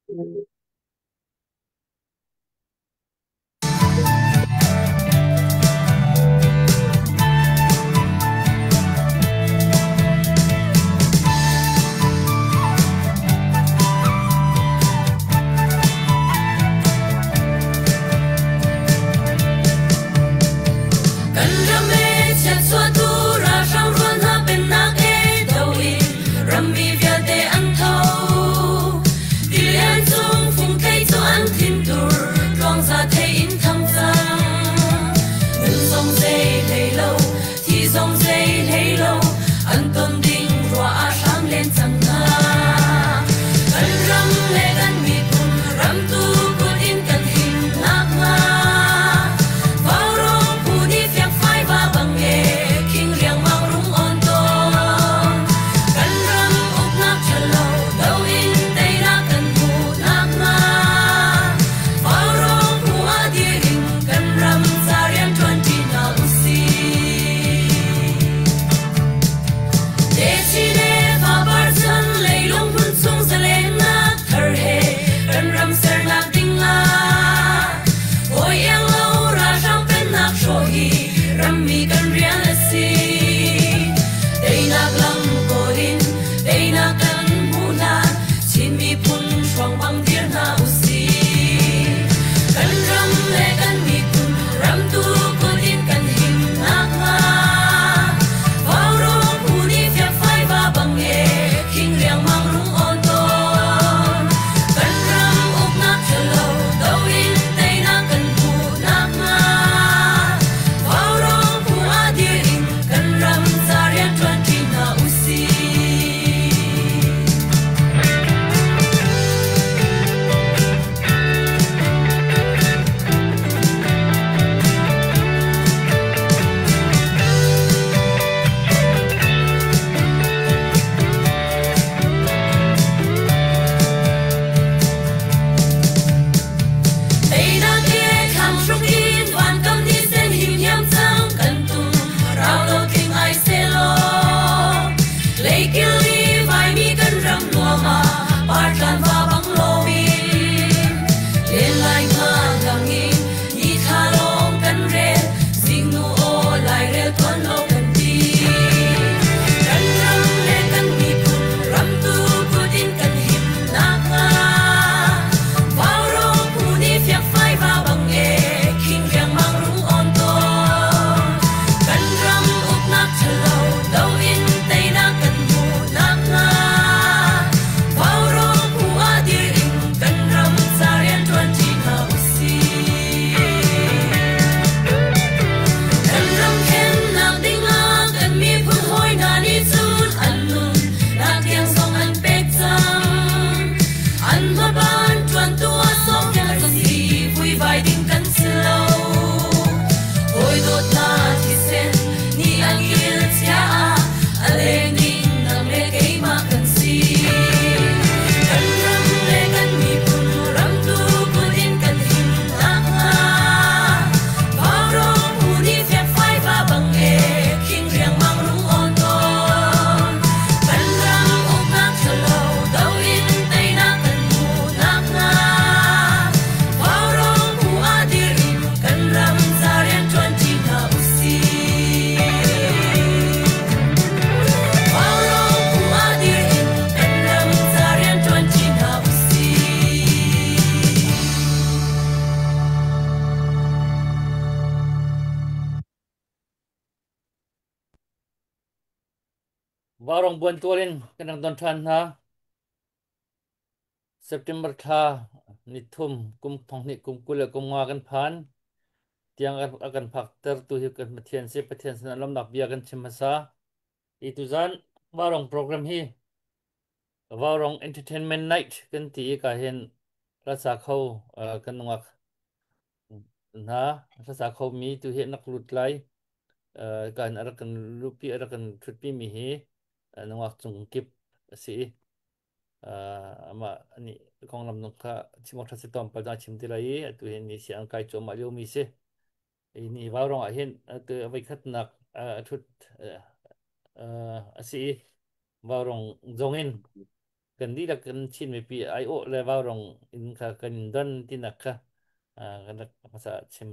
kan rame chat xóa tu ra sang ruan ha pen na ke đâu in ram mi via te an thâu đi an chung phung cây cho an tin tur rong ra te in thăng sang ngân sông dây lay lâu thì sông dây lay lâu an tôn ding roa a sang lên chẳng na kan ram le kan mi kun ram tu kun in kan hin nak nga mi kan rian la si dei nak lang ko din dei nak kan mu na chin mi pun swang bang dir na u si kan ram le kan mi kun ram tu ko din kan him nak nga vào ro pu ni fia phai ba bang e king riang mang rung on ton kan ram uk nak chalo dau in dei nak kan mu nak nga warong buan tualin kanang don than ha September tha ni thum kum thong ni kum kule kum nga kan phan tiang akan phakter tu hi kan mathian se pathian san lam nak bia kan chimasa I tu zan warong program hi warong entertainment night kan ti ka hen rasa khau kan ngak na rasa khau mi tu he nak lut lai kan arakan lupi arakan thutpi mi hi ngak chung kip si ama ni kong lam nong kha chimok thase tom pa da chim ti lai tu he ni siang kai chom ma leo mi se ni warong a hen tu avai khat nak thut asi warong zongin กันดีละกันชินไม่ปีไอโอเลวารองอินค่ะกันดันที่นักค่ะกันภาษาชิม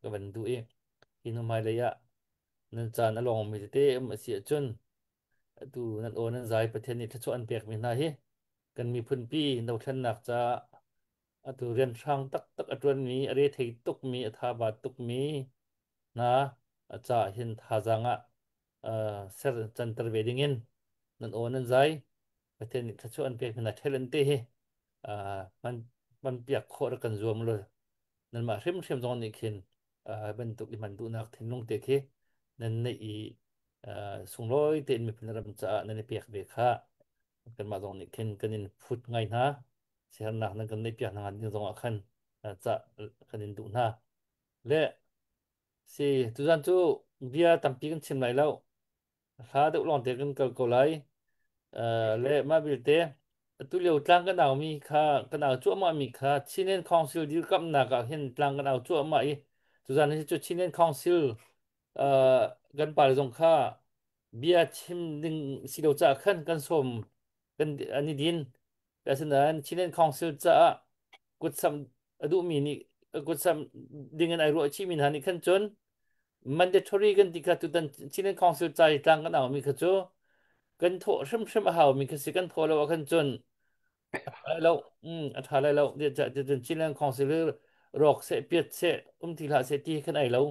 กับบันดูเองอินุมาเลยะนันจานอลองมิเตมาเสียจนดูนันโอนันใจประเทศนี้ถ้าชวนเปียกมีนาฮีกันมีพื้นปีเราท่านนักจะดูเรียนช่างตักอัตวนมีอะไรที่ตุกมีทาบาตุกมีนะจะเห็นท่าจังเสร์จันทร์เวดิงินนั่นโอนั่นใจประเทศนี้ถ้าชวนเปียกมีนาเทเลนตีอ่ามันมันเปียกโคตรกันรวมเลยนั่นมาเริ่มตรงนี้ขึ้นเป็นตุกที่มันดูนักทิ้งลงเตะขี้นั่นในสุงร้อยเต็นมีเป็นรำจ้านั่นในเปียกเบค่ากันมาตรงนี้ขึ้นกันยินฟุตไงนะเสียหนักนั่นกันในเปียกงานยังตรงขันจะกันยินดูนะและสิทุกท่านจูเบียร์ตั้มปีกันชิมไหลแล้วถ้าเด็กลองเตะกันก็ไหลและมาบิลเตตุเลียวตรังกันเอามีค่ากันเอาชั่วมามีค่าชินเนนคอนซิลดีกับนักเห็นตรังกันเอาชั่วมาอีทุกท่านที่จุดชินเนนคอนซิลเอ่อกันป่าตรงค่าเบียร์ชิมดึงสิเดียวจะขึ้นกันสมกันอันนี้ดินแต่ฉะนั้นชินเนนคอนซิลจะกุศลดูมีนี่กุศลดึงกันไอรัวชิมินหันนี่ขั้นจน mandatory กันที่กระตุ้นชินเนนคอนซิลใจตรังกันเอามีขั้นจนกันโถชิมหาวมีขั้นสิกันโถแล้วขั้นจน แล้วอัฐาไรแล้วเดี๋ยวจะชิลเลนคอนซิลเลอร์รอกเสเปียดเสทีละเสตีขึ้นไอแล้ว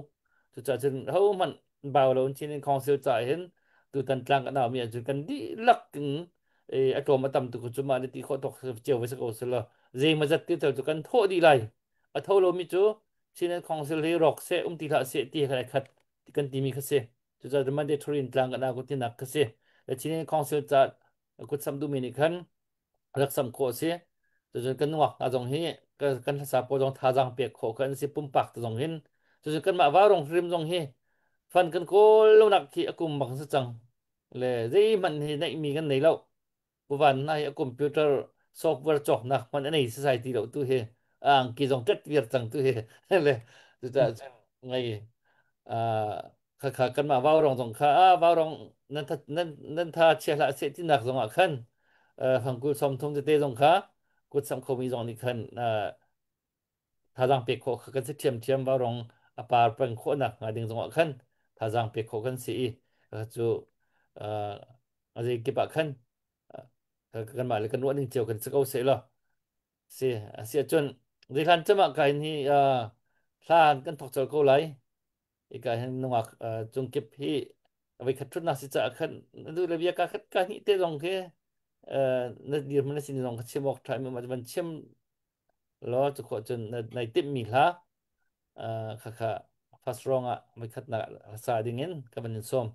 จะจนเขามันเบาแล้วชิลเลนคอนซิลจ่ายเห็นตัวตันกลางกันเอามีจุดกันดีลักอะตัวมาตำตุกจุมาในที่เขาตกเจียวไว้สักอุสละเจมาจัดที่เท่าจุกันโทษดีไรอะเท่าเรามีจูชิลเลนคอนซิลเลอร์รอกเสทีละเสตีขึ้นไอขัดกันที่มีขึ้นเสจะมันเดทรินกลางกันเอากุที่นักขึ้นเสและชิลเลนคอนซิลจัดกุซัมดูมินิกัน รักสำคัญสิจะจนกันว่าอาจงเฮกันสาปจงท่าจังเปียกโขกันสิปุ่มปักจะจงเห็นจะจนกันมาว่ารงริมจงเฮฟันกันโกลูนักที่อากุมบังสัจังเลยที่มันเห็นในมีกันในแล้วผู้วันในคอมพิวเตอร์ซอฟต์แวร์จอกนักมันในสายที่เราตัวเฮกี่จงจัดเวียร์จังตัวเฮเลยจะไงอ่าข้ากันมาว่ารงจงข้าว่ารงนั่นท่าเชื่อละเสียที่หนักจงอ่ะขัน 한국섬통제대종가굿삼코미종니칸타장백호그간스티엄티엄 바롱 아빠pen코나가딩종칸타장백호간시 주 아직 기박한กันมาเลยกันว่าหนึ่งเจียวกันสักเอาเสียละเสียจนดิฉันจะมาไกลนี่สร้างกันถกเจอกูไหลอีกการนึกว่าจงเก็บพี่เอาไปขัดทุนนักศึกษาขันดูระเบียบการขัดการนี้เตะลงแค่นักเรียนมันสิ่งลงเชื่อมออกไทยมันเชื่อมล้อจุกจนในติดมีละค่ะฟาสรองอ่ะไม่ขัดนักษาดิ่งเงินกับมันส้ม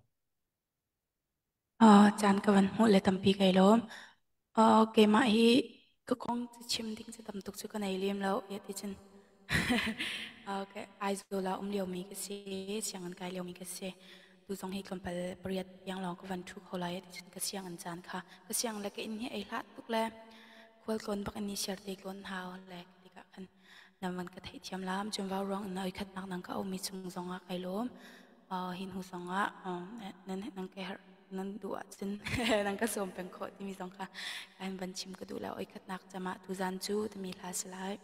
chan kawan mu le tampi kai lom ke ma hi ko kong chim ding se tam tuk chu kan ai lem lo ya ti chen ke ai zo la leo mi ke se siang an kai leo mi ke se tu jong hi kon pal priat yang long ko van thu kholai ya ti chen ka siang an chan kha ka siang la ke in hi ai hlat tuk le khol kon bak ani shar te kon haw le ti ka kan naman ka thai thiam lam chum wa rong na oi khat nak nang ka o mi chung zong a kai lom hin hu zong a nan nang ke nan dua chen nang ka som peng kho ti mi zong kha kan ban chim ka du la oi khat nak chama tu zan chu ti mi la slai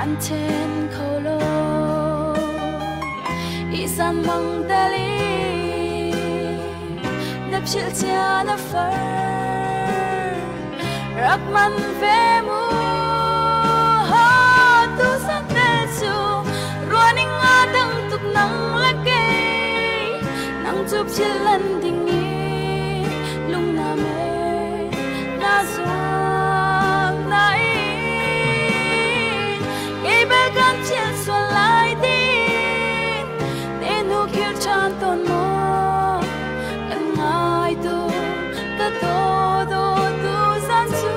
Anten kolo isan mang dali nấp chịu chia nấp phơi rak man ve mu chụp chiếc lần tình ý lúc nào mê na gió nãy ngày bé gan chiên xuân lại tin nên nụ kia tràn tồn mơ anh ngài tu ta tô tô tu gian chú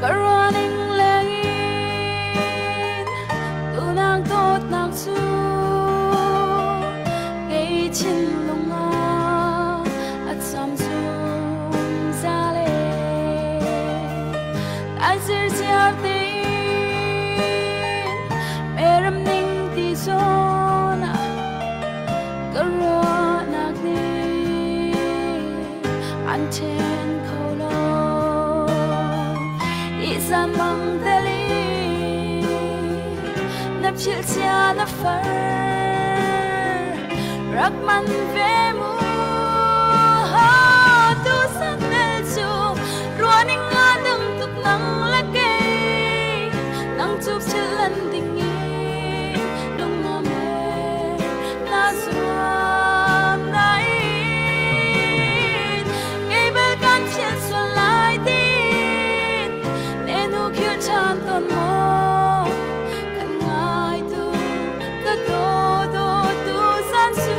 running lane tu nang tot nang su ngay trên lông ngà at sam sum ra lê ai sẽ chia tin meram ning ti zona garo nak ni an chen kholo san mang teli nắp chiếc xe nắp phở rắc man về mu tu san nel chu running on đừng tục nắng lá cây nắng chụp chiếc lần tình ý lúc nào mê na xuân nãy ngày bé gan chiên xuân lại tin nên nụ kia tràn tồn mơ cần ngài tu ta tô tô tu gian su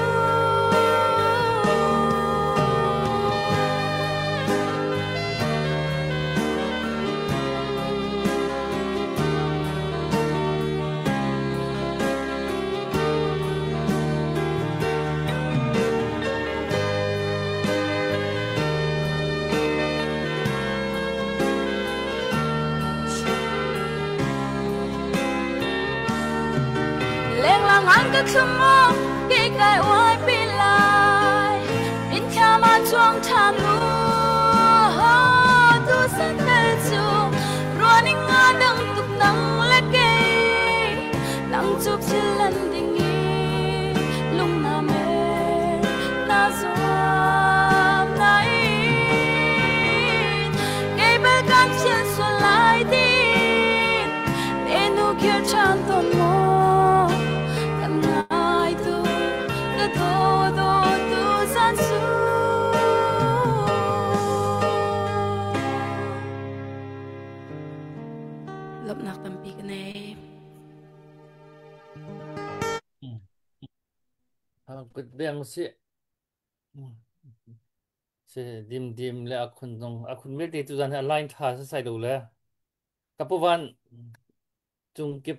lên lang ăn các sớm mơ cái gai oai pin lại in cha ma chuang tham nu tu san nel chu running on đừng tục nắng lệ cây nắng chụp chiếc lần tình ý lúc nào mê na gió nãy ngày bé gan chiên xuân lại tin nên nụ kia tràn tồn mơ cần ngài tu ta tô tô tu gian su lấp nạc tâm pi cái này cái đèn sẽ dim le akun dong akun me tu zan align tha sai do le kapovan chung kip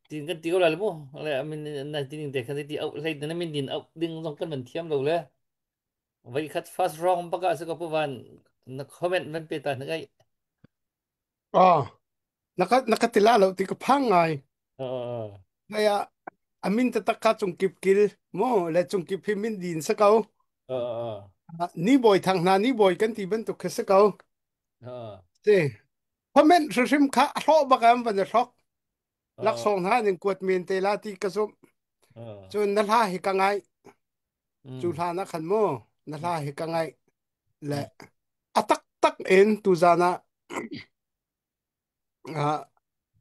tin kan tigo la mo le amin na tin de kan ti au lai na min din au ding dong kan man thiam do le vai khat fast wrong baka sa kapovan na comment man pe ta na kai Nakatilala ti kapangay ờ kaya amin tataka chung kip kil mo le chung kip himin din sa kau ờ ni boy thang na ni boy kan ti ban to khasa kau ờ te comment rim kha ro bakam ban rok lak ờ song ha nin kwat min te la ti kasum ờ chun na la hi kangai chu ừ la na khan mo na la hi kangai le ừ atak tak en tu zana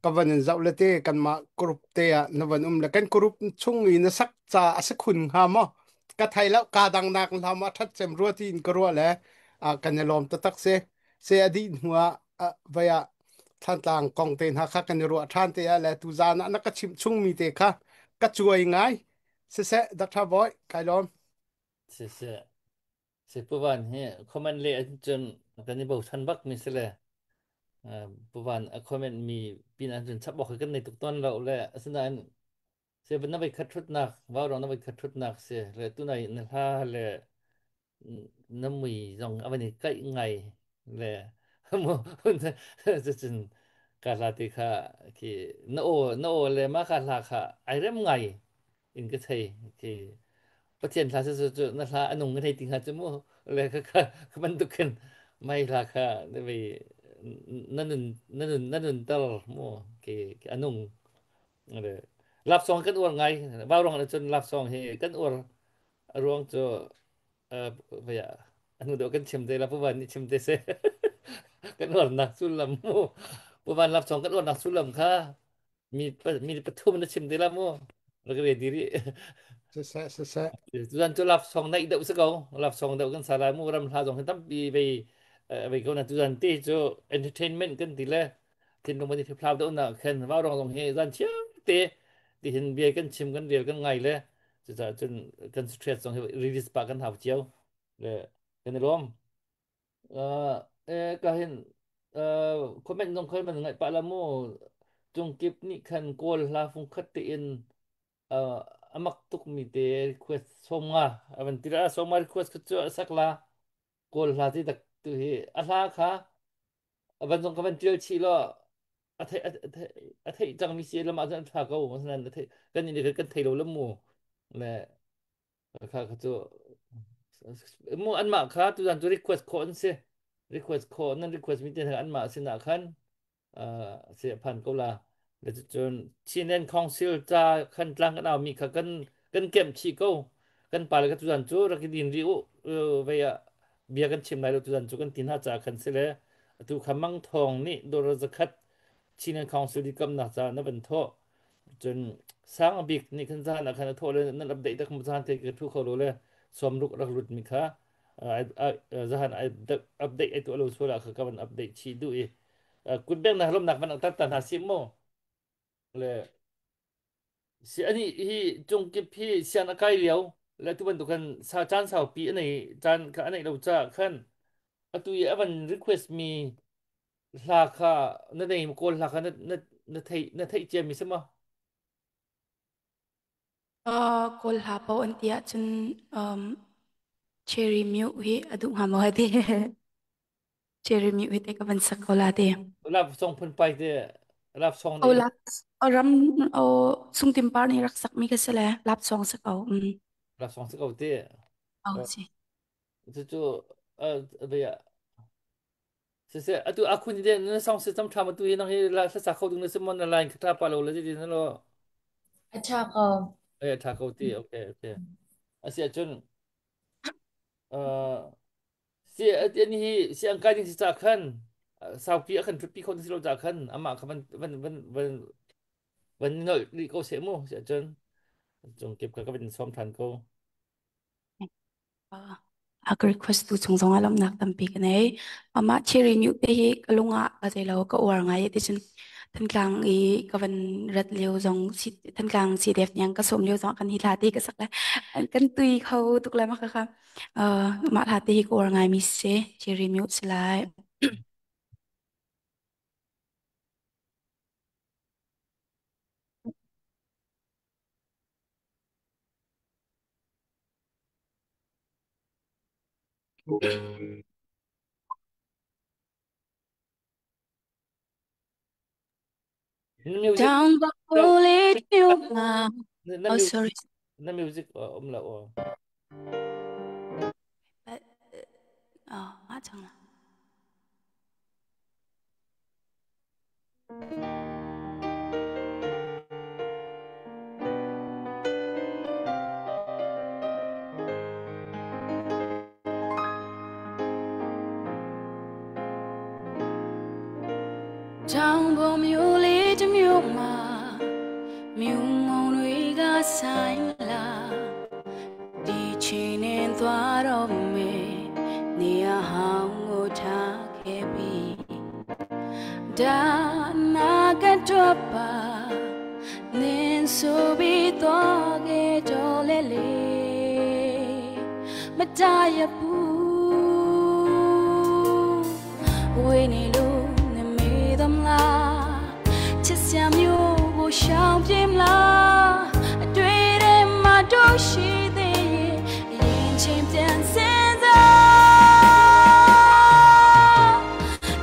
kavan zau le te kan ma group te a navan le kan group chung i na sak cha asa khun ha mo ka thai lau ka dang nak la ma that chem ro tin ko ro le kan ne lom ta tak se adi huwa vaya than tang kong ten ha kha kan ro than te a le tu za na na ka chim chung mi te kha ka chuai ngai se dak tha boy kai lom sẽ bố van he comment le chân cái này bảo thân bắc mình sẽ le bố van comment mi pin anh chân sắp bảo cái này tục toàn lậu le xin anh sẽ vẫn nó bị khát chút nạc vào đó nó bị khát chút nạc sẽ le tu này nó ha le nó mì dòng anh này cậy ngày le muaจะจนกาลาติค่ะคือโนเลยมาคาลาค่ะไอเริ่มไงอินก็ใช่คือประเทศลาสุดๆนะคะอันนงก็ให้ติงหาจมูกเลยก็มันตุกันไม่ราคาได้ไปนั่นตลอดมั่วคืออันนงเลยรับซองกันอวดไงบ้ารองจนรับซองเฮกันอวดรวงจะเออไปอ่ะอันนู้นเดี๋ยวกันชิมเดละผู้วันนี้ชิมเดเซกันอวดนะสุดละมั่ว ประมาณรับสองกันอ้วนนักสุลมค่ะมีปทุมนะชิมดีละมั้งแล้วก็เรียนดีรี se tuan tu lap song naik dau segau lap song dau kan salah mu ram ha song tam bi kau na tuan ti jo entertainment kan ti le tin dong mani phlau dau na khen wa rong song he zan chiu te ti hin bia kan chim kan riel kan ngai le chu cha chun kan stress song he release pa kan hau chiu le kan rom ka hin comment dong khoi man ngai pa la mu chung kip ni khan kol la phung khat te in amak tuk mi te request somga avan tira somga request ku chu sakla kol la ti tak tu hi ala kha avan jong kavan til chi lo athai chang mi se lama jan tha ko masalan athai kan ni kan thai lo lamu le kha kha chu mu an ma kha tu jan tu request ko an se request ko nan request mi te an ma sin na khanเสียพันก็ลาแล้วจนที่นั่นคองซิลจะขั้นกลางกันเอามีกันเก็บชีก็กันปาแล้วก็ตุจันจูรักดินริโอเวียเบียกันชิมไหนแล้วตุจันจูกันตินหาจากขันเสเลยตุขมังทองนี่โดนจะคัดที่นั่นคองซิลที่กำนักจานั่นเป็นโทษจนสร้างบิกนี่ขันจานะขันโทษเลยนั่นอัปเดตตั้งคำสั่งที่เกิดทุกเขารู้เลยสมรุกรักรุดมิค่ะจะหันอัปเดตไอตัวเราส่วนละคือการอัปเดตชีดูอี คุณเบ้งนะลมหนักมันตัดตันหาซิมโมเลยเสียนี่ฮีจงเก็บพี่เสียนอากาศเหลียวและทุกวันตุกันสาวจานสาวปีอันไหนจานกับอันไหนเราจะขั้นอตุยอวันรีเควสมีราคานั่นเองมโกนราคานั่นไทยเจมีสมะกอลหาเปาอันเตียจนเชอรี่มิวฮีอดุหามาดีเชอรี่มิวฮีแต่ก็เป็นสักกอลาเดียรับส่งพันไปเดรับส่งเอานี่ลักเอารำเอาซุ่มติมปานี่รักสักมีกันเสียแล้วรับสองสักเอารับส่งสักเอาเดเอาสิจู่เบียเสียอตุอาคุณเดนั่นส่งสิทำทำอตุยนั่งให้ละสักเขาตรงนี้สมมติอะไรก็ถ้าปาโลแล้วจะดีนั่นหรออาชาก็ถ้าเขาตีโอเคโอเคเสียจน sia ni sia angka ni sa khan sau pi akan pi kon silo za khan ama khan van no li ko se mo sia chen jong kep ka ben som than ko ก็ request ตูส่งอารมณ์นักตั้มปีกันเองอามาเชอรี่นิวเตะก็ลุงอ่ะก็ใจเราก็อวดไงที่ฉันทันกลางอีก็เป็นรัดเลี้ยวจงทันกลางสีเดฟยังก็สมเลี้ยวจงกันฮิลาตีก็สักแล้วกันตุยเขาตุกแล้วมั้งค่ะมาลาตีก็อวดไงมิสเชอรี่นิวสไลด์จังบักโอเลติวมา นั่น oh มิว sorry นั่นมิวสิกละมาจังละจังบ่มิวเลจะมิวมามิวมองด้วยกาสายลาดีชีเนนตัวเราเมเนี่ยหางโอทาเคบีดานากันจบปาเน้นสูบีตัวเกจอเลเลมาใจยปูเวนิลูเนี่ยมีดำลาชิสยามอยู่บูชาเพียมลาด้วยเรื่องมาดูชีเดย์ยินชิมเตียนเส้นใจ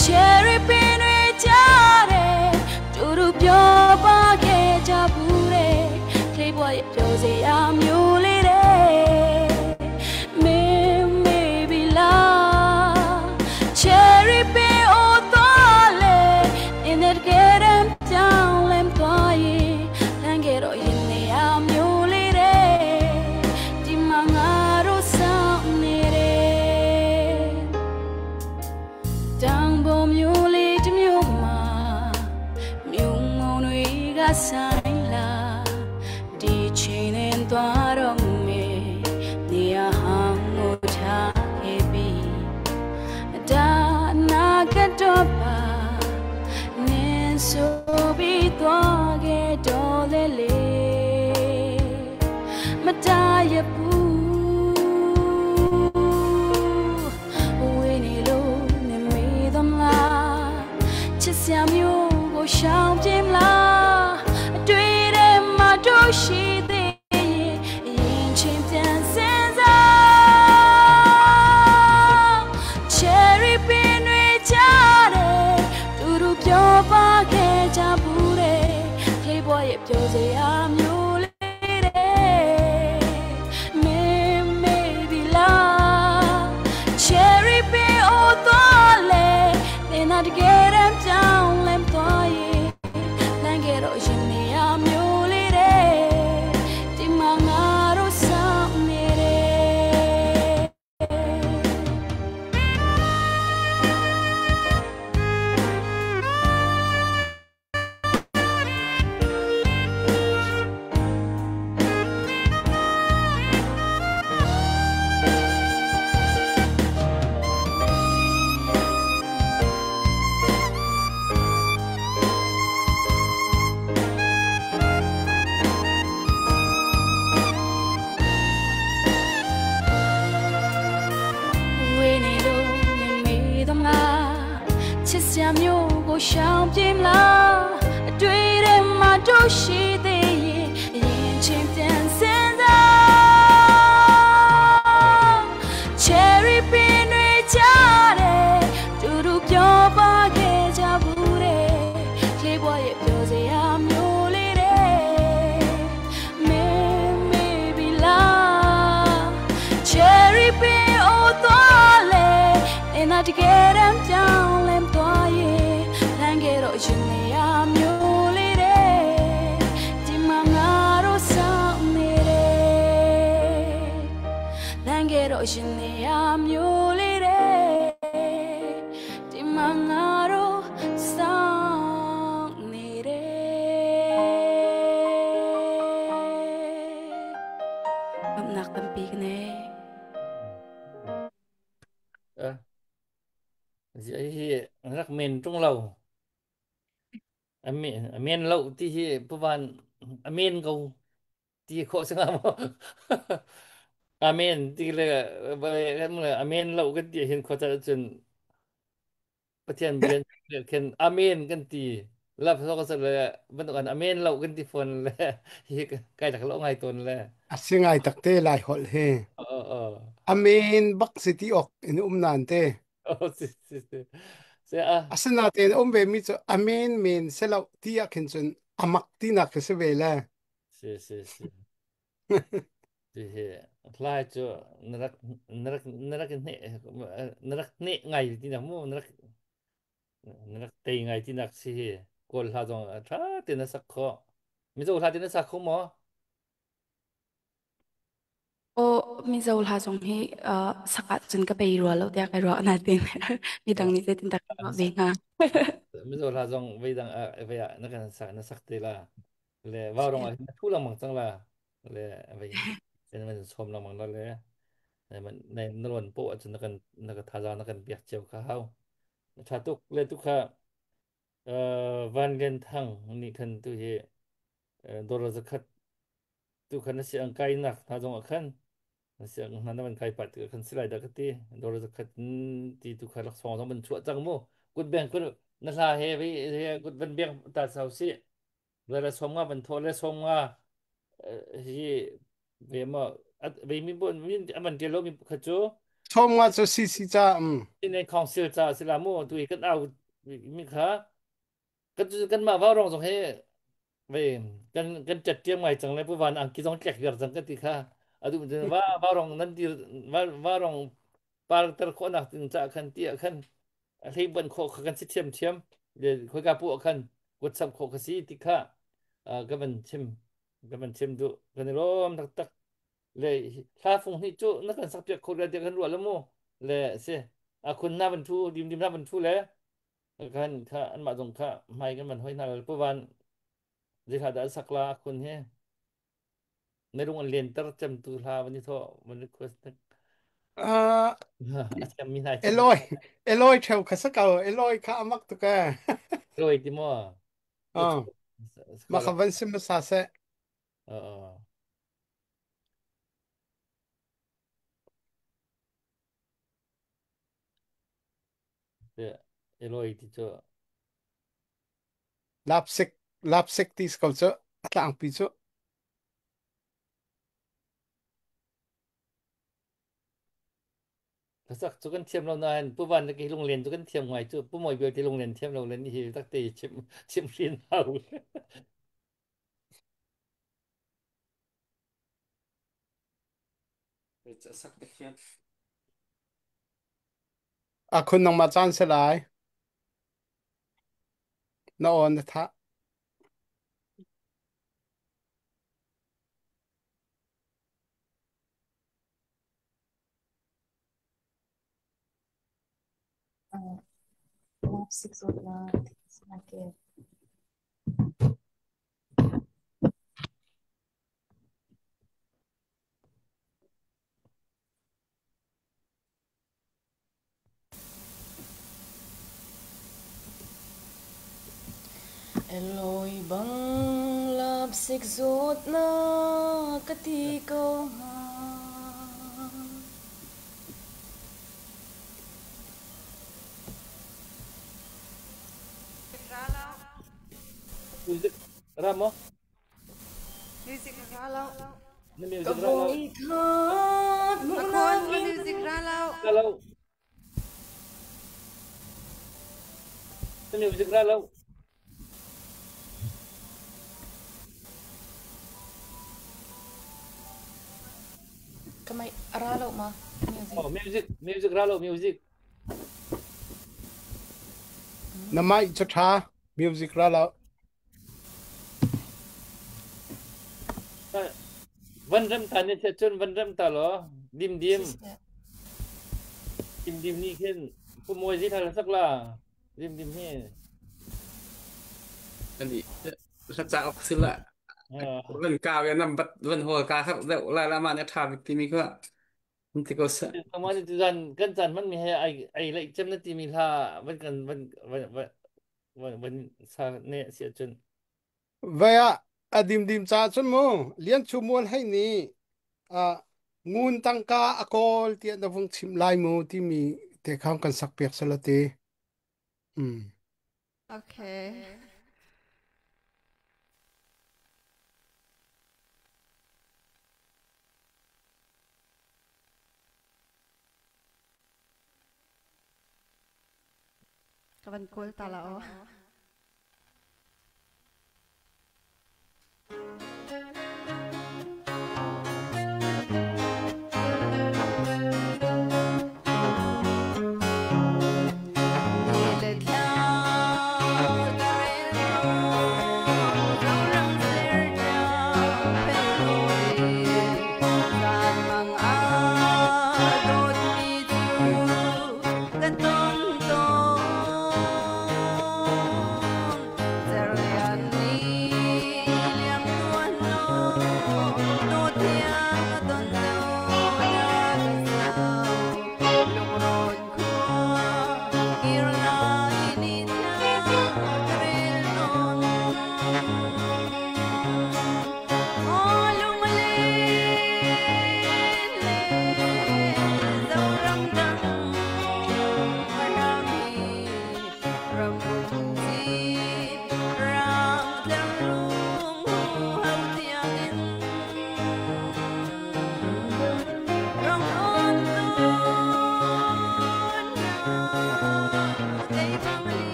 เชอรี่เป็นวิจารณ์ดูรูปยอบาเกจับบูเร่เคยบอกอย่าโจเสียามอยู่เลยเร่ไม่บิลาเชอรี่เป็นโอ ချစ်စရာမျိုးကိုရှောင်ပြေမလားအတွေ့ထဲမှာတို့ရှိသေးရင်အရင်ချင်းပြန်စင်စား Cherry pin တွေချတယ်တူတူပြောပါခဲ့ကြဘူးတဲ့ခေဘွားရဲ့ပြောစရာမျိုးလေးတဲ့ Maybe love Cherry pin အိုသွားလေand I get them down လမ်းသွားရင်လမ်းခဲ့တော့ရင်နေရမျိုးလေးတဲ့ဒီမှာငါတို့ဆောင်နေတယ်လမ်းခဲ့တော့ရင်နေရမျိုးလေးတဲ့ဒီမှာငါတို့ဆောင်နေတယ်บำนักตำปีกันเน่ รักเมนตรงเราอเมนเราที่ประวันอเมนเขาที่โคสงาม อเมนที่เลยไปกันเลยอเมนเราก็ที่เห็นเขาจะจนประเทศเบียนเรียกเห็นอเมนกันที่รับเขาก็เลยบรรทุกอเมนเรากันที่ฝนเลยใกล้จากเราไงตัวเลย สิงไงตักเตหลายหนเฮอเมนบักซิตี้ออกอินนานเต สิอ่ะ asan natin way mi cho amen men selaw tiya kinchun amak tina kese vela สิคล้ายจะนรักนี่ไงที่นักมู่นรักตีไงที่นักสิกอลหาจงถ้าตีนักสักข้อมิจะกอลหาตีนักสักข้อมั้ง โอ้มีเจ้าลาจงให้สกัดจนก็ไปรัวแล้วเดี๋ยวไปรัวนาทีมีดังนี้จะติดตามเองอ่ะ มิจะลาจงไปดังไปอ่ะนักสักตีละเลยว่าลงอ่ะทุลังมังจังละเลยไปเป็นมันชมลังมังนั่นเลยมันในนรวนโปะจนนักทาจานักเบียดเจียวข้าวชาตุกเลยทุกข้าวันเรียนทั้งนี่คันตุเฮโดนจะขัดทุกขันเสียงไกลนักทาจงขันเสียงนั้นมันไกลปัดขันสไลด์ดักตีโดนจะขัดที่ทุกขันลักษณะต้องมันชั่วจังมู่กุดแบงกุดนั่นละเฮไปกุดเป็นแบงตัดเสาสิเวลาสมว่าเป็นโทษและสมว่าที่เวมาเวมีบนมีมันเดียวมีขจู chom nga cho si si cha ที่ในของเสียจ่าสิลามู่ตัวเองก็เอามีขากันมาว่าร้องสงให้เว้ยกันจัดเตรียมไว้จังเลยผู้วันอังกฤษต้องแจกเกิดจังกันตีค่ะอะดูมันว่าร้องนั้นดีว่าร้องปาร์ตร์คนนักถึงจะขันเตี้ยขันที่บนโคกันสิเทียมเดี๋ยวคุยกับพวกขันกดซับโคกสีตีค่ะก็มันชิมดูกันในร่มตักเลยถ้าฟงที่จุนักกันสักเปียกคนเดียวกันรัวแล้วมู่เลยเสียคุณหน้าบรรทุดิมหน้าบรรทุแล้วกันค่ะอันมาตรงค่ะไม่กันมันห้อยนาผู้วันจะขาดสักลาคุณเฮในโรงเรียนตระจำตุลาวันนี้ท่อมันรีเควสต์อาจจะมีนายจำ eloy cheu khasa ka eloy kha amak to ka โรยติมอตัว สกอ ma ล khavan sim sa se เออเดี๋ยวโรยติจ่อ lapsek tis ko cho atlang pi cho ถ้าสักจุกันเทียมเรานานผู้วันตะกี้โรงเรียนจุกันเทียมไงจุผู้หมวยเบลที่โรงเรียนเทียมเราเรียนนี่ตักตีชิมเรียนเอา kun nang ma chan se lai na on tha Lapsik zotna snake. Eloi bang lapsik zotna katiko ha. music ramo music ra lao na music Ka ramo voi khat mu akon nang ma in music ra lao kalau na music ralo Kamay aralo ma music. oh music ralo music namai cha tha music ra lao van ram ta ne che chun van ram ta lo dim dim dim dim ni khen pu moi ji tha sak la dim dim he anh đi sắc sảo xin lại vẫn cao cái năm bắt vẫn hồi cao khác đậu lại là mà nó thả việc tìm mình cơ không thì có sợ Kamu ni tuan kan tan man mi he ai lai chem na ti mi la van kan van sa ne sia chun vậy adim dim cha chun mo lian chu mol hay ni ngun tăng ca akol tiệt na vung chim lai mo ti mi te kham kan sak pek salate okay kawan kul talao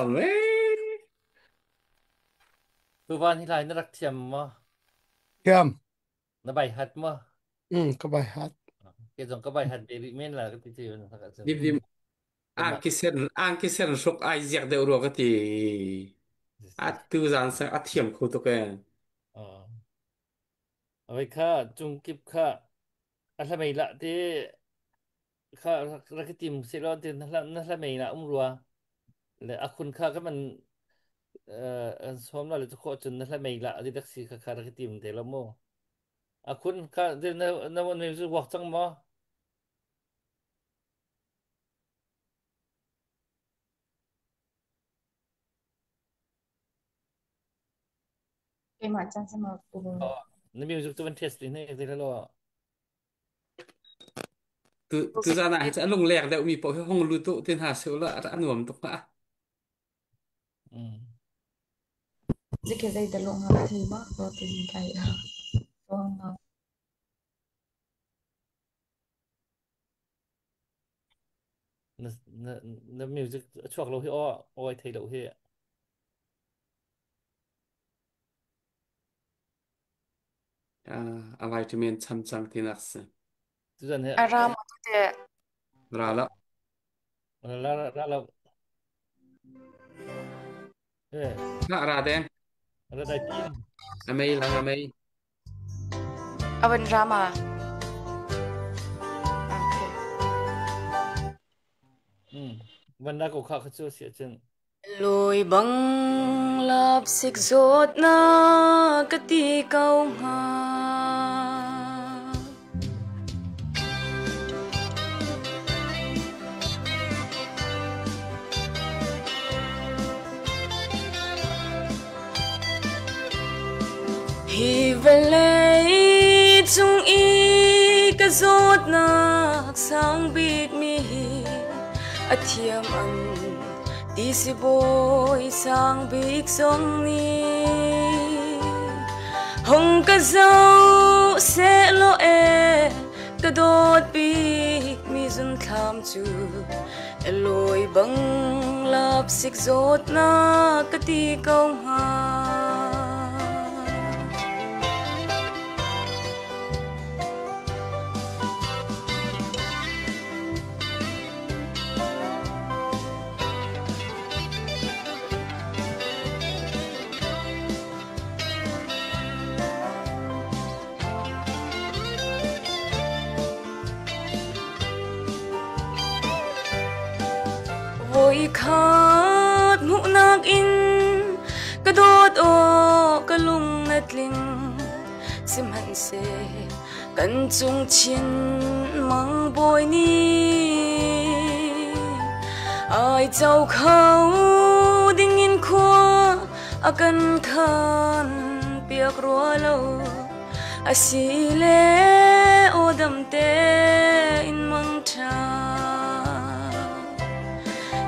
อนเว้ยตัววันที่ไรน่ารักเทียมมั้งเทียมน่าใบหัดมั้งก็ไปฮัดเกี่ยวกับใบหัดเบรีเมนล่ะก็ติดอยู่นะครับดิบดิบอ่างกิเซนชกไอเจียกเดือดรัวก็ตีอัดตูจานสังอัดเทียมคู่ตัวแกอ๋อเอาไว้ข้าจุงกิบข้าอันทำไมละที่ข้ารักทีมเซลล์ที่นั่นทำไมละรัวและอาคุณข้าก็มันสมแล้วจะโคจรนั่นทำไมละที่ดักซีข้ารักทีมเดลโมอาคุณข้าที่นั่นวันนี้จะวักจังมั้งCái mà chẳng xem mà cùng อ๋อนั่นมีจุดตัวเป็นเทสต์นี่ที่เราตูจานอ่ะจะลงแรกเดี๋ยวมีปอกห้องรูตุเตียนหาเซลล์ละอันหน่วมตกละอืม cái dây tờ lộn học thì bác có tình cái con nó นั่นมิวสิกช่วงเราที่อ้อยไทยเราที่อะไรจะมีชั้นจังที่นักสิทุกท่านเนี่ย Aram thế ราละแล้วเออละราแดงแล้วได้ทีมอเมย์ละอเมย์ Avan Rama okay วันนั้นก็ข้าเขาช่วยเสียจน lùi băng lạp xích rốt na cái tì câu hà hi về lấy chung y cái rốt na sang bịt mi a thiam ăn đi si boy sang big song ni hong ka zau se lo e ka dot big mi zun tham chu loi bang lap sik zot na ka ti kong ha vội khát mũ nạc in cái đốt ô cái lung nét linh sim hẳn se cần chung chiến mang bồi ni ai châu khâu đinh in khoa a cần khan biếc rùa lâu a si lệ ô đầm tê in mang cha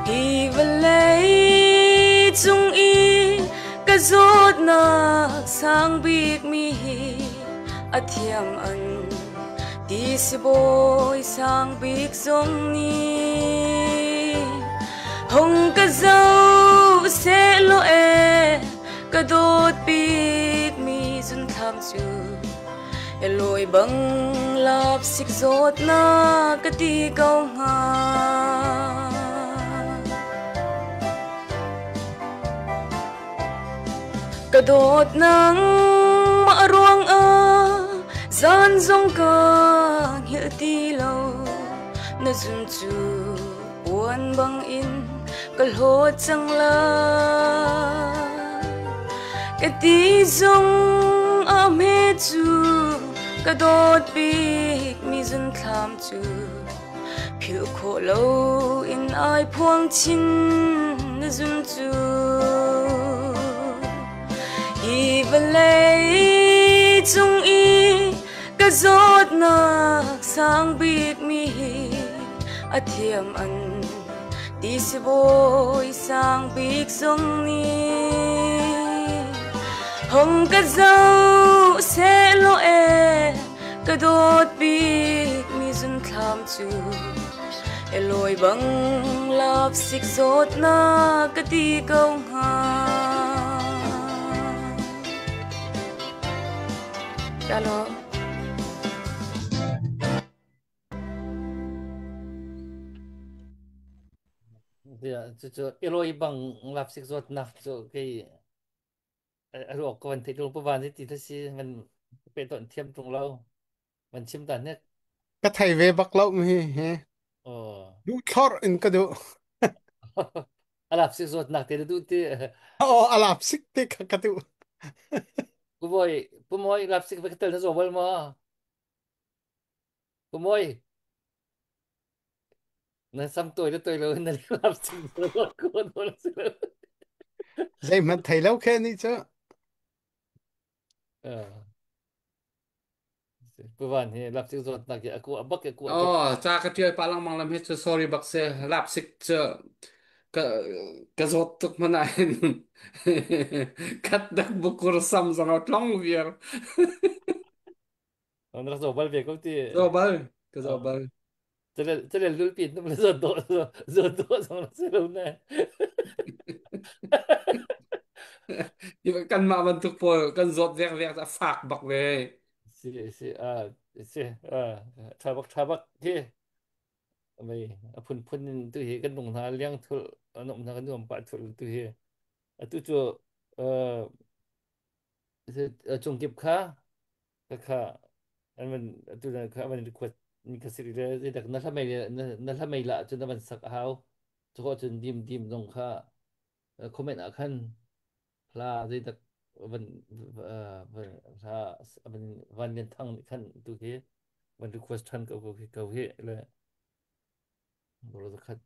hi về lấy chung y cái rốt na sang bịt mi a thiam ăn đi si boy sang bịt song ni hong cái dâu sẽ lo e cái đốt bịt mi zun tham chu lôi băng lap xích rốt na cái ti câu ha cái đốt nắng mạ ruộng gian rong ca nghĩa ti lâu nó dùn chu buồn băng in cái hốt chẳng la cái ti rong mê chu cái đốt big mi dùn tham chu phiêu khổ lâu in ai phuang chin nó dùn chu hi về lấy chung y cái rốt na sang bịt mi a thiam ăn đi si boy sang bịt song ni hong cái dâu sẽ lo e cái đốt bịt mi zun tham chu lôi bằng love xích sốt na cái đi câu ha alo cho eloi bằng lạp xích ruột nạp cho cái ruột còn thấy trong bữa thì thế gì mìnhเป็นต้นเทียมตรงเรามันชิมตันเนี่ยก็ไทยเวบักเล่ามีเฮโอ้ดูทอร์อินก็ดูอาลับสิสดหนักเตะดูที่อ๋ออาลับสิกติกก็ดูกูบอยกูมอยลับสิกไปกันเตะทั้งสองวันมากูมอยนั่นซ้ำตัวเลยนั่นลับสิกสดกูโดนสิเลยใจมันไทยแล้วแค่นี้จ้ะกูวันนี้ลับสิกสดหนักอย่ากูบักอย่ากูอ๋อจากระเทียมปาลังมังลำเฮด sorry บักเซลับสิกเจอก็ก็สดตุกมันไอ้กัดดักบุกรุสัมสังเอาท้องเวียร์นั่นสองวันเบียก็ที่โซบัลก็โซบัลจะเล่นลูกปีนต้องเล่นส่วนตัวสองเซลล์แน่ยี่กันมาบรรทุกพอกันสดเวียร์จะฝากบักเว้ยสิสิทาบักที่ไม่พุ่นตัวเหกันตรงหาเลี้ยงทุลนมทางกันนวมปัดทุลตัวเหตัวจู่เอ่อจงเก็บค่าค่าอันมันตัวนั้นค่ามันควรมีกสิริเลยแต่นั่นทำไมนั่นทำไมละจนมันสักหาวจะก็จนดิมตรงค่าคอมเมนต์อาคันพลาที่แต่วันถ้ามันวันเรียนทั้งขั้นตัวเหมันรีเควสทันกับเหเลยเราจะคัด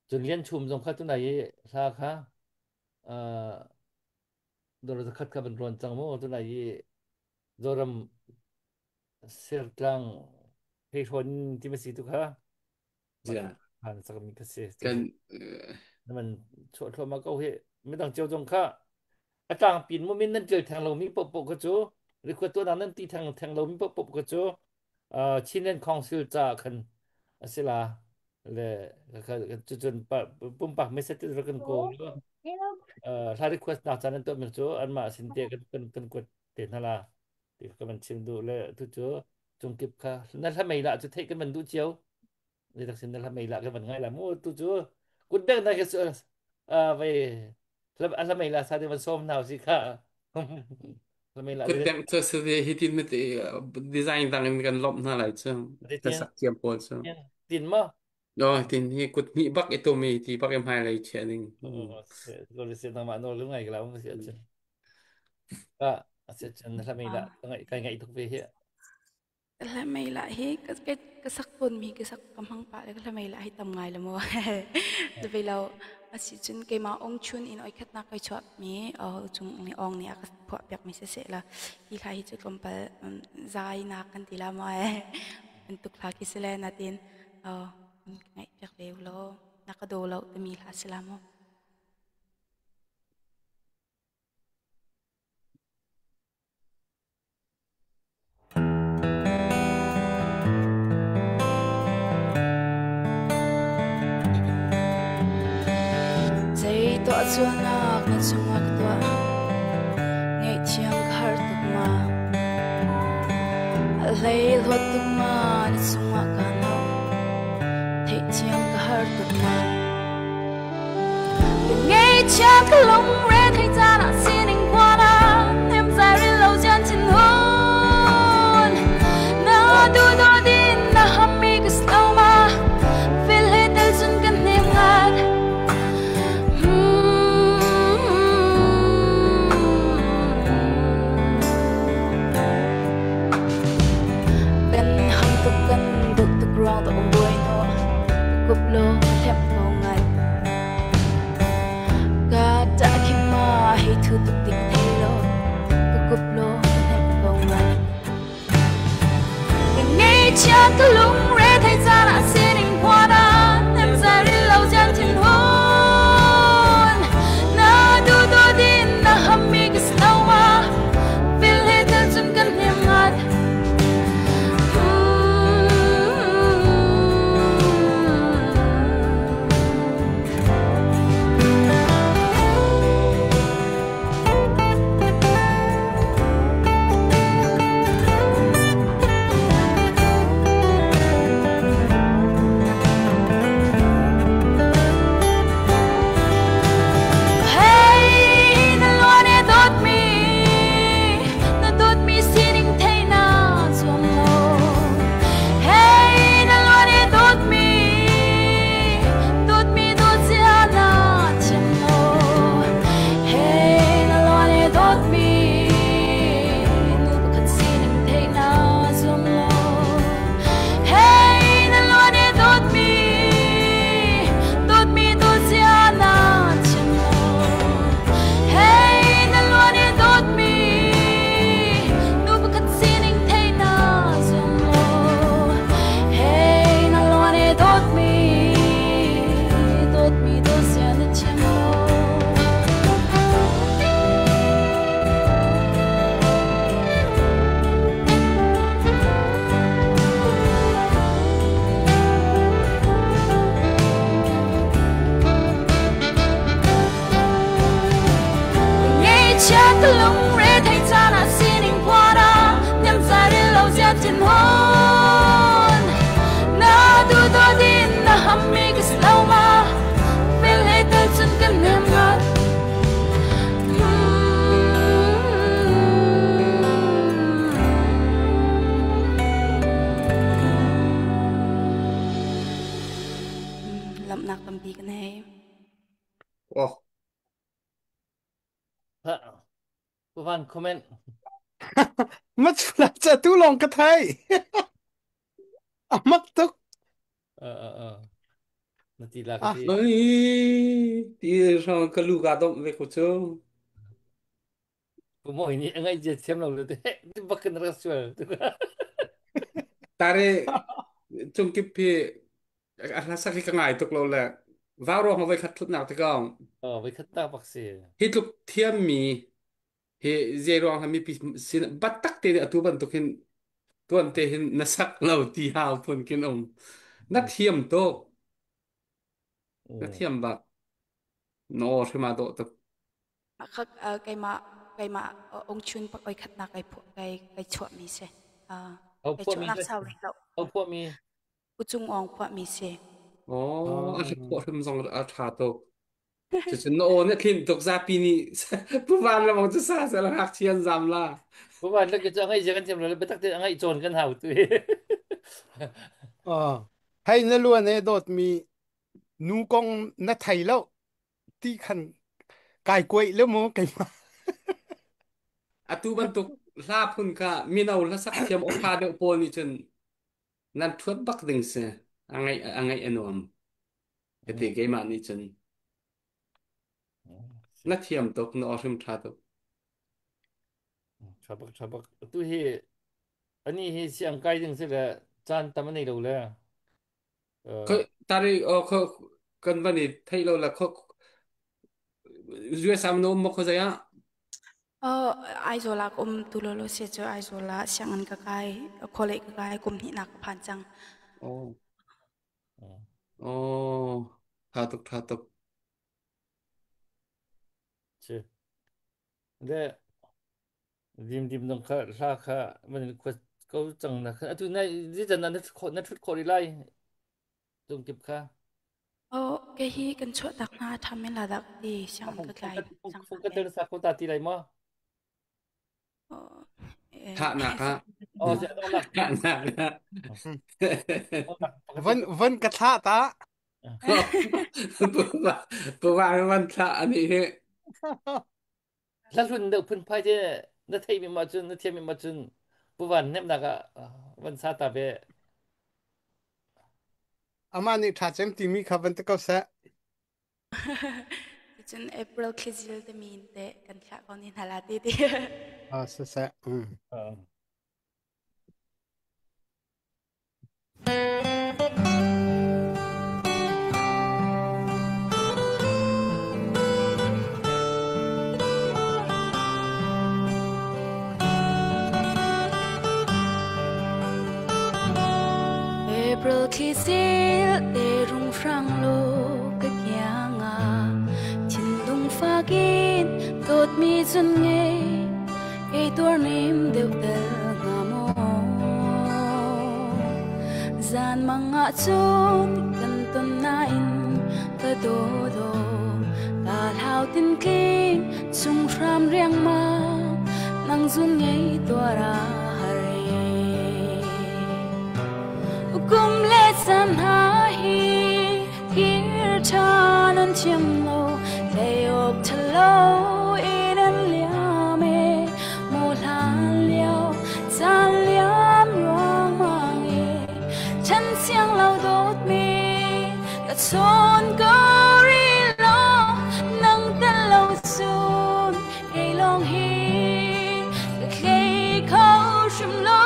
จนเรียนชุมตรงคัดตัวไหนท่าค่ะเราจะคัดกับเป็นรอนจังโมตัวไหนโดรมเสียกลางเพชรที่มันสีตุค่ะมันผ่านสักมีกษตรกันนั่นมันชดเข้ามาก็เหไม่ต้องเจียวตรงค่ะอาจารย์ปีนโมเมนต์นั้นเจอทางเรามีปกก็จูหรือว่าตัวนั้นตีทางเรามีปกก็จูชินเล่นคองซิลจากคันสิลาเลยจนปะปุ่มปากไม่เสร็จจะกันโกหรือว่าถ้า request หนักจากนั้นตัวมันจูอันมาสินเตียกันกดเตียนฮาลาที่ก็มันชิมดูเลยทุกจูจงเก็บค่ะนั่นถ้าไม่ละจะเทกันมันดูเจียวในทักษิณนั่นถ้าไม่ละก็มันง่ายละมูทุกจูกุดเด้งนะก็ไปแล้วอันละไม่ละซาเดมันส้มหนาวสิค่ะละไม่ละก็เดือดแต่งเธอสุดที่ฮิตมิตดีไซน์ต่างกันลบนั่นแหละซึ่งเตียนจะสักเทียมพอซึ่งตีนมั้งอ๋อทีนี้กุดมีบักไอตัวมีที่บักเอ็มไฮไลท์เชนนิ่งก็เลยเสียงมาโน่หรือไงกันแล้วมันเสียจนก็เสียจนถ้าไม่ละต้องไงทุกเวทีแล้วไม่ละเฮ้ก็สักคนมีก็สักกำลังปะแล้วก็ไม่ละให้ทำไงละมั้งจะไปเราสิจนเกมาองชุนอินอ้อยคัดนักไอชอบมีจุงนี่องเนี่ยก็พอเปียกมีเสียละที่ใครจะกลมไปใจนักกันทีละมั้งเป็นตุกลากิสเลนาตินไงเปียกเร็วแล้วนักก็ดูเราจะมีลาสลามตัวชวนนักนั่นสมักตัวไงเชียงคาร์ตุกมาเลยลวดตุกมานั่นสมักกันเอาเทเชียงคาร์ตุกมาไงเชียงลงเรทให้จานาสินิ่งกว่านะเต็มใจริลเราจันทินหุ่นน่าดูตัวดินน่าฮัมมีก็สโลมาฟิลให้เดินจนกันเนียงงัดกุบโลแทบงงงันกาจะคิดมาให้ทุกติกเทโลกุบโลแทบงงงันยังไงจะทะลุเรทให้จานาเสียนิ่งกว่านั้นเต็มใจริลเราจันทินหุ่นน่าดูตัวดินน่าฮัมมีก็สโลมาฟิลให้เธอจนกันเนียงงัด นักตั้มปีกันให้ โอ้ ฮะผู้ฟังคอมเมนต์ มัชลาจะตู้ลองกระไทยอามักตุกนาทีละกที เฮ้ยที่เราก็ลูกอาดมเล็กโจ้ ผู้มองนี่ไงเจ็ดเสียมเราเลยที่บักกันรัสเซล tare chung kip pi rasa ki kangai tuk lo la varo ma vai khat thut nak te kong ไปขัดตาปักเสีย hi tuk thiam mi he zero ha mi pi sin bat tak te atu ban tuk hin tuan te hin na sak lo ti hao pun kin na thiam to na thiam ba no thema do tuk คักไก่มาองชุนปักไอขัดนักไก่ชั่วมีเสไก่ชั่วนักสาวเล็กเรา เอาพวกมี อุจุงอองพวกมีเส oh a po thum song a tha to chu no ne khin tuk za pi ni pu van la mong chu sa la hak chian zam la ผู้ว่าแล้วก็จะไงจะกันเสียมเราไปตักเตะไงโจรกันหาตัว ให้นล้วนเนี่ยโดดมีนูกองนัดไทยแล้วที่ขันกายกวยแล้วมั้งไก่มา atu ban tuk la phun ka minau la sak thiam o pha de po ni chen nan thuat bak ding se angai enom ete ke ma ni chen na thiam tok no orim tha tok ชอบตัวเฮอันนี้เฮเสียงไกลจังสิแหละจานตามมันในเราเลยko tari o ko kan ban ni thai lo la ko yue sam no mo ko za ya ไอโซลากุมตุลโลเซจไอโซลาเสียงอันกะไกโคเลกะไกกุมหินักผ่านจัง oh tha tok ใช่แล้วดิมต้องค่าราคามันก็จังนะตัวนั้นที่จะนั้นนัดชุดโคดีไล่ตรงเก็บค่า แกฮีกันชั่วดักหน้าทำให้ระดับดีเสียงอันกะไกจัง ฟุกกันเดินสักคนตาตีไรมั้ง tha na ka อ๋อจะต้องหนัก tha na na วันกระทะตา pu va man tha ani he แล้วรุ่นเด็กพื้นไพ่ที่นัดเทียมมาจุนนัดเทียมมาจุนผู้วันเนี่ยนักอ่ะวันซาตาเบะ อามานี่ถ้าเจมตีมีขับวันตะก็เสะ จนเอพริลคริสต์จะมีเตะกันค่ะก่อนนี้นาลาตีดี เสะApril kisil te rung frang lo ka kyanga chin dung fakin tot mi chun nge e tor nim deu tel nga mo zan manga chun kan ton na in ka do kal hau tin king chung ram riang ma nang zun nge tora kum le san ha hi kir chan an chim lo le op thalo in an liame mo lan liao san liam ruang mang e chan siang lo dot mi ka son ko ri lo nang tan lo sun e long hi ka klei khao shim lo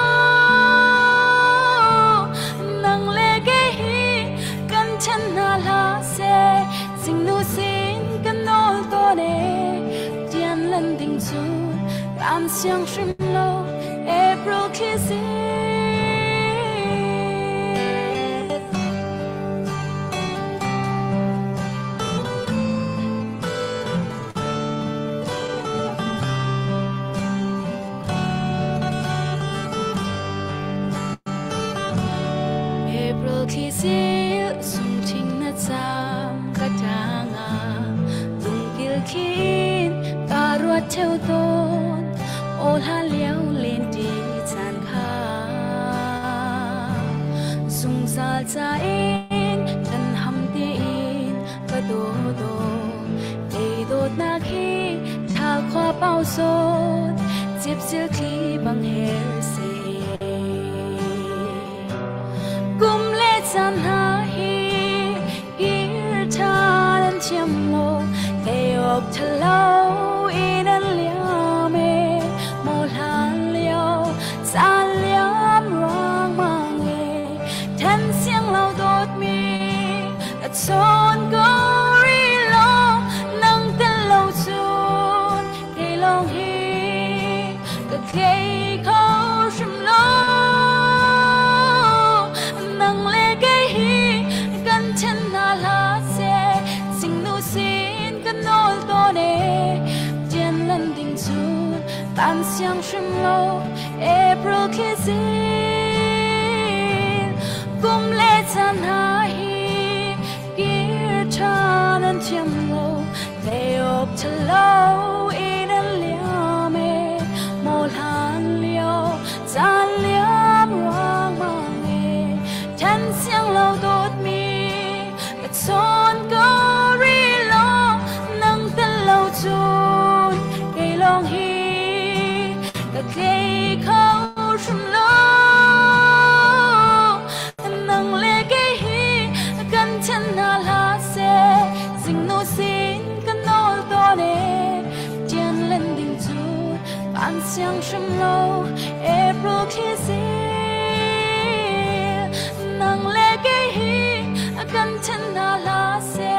ฉันน่าลาเซสิ่งนู้สิ่งกันโนตัวเน่เจียนลันดิ่งจูตามเสียงชิมโลเอพริลคิสซิ April kisil sum ting na cham ka tanga tung kil kin karwa theu ton ol ha liao len ti chan kha sung zal cha in kan ham ti do do te do na khi thal khoa bao sốt chip sil khi bằng hair se kum le chan ha hi gir tha lan chiam lo te ok thalo in an liame mo han liao san liam rang mang e thân xiang lao đốt mi at son go ri lo nang ten lâu chun ke long hi ka kei khao shim lo nang le ke hi kan chen na la se sing nu sin kan nol to ne jen lan ding chun tan xiang shim lo April kissing kum le chan ha hi gir chan an chiam lo te ok chalo in an liame mo han liao zan liam rang mang e thân xiang lo đốt mi at son go ri lo nang ten lâu chun cây long hi ka cây khao shim lo nang le cây hi kan chen na la se sing no sin kan nol to ne jen len ding chu ban xiang shim lo April kissing nang le cây hi kan chen na la se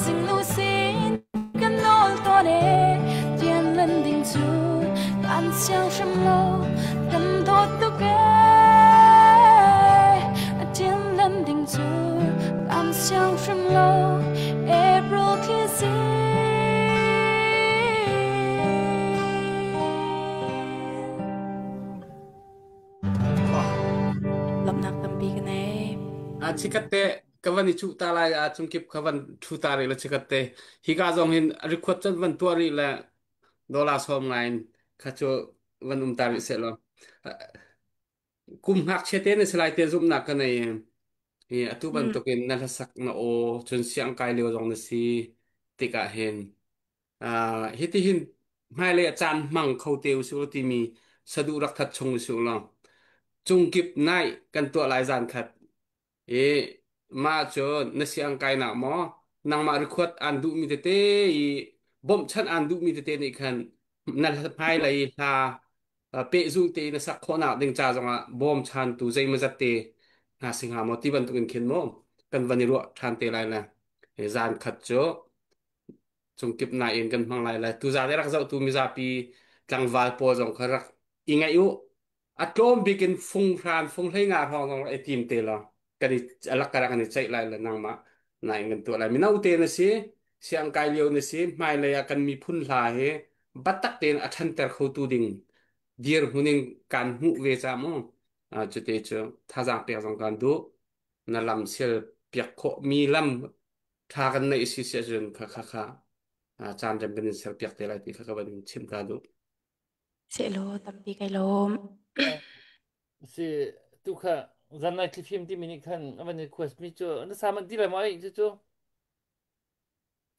sing no sin kan nol to ne jen len ding chu ban xiang shim lo kan to tu ke jen len ding chu ban xiang shim lo April kissing lam nak tampi ka na chikate kavan chu ta lai chungkip kavan thu ta ri la chikate hi ga jong hin record chan van tu ri la dola som line khacho van ta ri se lo kum hak chete ne slai te zum na ka nei hi atu ban to ken na sak na o chun siang kai le jong na si tika hen hiti hin mai le chan mang khau teu su ti mi sadu rak that chung su lo chungkip nai kan to lai jan khat e ma cho na siang kai na mo nang ma record an du mi te i bom chan an du mi te ni khan na phai lai la pe zu te na sak khona ding cha jonga bom chan tu zai ma zat te na singa mo ti ban tu kin khen mo kan vani ro than te lai la e zan khat cho chung kip na in kan mang lai la tu za de rak zau tu mi za pi tlang wal po jong kharak ingai u atom bikin phung ran phung hlei nga thong jong e tim te la kani alak kara kani chai lai la nang ma nai ngan tu lai minau te na si siang kai leo na si mai le ya kan mi phun hla he batak ten athan ter kho tu ding dir huning kan hu ve cha mo chu te chu tha jang pe jong kan du na lam sel piak kho mi lam tha kan nei si se jun kha kha kha chan jam kan sel piak te lai ti kha ka ban chim ta du se lo tampi kai lom si tu kha zanai clip film ti mini khan avan request mi chu na saman ti la mai chu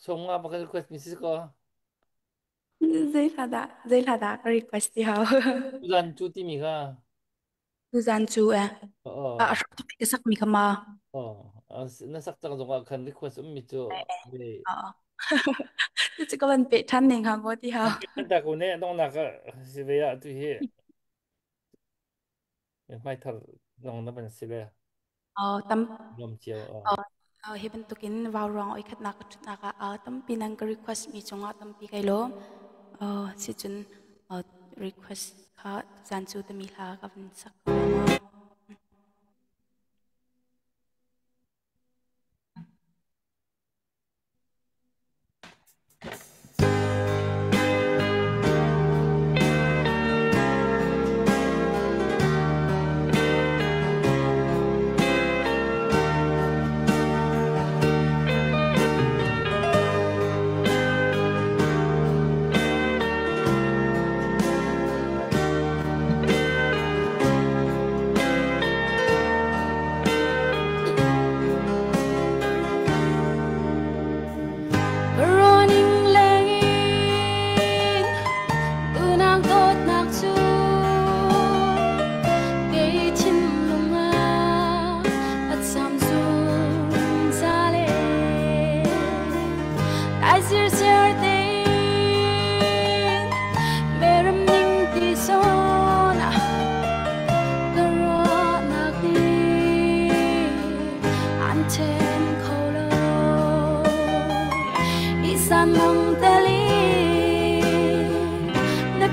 songa ba request mi si ko zai la da request ti ha zan chu ti mi ga tu zan chu ờ tu ke sak mi kama na sak chang zonga khan request mi chu be tu chỉ có lần bị thân nên ha mo ti ha ta ko ne dong na ka si ve ya tu hi mai thar dong na ban si le tam lom chiao hi ban tukin vào rong oi khat na ka chut na ka tam pinang ka request mi chunga tam pi kai lo si chun request kha zan chu ta mi hla ka van sak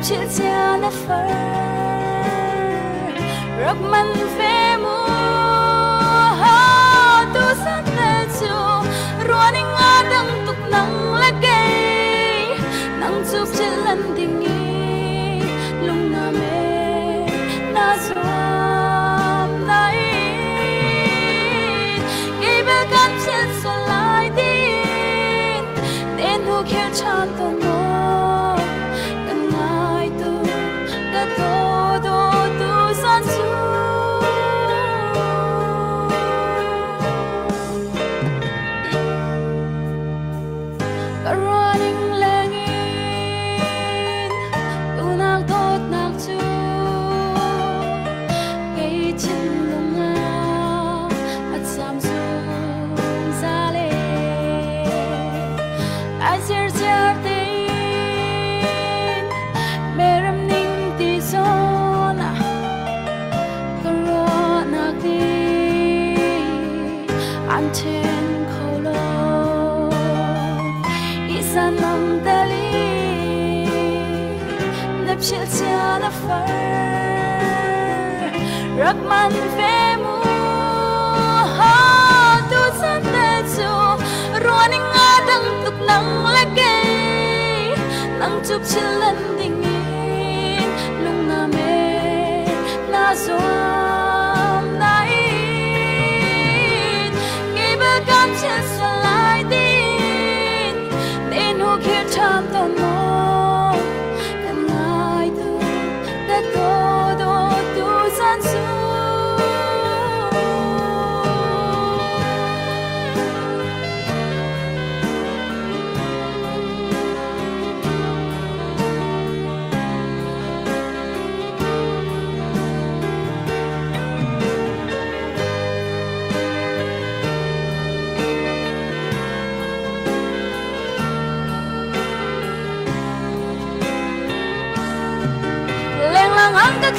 chill cha na far rak man ve mu ha tu san na chu running adang tuk nang lagay nang chup chilan dingi lung na me na swam na in gibel kan chill so lai din den hu kher chan to no chill cha na far rak man ve mu ha tu san te chu running adang tuk nang lagay nang chup chilan dingin lung na me na swam na in gibel kan chill so lai din den hu kher cham to no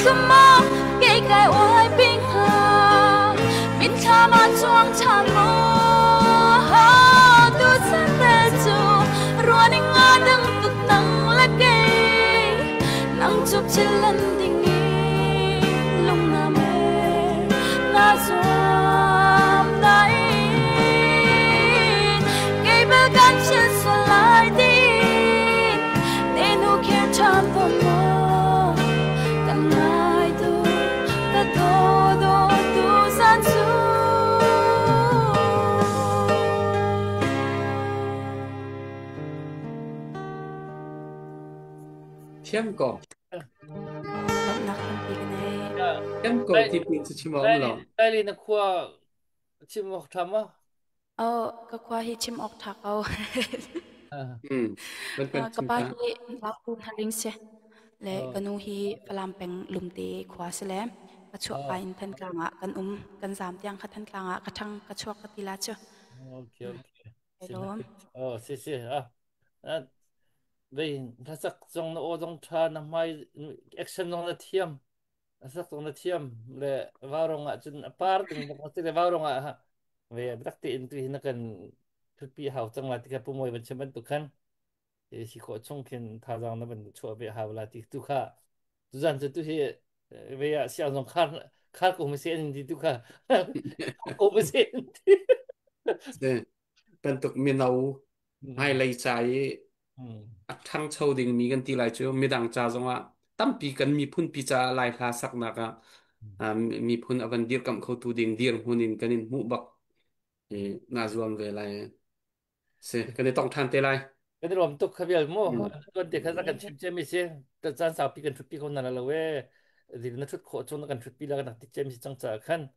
Kumo kay kay oai ping ha min cha ma chuang chan mo ha tu san te chu running adang tuk nang lagay nang chup chilan dingi lung na me na swam na in kay bel kan chill so lai din den hu kher cham to mo thiam ko nak tampi ka na thiam ko thì pin chu chimo lo đây là khua chim học thầm á ka kwa hi chim ok thak au ban ban ka pa hi lak pun haling se le kanu hi falam peng lumte khwa se le ka chuak pa in than klanga kan zam tiang kha than klanga ka thang ka chuak ka tila chu ok hello xí đây nó sắc trong nó ô trong trà nó mai action trong nó thiam nó sắc trong nó thiam le vào rong chân apart từng một cái vào rong ha về đặc tiện tùy nó cần thực bị hảo trong là cái bùi bên trên bên tụ khăn thì chỉ có trong khi thà rằng nó bên chỗ bị hảo là thì tụ khá tụ dân cho tụ hi về xem trong khăn khăn cũng mới xem thì tụ khá cũng mới xem ban tuk mi nau hai lai chai thang chau ding mi gan ti lai chu mi dang cha zonga tampi kan mi phun pi cha lai hla sak na ka mi phun avan dir kam kho tu ding dir hunin kanin mu bak na zuam ve lai se kan tong than te lai cái đó tục khá nhiều mua còn để khá ra cần chim chim mình xem tự gian sao pi cần chụp pi con nào là về thì nó chút khó cho nó cần chụp pi là cần đặt chim mình chẳng trả khăn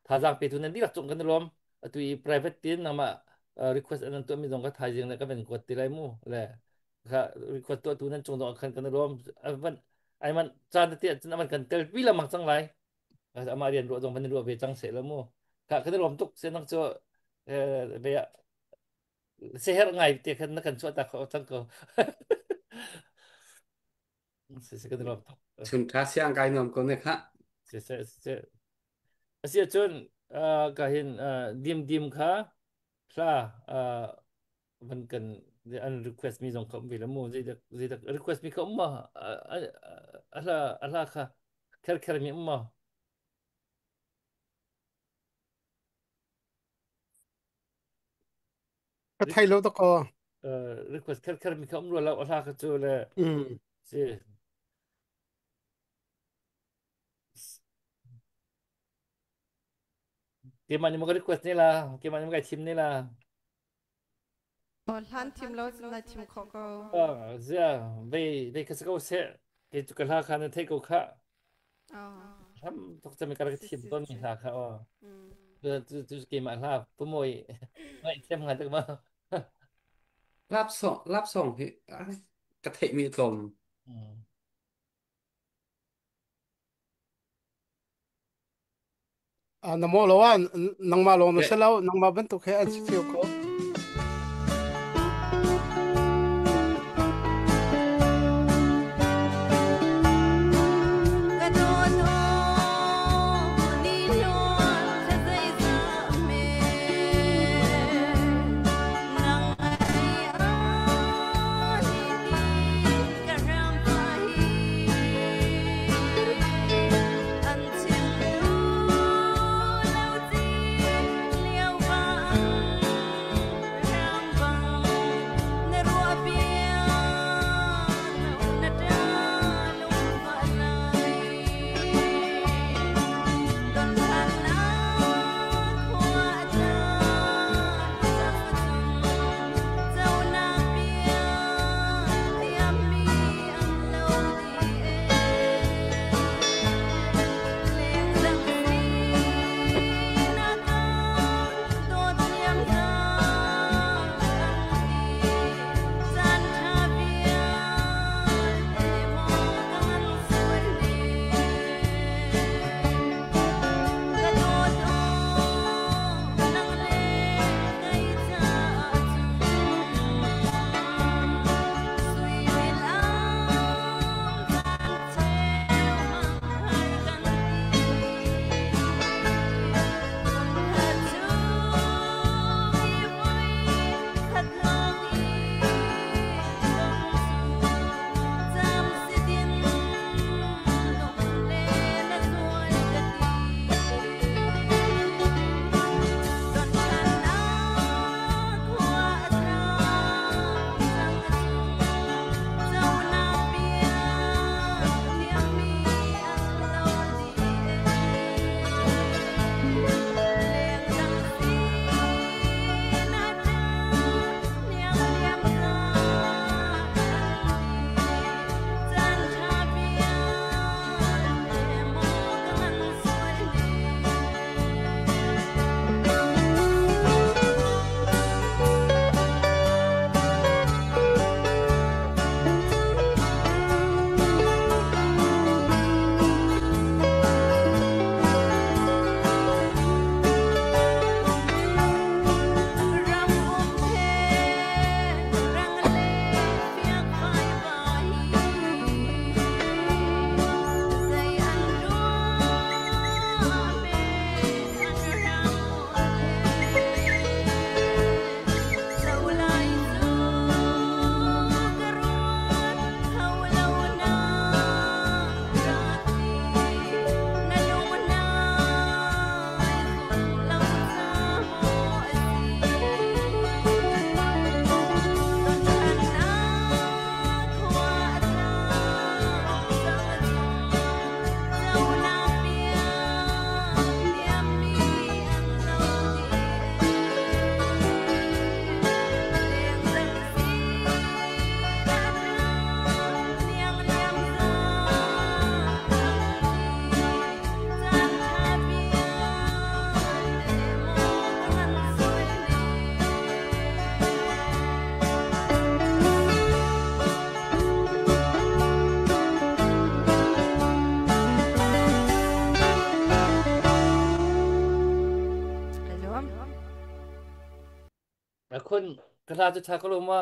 thà rằng pi tu nên đi đặt trong cái đó tùy private tiền mà request anh tôi mình dùng cái thay riêng là cái bên quật tiền lại mua là khá request tôi nên trong đó khăn cái đó vẫn ai mà trả tiền nó mình cần tiền pi là mặc chẳng lại mà điền ruộng trong bên ruộng về chẳng sẽ là mua cả cái đó tục sẽ nó cho về seher ngai te kan kan chuata kho tang ko se kan rom chun tha siang kai nom ko ne kha se asia chun ka hin dim kha sa van kan the un request mi zong khom vi la mo zai da request mi khom ma ala kha kher mi ma ก็ไทยแล้วตะกอ request kher mi khom lo la ala kha chu le อืม si ke mani mo request ni la ke mani mo ga tim ni la โอ้ท่านทีมเราจะได้ทีมเขาก็ zia ve ka sa ko se ke chu ka la kha na thei ko kha อ๋อ tham tok cha mi ka ka tim ton mi la kha อืม tu ke ma la pu moi mai tem nga tak ma ลาบส่งเฮอะกระเทะมีตม na mo lo wa nang ma lo no เกะ sa law nang ma ban tu khe an si fiu ko kun kala chu tha ko lo ma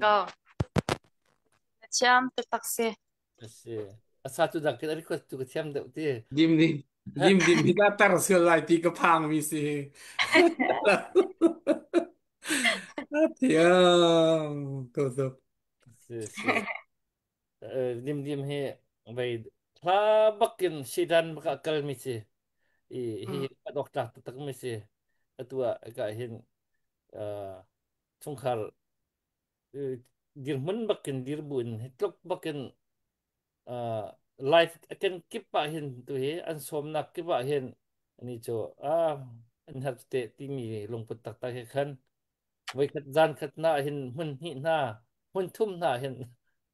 Go. Cham to taxi. si asa tu dak request tu ka thiam de ti ยิ้มนี่ dim hita tar sil lai ti ka phang mi si thiam to si si dim he bai tha bakin sidan baka kal mi si hi doktor tak mi si atua ka hin tungkhar dir mun bakin dir bun hitlok bakin life akan kipa hin tu he an som nak kipa hin ani cho an har te ti mi longput tak tak he khan với khát gian khát na hin hun hi na hun thum na hin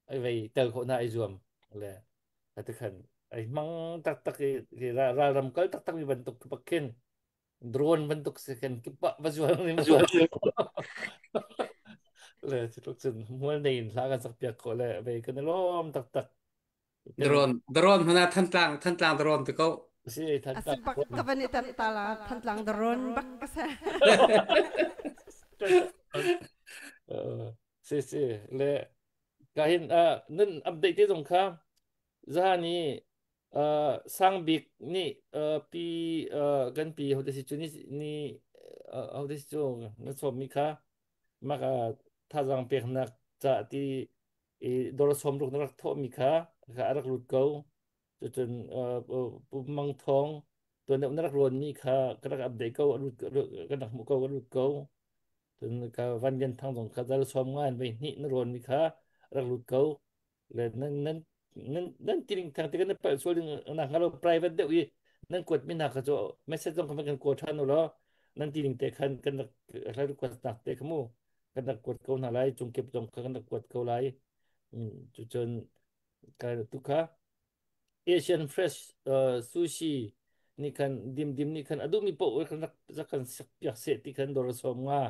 ai vậy tel ko na ai zuam le at khan ai mang tak tak ra ra ram kal tak tak mi bentuk pakin drone bentuk sekan kipa bazuan ni bazuan le sitok sen mual nei la kan sak piak ko le ve kan lom tak tak kan drone hana than tlang drone to ko si tan tak Asibak kapan itan tala tantlang daron bak kasa. si si le kahin nun update ti dong kha za ni sang big ni pi kan pi ho de si chu ni ho de si chu na som mi kha maka tha jang pek nak cha ti dor som ruk nak tho mi kha ka arak lut ko chu chun pu mang thongตัวนักนักรวนมีค่ากระดับอัปเดตก็รุดกระดับมุกก็รุดก็จนกับวันยันทางสองขาจะชมงานไปนี่นรวนมีค่ารักรุดก็เลยนั่นจริงทางที่กันไปส่วนนึงนะเรา private เดี๋ยวอีนั่นกดไม่หนักก็จะไม่ใช่ต้องทำกันกดทันหรอนั่นจริงแต่คันกันอะไรกดหนักแต่ขโมกันกดเกาหนาไรจงเก็บจงกันกดเกาไรจนการทุกข์ Asian Fresh Sushi ni kan dim ni kan adu mi po kan kan yak se ti kan dor som nga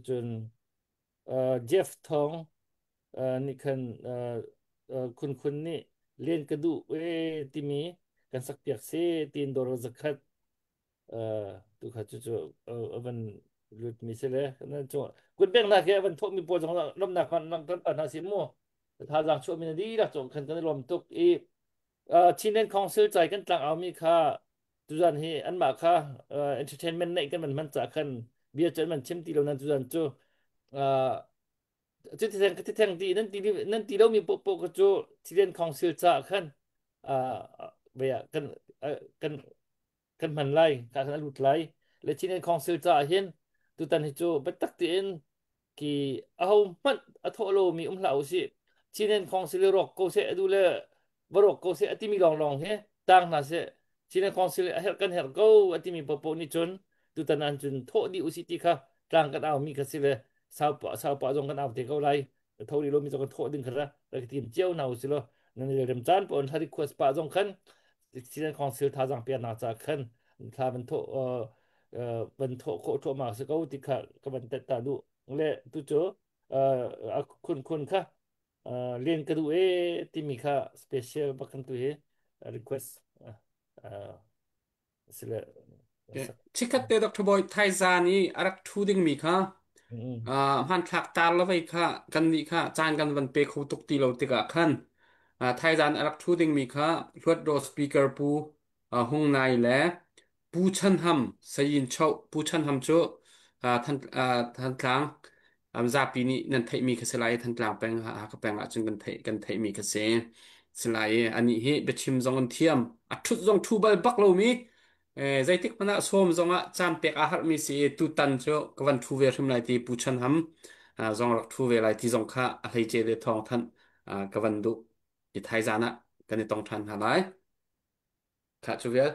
chun Jeff Thong ni kan kun ni len kadu ti mi kan sak piak se tin dor zakhat tu kha chu avan lut mi se le na chu kun bek na ke avan thok mi po jong lam na kan lang tan na si mo tha jang chu mi na di ra chong kan kan lom tuk e Chilean Council ใจกันต่างเอามีค่าทุจันเฮอันมาค่าentertainment ในกันมันจากกันเบียร์จนมันเชื่อมตีเรานั้นทุจันจูเอ่อจุดที่แทงตีนั่นตีเรามีโปโปกจู Chilean Council จากกันอ่าเบียกันกันกันมันไล่การกันหลุดไล่และ Chilean Council จากเห็นทุจันเฮจูไปตักตีนกี่เอามันอัทโลมีเหล่าสิ Chilean Council รอกกูเสดูเลย barok ko si ati mi long he tang na se sine konsil her kan her go ati mi popo ni chun tu tanan chun tho di usiti kha tang kan aw mi kha sile sao pa jong kan aw te ko lai tho di lo mi jong tho ding khara la tim cheu na usilo nan le rem chan pon thari khos pa jong khan sine konsil tha jang pe na cha khan tha ban tho ban tho ko tho ma se ko ti kha ka ban ta ta du le tu cho kun kha len ka du ti mi kha special bakan tu he request sila chikat te dr boy thaizani arak thu ding mi kha han thak tar la vai kha kan ni kha chan kan van pe khu tuk ti lo te ka khan thaizan arak thu ding mi kha hluat do speaker pu hung nai le pu chan ham sayin chau pu chan ham chu than tlang za pi ni nan thai mi kha selai than tlang peng ha ka peng la chung kan thai mi kha se selai ani hi bechim zong an thiam a thut zong thu bal bak lo mi zai tik mana som zonga cham pek a har mi si tu tan cho kawan thu ve hrim lai ti pu chan ham zong rak thu ve lai ti zong kha a hei che de thong than kawan du i thai zana kan tong than ha lai kha chu ve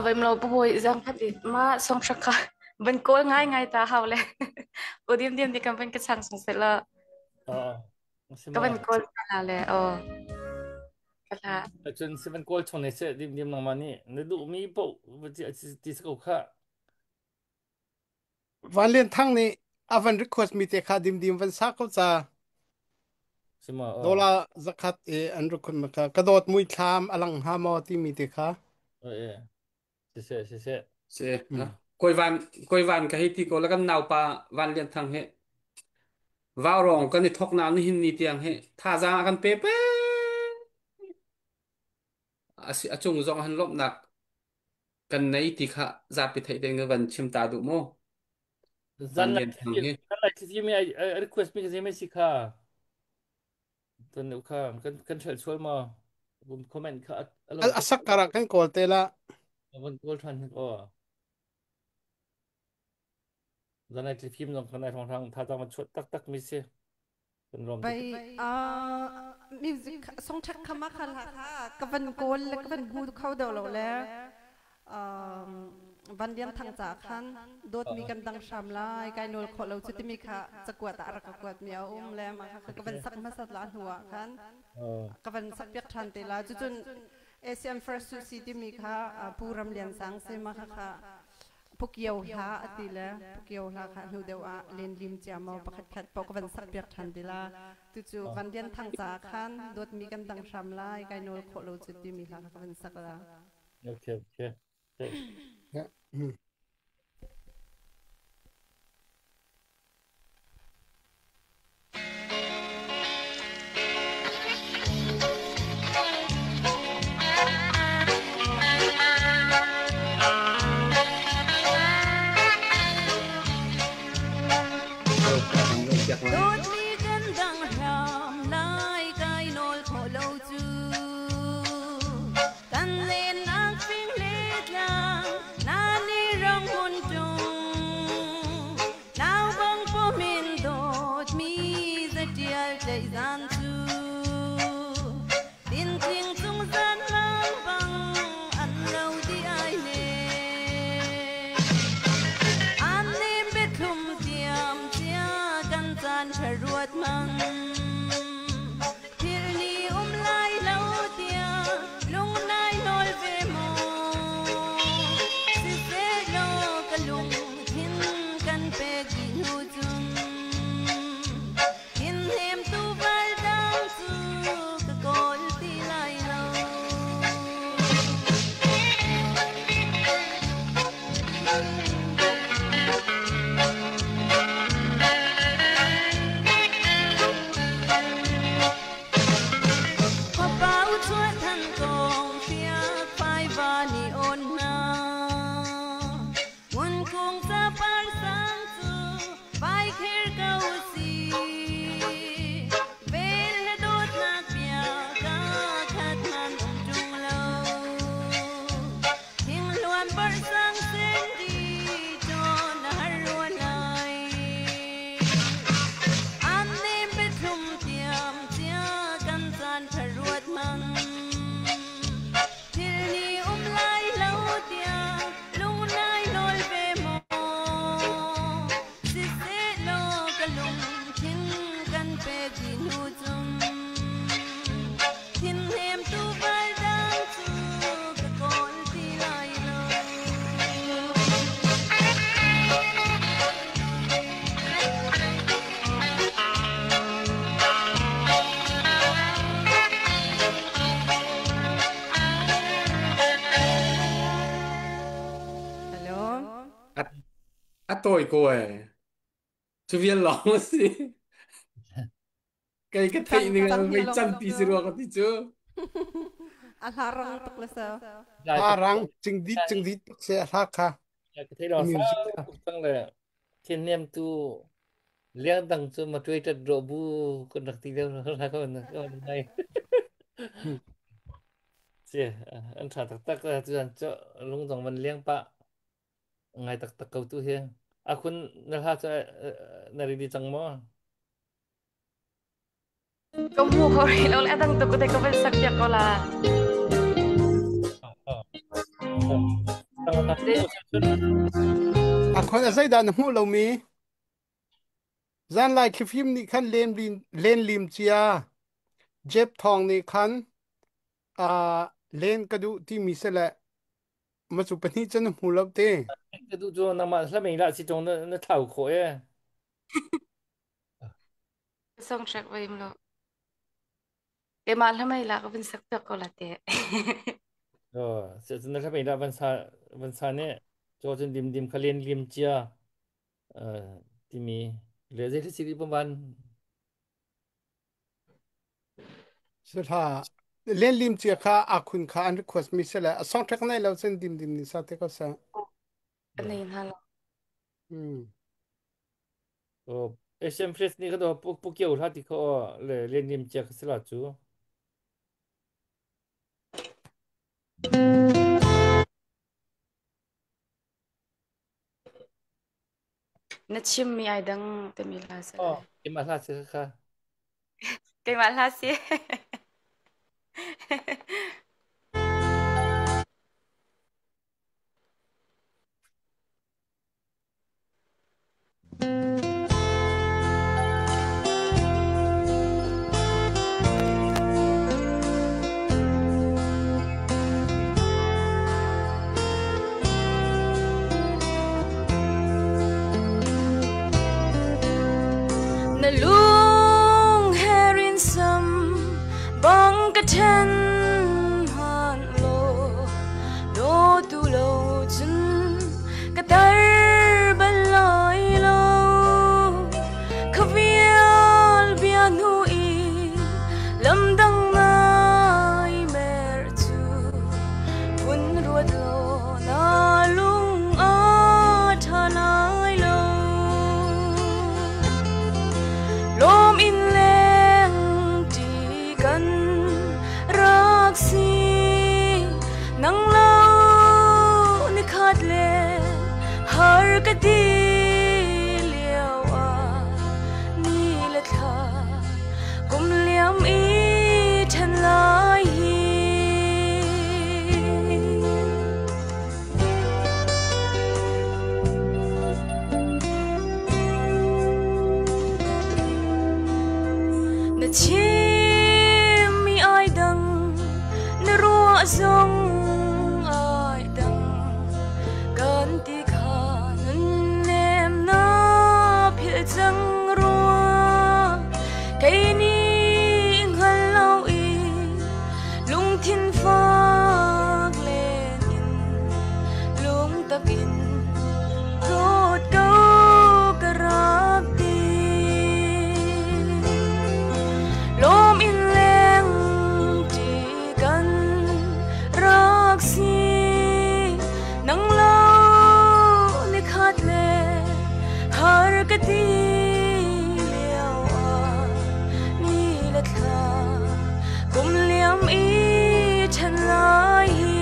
vậy mà bố bồi rằng phát đi mà xong sắc cả bên cô ngay ngay ta hào lệ ở điểm điểm thì cầm bên cái sang sang sẽ là các bên cô là lệ là chun seven call chon ne se dim nang mani ne du mi po ti se ko kha van len thang ni avan request mi te kha dim van sa ko cha sima dola zakat an rukun ma kha kadot mui tham alang ha mo ti mi te kha se koi van ka hi ti ko la kan nau pa van lian thang he vào rong cái này thóc nào hin ni tiếng hệ thà ra kan pe pe à chung rong han lop nặc kan nei ti kha za pi thei den van chim ta du mo van lian thang he Zan lai thì mi ai request mi cái gì si kha tuần nữa kha kan chel chol ma bum comment kha alo to asak kara kan kol te la bum gol than o zan lai phim nong kan ai thong thang tha ta ma chot tak tak mi se kan rom te ไปมิวสิกส่งชักขมาคันละค่ะกับวันโกนและกับวันกูเข้าเดาเราแล้ววันเดียนทางจากขันโดดมีกันดังชามลายไกนอลขอเราจุดมีค่ะจะกวาดตาระกวาดเมียวแล้วมาค่ะกับวันสักมาสัตลานหัวขันกับวันสักเปียกทันติลาจุดเอเชียนเฟิร์สซูซีที่มีค่ะผู้รำเลียนสังเสมาค่ะพวกเกี่ยวหาอติแล้วพวกเกี่ยวหาค่ะหนูเดียวเล่นริมเจียมาประคัดขัดปกวันสักเปียกทันติลาจู่ๆวันเดียนทางจากขันโดดมีกันดังชามลายไกนอลขอเราจุดที่มีค่ะกับวันสักละ โอเคโอเค đốt mi gần đằng hàm lai cái nồi khổ lâu chu căn lên ác phim lết lang na ni rong hôn trung nào băng po min đốt mi ra chia chạy gian chu tin tiếng trung gian lang băng ăn lâu đi ai nè anh em biết không tiêmกันจานชะรวดมังทิรนีไลเล่าเตียลุงนายนอลเวโมสิเซโลกะลุงทินกันเปกินูจุมทินเฮมตูบัลดังซูกะกอลตีไลเล่า à tôi cô ấy chú viên lòng gì cái thầy này mấy trăm tí xíu rồi tí chứ Alarang tuklasa. arang ching dit se ha kha cái thế đó music sao cũng tăng là thiên niệm tu liang đằng cho mà chơi trận rộ bu còn đặc tình đâu là con này chị anh thả tắc tắc là tôi cho lung dòng mình liang bạ ngày tắc tắc cầu tu hiền à kun nó ha cho nari đi chẳng mò Công mua khẩu rồi lâu lẽ đang tụi tôi có bên sắc đẹp có là a khon a zai dan mu lo mi zan lai ki phim ni khan len lim chia jep thong ni khan a len ka du ti mi se la ma chu pani chen mu lo te cái tụ cho nằm mà sao mình lại chỉ trông nó thảo khổ ấy song sắc với em lo cái mà làm mấy là có bên sắc đẹp có là thế rồi sẽ nó sao mình lại văn sa này cho chân dim dim khalen lim chia thì mi เหลือที่สิประมาณสุดท้ายเล่นลิมเจียค่ะอาคุณค่ะอันรีเควสมีเสร็จแล้วสองทางไหนเราเส้นดิมนี่สักเท่าก็สักกันในฮัลโหลโอ้เอชเอ็มเฟสนี่ก็ตัวพวกเกี่ยวท่าที่เขาเลยเรียนนิมเจคสลัดจูนัดชิมมีไอดังเต็มลาสอ๋อเลยเอ็มอาร์ตสิค่ะเกี่ยมาลาสิ na lung herin sam bang ka then han lo do tu lo chun ka tar balai lo khavial bian hu i lam dang nai mer chu pun ruat lo na lung a thanai lo lom in leng ti kan rak si nang lo ni khat le har ka ti liao a ni la tha kum liam i than lai hi na chim mi ai dang na ruwa zong ai dang kan ti kha nun nem na phil chang ruwa kai ni ngal lau i lung thin phak len in lung tak in thot câu ka rak ti lom in leng ti kan rak si nang lo ni khat le har ka ti liao a ni la tha kum liam i than lai hi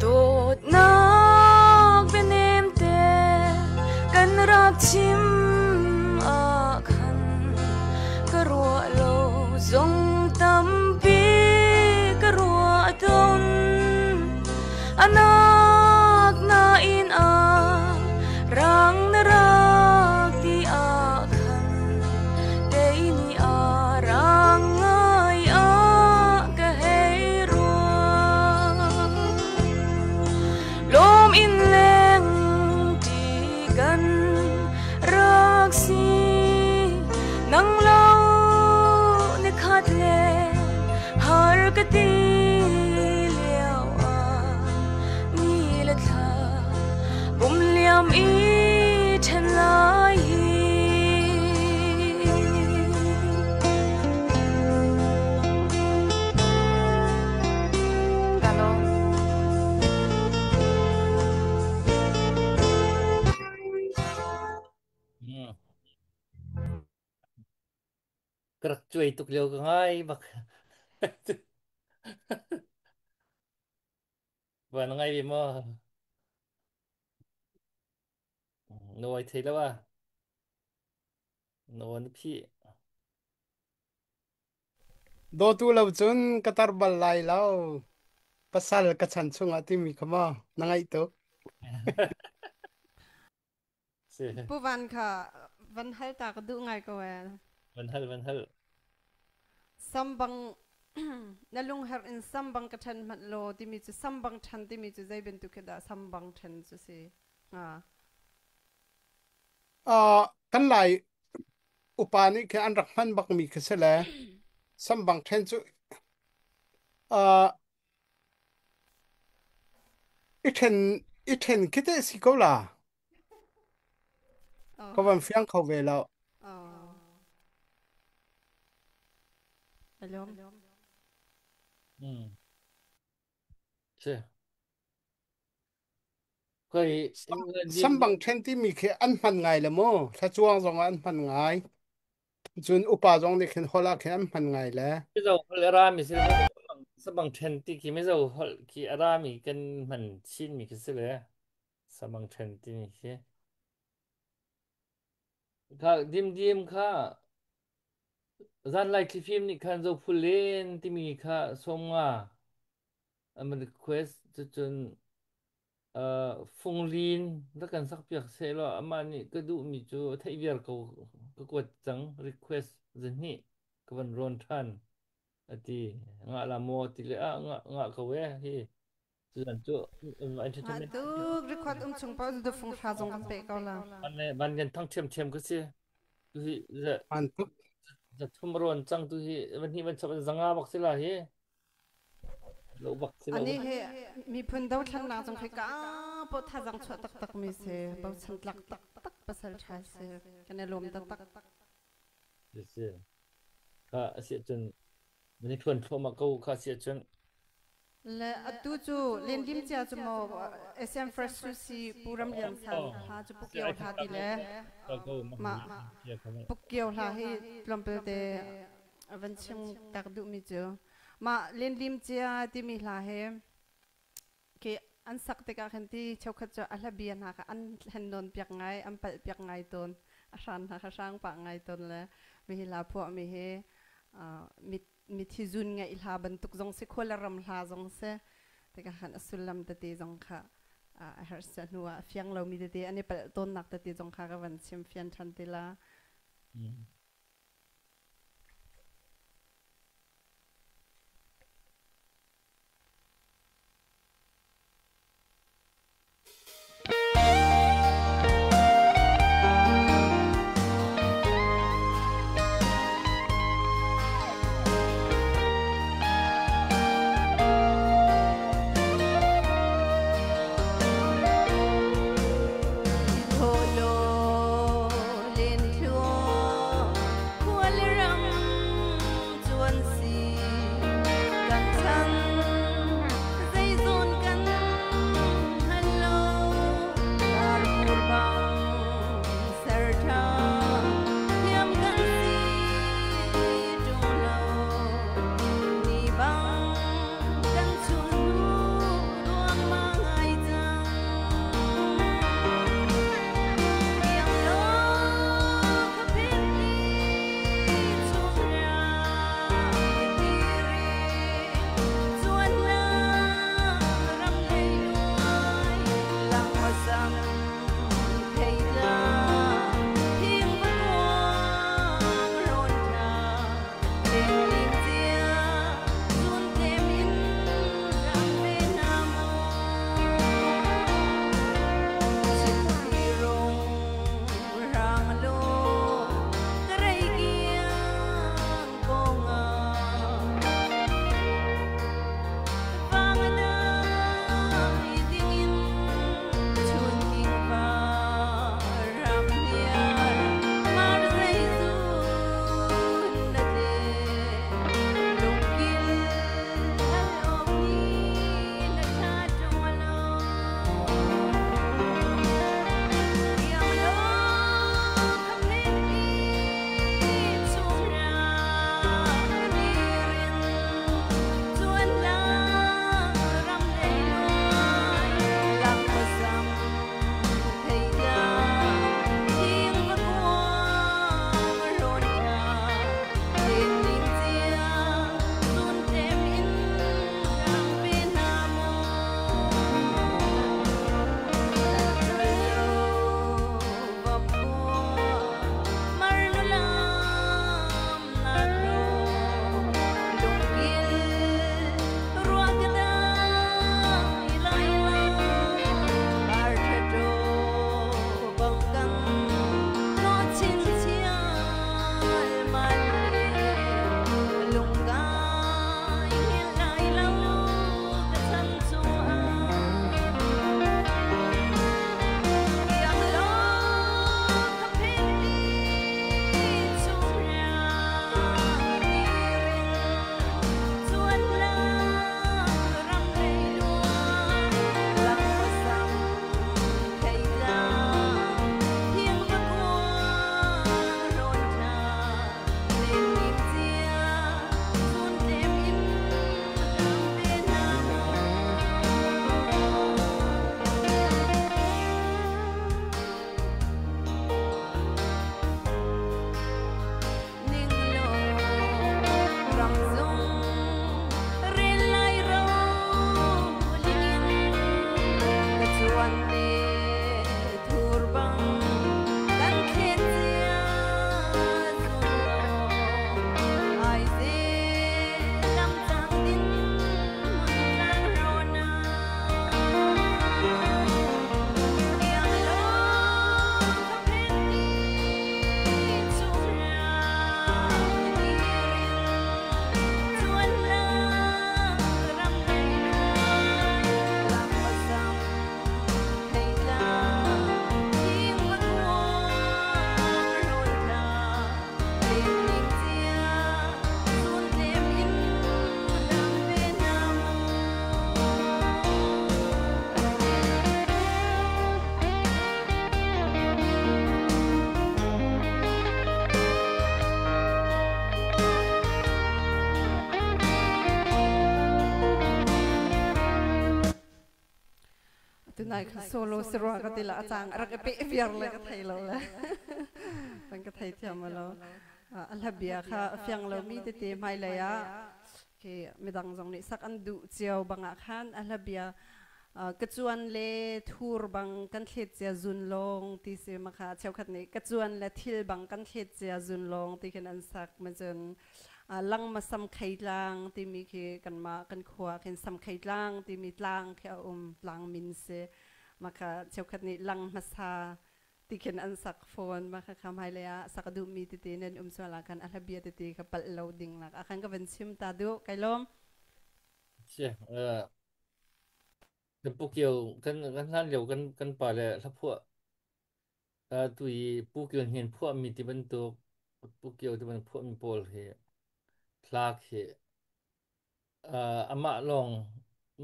dot nak benem te kan rak chim a khan ka ruwa lo zong tam pi ka ruwa ton anak na in a rang na rak ti a khan te ni a rang ai a ka hei ruwa lom in leng ti kan rak si nang lo ni khat le har ka ti liao a ni la tha kum liam i than lai hi Taloกระจุยตุกเลียวก็ง่ายบักวันง่ายไปมั้งโน้ยเทแล้วว่าโน้นพี่โดตูเราจนกตัรบัลไลแล้วภาษาละกัจฉันชงอาทิมีคำว่านังไงตัว สิ ผู้วันค่ะวันให้ตากดูไงก็แวน วันฮัลซัมบัง นั่นลุงเฮอร์อินซัมบังกระทันมันโลที่มีจุซัมบังทันที่มีจุใจเป็นตุกเดาซัมบังทันจุสิไง กันไหลอุปานี่คืออันรักมันบักมีคือเสลสัมบังเทนจุอีเทนคิดได้สิก็ล่ะก็วันเฟียงเขาเวลาฮัลโหลใช่เคยสัมบังเทนที่มีคืออันพันไงละโมถ้าจวงสองอันพันไงจนอุปาจงนี่คือฮอลาคืออันพันไงแล้วไม่เจ้าฮอลรามีสิสบังเทนที่คิดไม่เจ้าฮอลคิอารามีกันมันชินมีคือสิเลยสบังเทนที่มีคือข้าดิมข้าร้านไลค์ฟิล์มนี่คันจะพูดเล่นที่มีข้าส่งมามันรีเควสจนฟงลีนแล้วกันสักเปียกเสร็จแล้วอามันนี่ก็ดูมีจูไทยเวียร์ก็กดจังรีเควสจะนี่ก็วันรอนทันที่งะละโมติเลยงะเขาเว้ยที่ส่วนจูอันที่ทำดูรีควอดชงปอดูฟงชาจงกันเปกเอาละมันยันทั้งเทียมก็สิดูจะทุ่มรอนจังดูที่วันนี้มันชอบจังอาบักสิละเฮเราบักสิละอันนี้เฮมีพันดาวฉันนาจงให้ก้าปอท่าจังชวตักมีเสบอฉันตักภาษาไทยเสกันในลมตักเสียข้าเสียจนมันนี่ทวนโทรมากูข้าเสียจนและตูจูเล่นดิมจ้าจูโมSM Fresh Sushi ปูรำเลียงสันหาจูปุกเกียวหาดีเลยมาปุกเกียวหาให้ลำเปเดวันชิงตักดูมิจูมาเล่นดิมจ้าที่มีหลายเกอันสักเด็กอันที่ชาวขจรอัลเบียนหาอันเห็นนนเปียกไงอันเปียกไงตนอาหาช่างปากไงตนเลยมีลาพวกมีเฮมีที่จุนไงอิลาบันตุกจงสิคนละรำลาจงเสแต่ก็ขันสุลลัมตติจงค่ะฮาร์สันหัวเฟียงเรามีตติอันนี้เป็นต้นนักตติจงค่ะกับวันชิมเฟียนทันติลา นายโซโลสรัวก็ติละอาจารย์รักเปเวียร์เลยก็ไทยเราเลยมันก็ไทยเทียมมาแล้วอัลฮับเบียค่ะเฟียงเรามีเตะไม่เลยอะคือไม่ดังตรงนี้สักอันดูเจียวบางอันอัลฮับเบียกระจวนเล่ทูร์บางกันเทศเจียจุนลงที่เสียมาค่ะเช้าขัดนี้กระจวนเล่ทิลบางกันเทศเจียจุนลงที่กันอันสักมาจนลังมาซ้ำไข่ลางที่มีคือกันมากันขวากันซ้ำไข่ลางที่มีลางแค่ลางมินเสมาค่ะเช้าขัดนี้ลังมาซาที่กันอันสักโฟนมาค่ะคำให้เลยอะสักดูมีติดนั่นสวาลากันอัลฮับเบียติดกับปัลโลดิ้งลักอาคันก็เป็นชิมตาดูไกลมใช่กันพวกเกี่ยวกันนั่นเดียวกันป่าเลยถ้าพวกตุยพวกเกี่ยวเห็นพวกมีที่บรรทุกพวกเกี่ยวที่มันพวกมีโพลเหพลากเหอามาลอง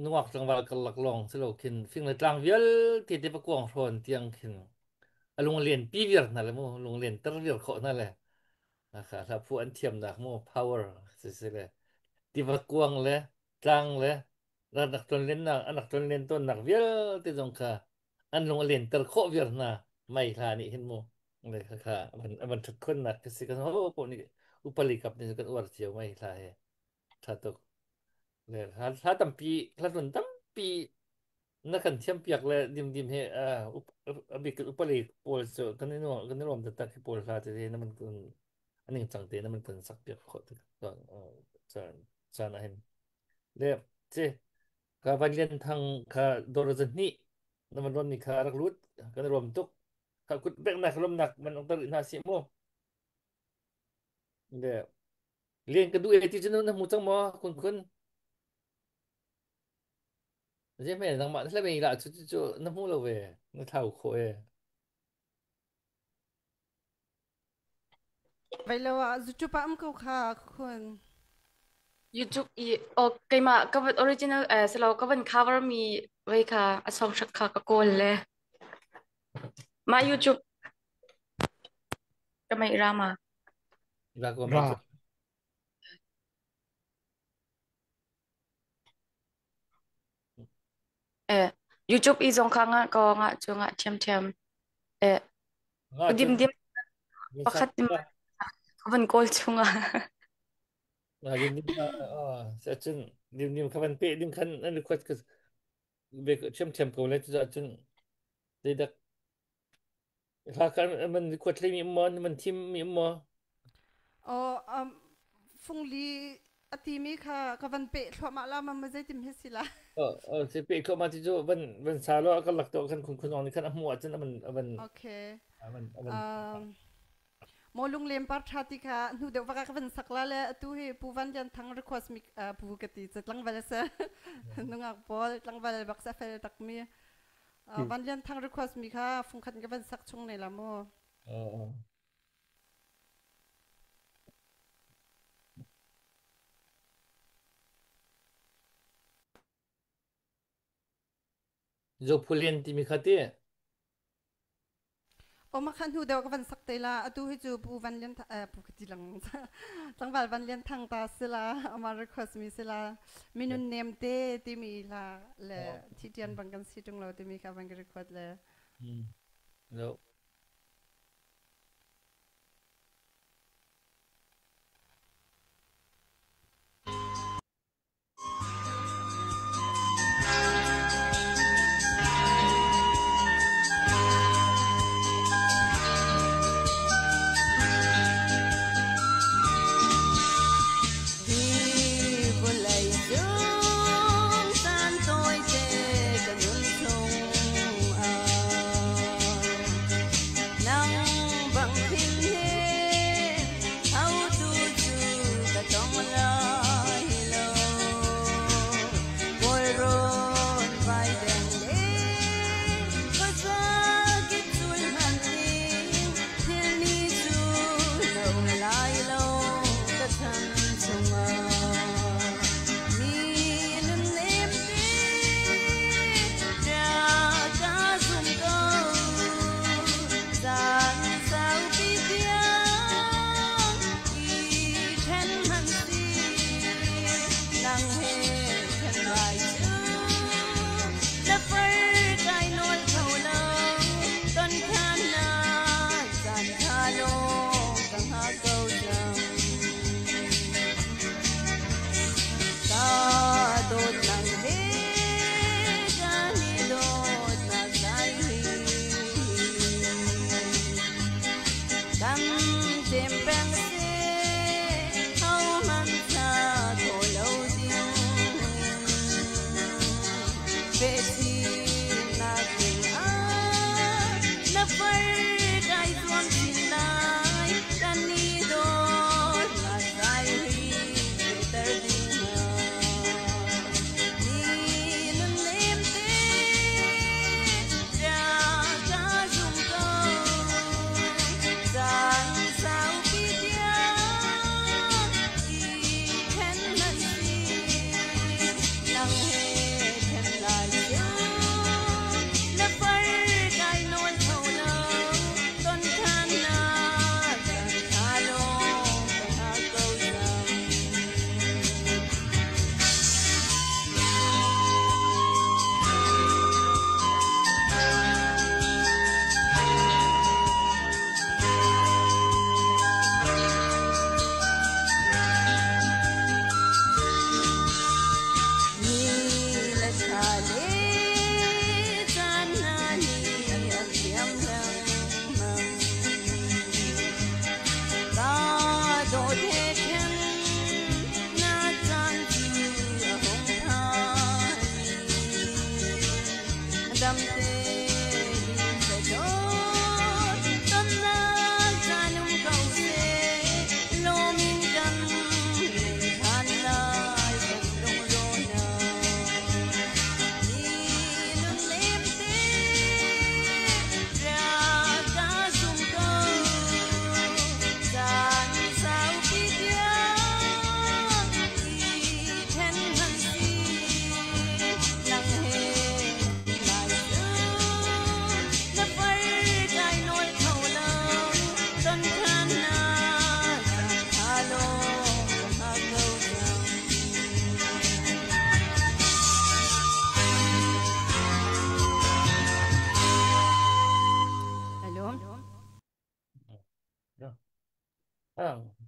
นวกจังหวะกันหลักลองสโลกินฟิงเลยจางเวียลที่ที่ประกวงโทนเตียงขินโรงเรียนปีเวียร์นั่นแหละโมโรงเรียนตร์เวียร์เขานั่นแหละนะครับถ้าผู้อันเทียมนักโม power สิเลยที่ประกวงเลยจางเลยแล้วนักตนเล่นนักนักตนเล่นต้นนักเวียร์ที่ตรงค่ะอันโรงเรียนตร์เขาเวียร์น่ะไม่ท่านี่เห็นโมเลยค่ะมันทุกคนนักสิกันโอ้พวกนี้อุปลิกับนี่กันอวดเจียวไม่ท่าเหถ้าตกเลยถ้าตั้มปีถ้าตุนตั้มปีนักขันเทียมเปียกเลยดิมเฮบิกอุปลิกโพลส์กันนี่รวมแต่ตักที่โพลท่าจะเห็นนั่นมันกันอันนี้จังเตนั่นมันกันสักเปียกขอดก็จานเห็นเรียบเจ้กาวันเรียนทางคาโดรจันนี่นั่นมันรวมนี่คารักรุดกันรวมตุกข้ากุดแบกหนักรวมหนักมันต้องตื่นหาเสียโมเรียบเรียนกันดูที่จะนู้นนะมูจังมอคุณใช่ไหมนังมาแล้วเป็นอีหล่ะจู่น้ำมูเราเว้ยน้ำเท่าโคเอไปแล้วอ่ะจุดปั๊มเขาค่ะคุณ YouTube อีโอเคมาก็เป็น original สโลก็เป็น cover มีไว้ค่ะอสองชักค่ะก็โกนเลยมา YouTube ก็ไม่รามารักก็ไม่ราYouTube อีสองครั้งอ่ะก็งะจงอ่ะเชมง่าก็จนดิมมีประคัดดิมสักก็ก็เป็นโกลจงอ่ะดิมสักจนดิมขับเป๊ะดิมขันอันนี้ควดก็เบกเชมก็เลยจะจนเด็กถ้ากันมันควดเลยมีมันทีมมีมออ๋อฟุงลีอาทิมีค่ะก็วันเปะทั่วมาแล้วมันไม่ได้ติมเฮสิละสิเป๊ะเข้ามาที่จู่มันซาโลก็หลักตัวกันคุณน้องนี่ขันหัวจนมันโอเคมันโมลุงเลียมปาร์ชาติค่ะหนูเดี๋ยวว่าก็เป็นสักละเลยตู้ให้ผู้วันยันทั้งรีควอสมิผู้กติจะตั้งเวลาเสนุ่งอักบอลตั้งเวลาบักเซฟเฟลตักมีวันยันทั้งรีควอสมิค่ะฟุงขันก็เป็นสักช่วงในละโมجو پولین تی میخواتی โอ้มาคันหูเดียวก็วันสักเตละตู้ให้จูผู้วันเลี้ยนผู้กติลังตั้งวันเลี้ยนทางตาสิละเอามารีควอสมีสิละมีนุ่นเนมเต้ที่มีละและที่เดียนบังกันสิตรงเราที่มีค่ะบังกันรีควอสเลยแล้ว เ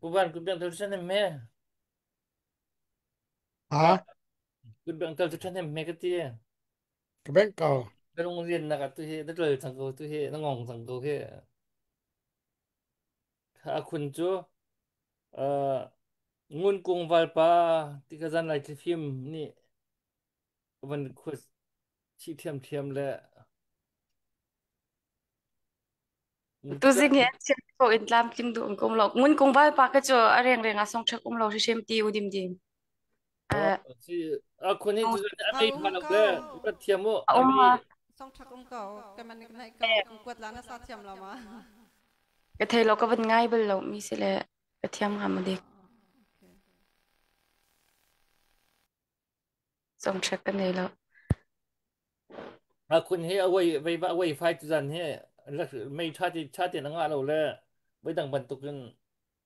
Kuban kubang tulisan me hả kubang tulisan me cái tia cái bên cầu cái ông riêng là cái tôi hệ đất lời thằng tôi hệ nó ngon thằng tôi hệ àคุณจูงุนกงวัลปาที่กระจันไลท์ฟิล์มนี่มันคุดชีเทียมเลย tu zing he chen ko in lam kim du kong lo mun kong vai pa ka cho areng reng a song chak lo shem ti u dim dimคนนี้จะไม่มาหรอกเลยก็เทียมว่าoma song chak ko cái mình này ko quật lá nó sát chậm là mà cái thầy lo ka van ngai bel lo mi se le ka thiam ha ma dik song chak ka nei lo คุณเฮ้เอาไว้ไฟจุดนั้นเฮ้แล้วไม่ชาตินังอาเราเลยไม่ต้องบรรทุกกัน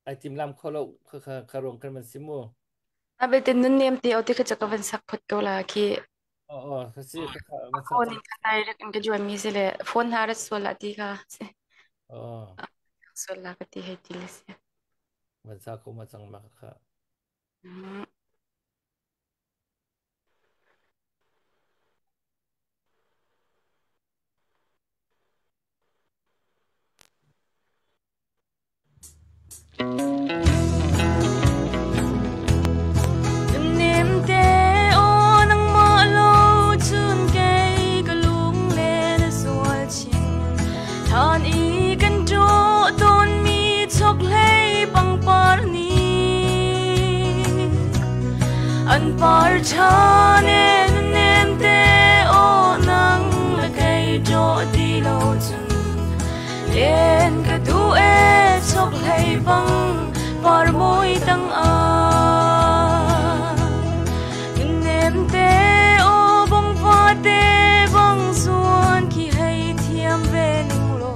ไอติมลำเขาเราคารวงกันมันซิมู abe tin nun nem ti o ti ka chak ka van sak phot ko la ki อ๋อเขาสิมันสัก phone in ka tai rek in ka jo mi se le phone ha rat so la ti ka se อ๋อ so la ka ti he ti le se มันสักเขามาจังมากค่ะ An par chane nem te o nang la kai do di lo chun len ka du e chok lei bang par moi tang a nem te o bong va te bang suan ki hai thiam ve ning lo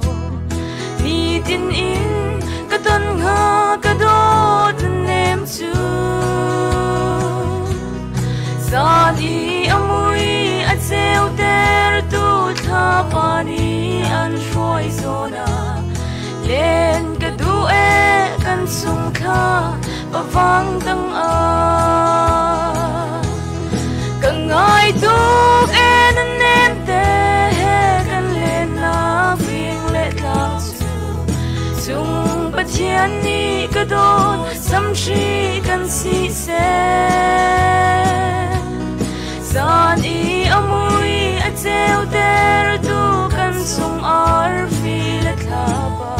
mi tin in ka ton nga ka do nem chu Sani amui at seo ter tu tha pani an shoi zona len ka du e kan sung kha pavang tang a ka ngai tu en nem te kan len la phing le tlang su sung pa thiên ni cả đô sắm chi cần si se san i amui a treo ter tu kan sung ar fi la thaba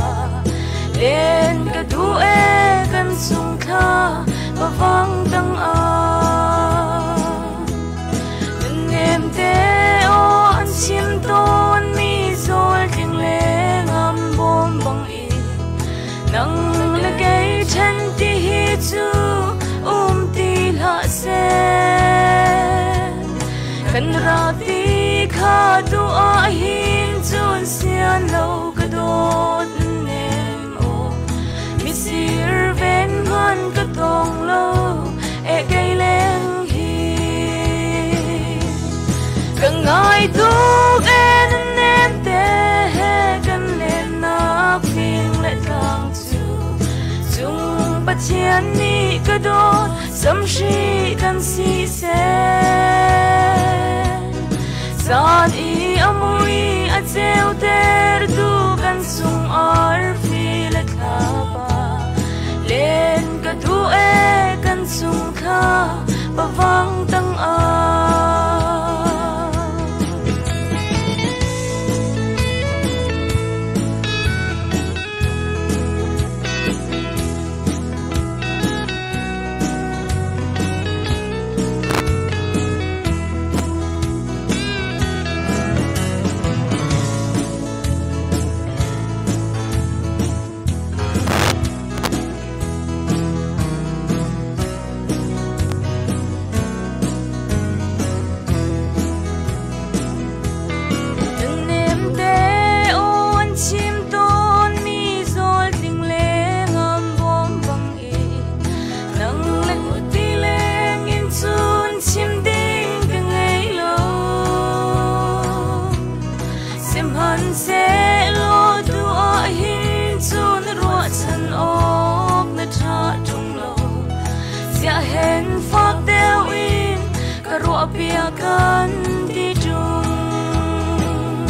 len ka du e kan sung kha ba vang tang a nem te o an sim ton mi zol ting le ngam bom bang i nang la kai chan ti hi chu ti la se kan ra ti kha tu a hin chun sian lo ka dot nem o mi sir ven ngan ka tong lo e kai leng hi ka ngai tu en nem te kan len na phing le tang chu chung pa chian ni ka dot sam shi kan si se san i amui a treo ter tu kan sung ar fi la thaba len ka tu e kan sung kha pa vang tang a bia kan ti chung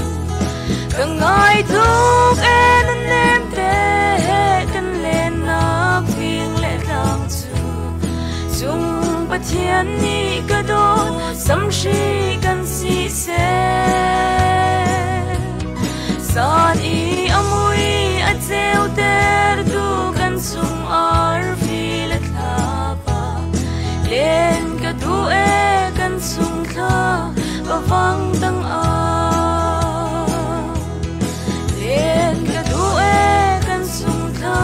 ka ngai thuk en nem te kan len na phing le tang chu chung pa thian ni ka do sam shi kan si se san i amui a treo ter tu kan sung ar fi le thapa len ka tu e sung kha ba vang tang a len ka du e kan sung kha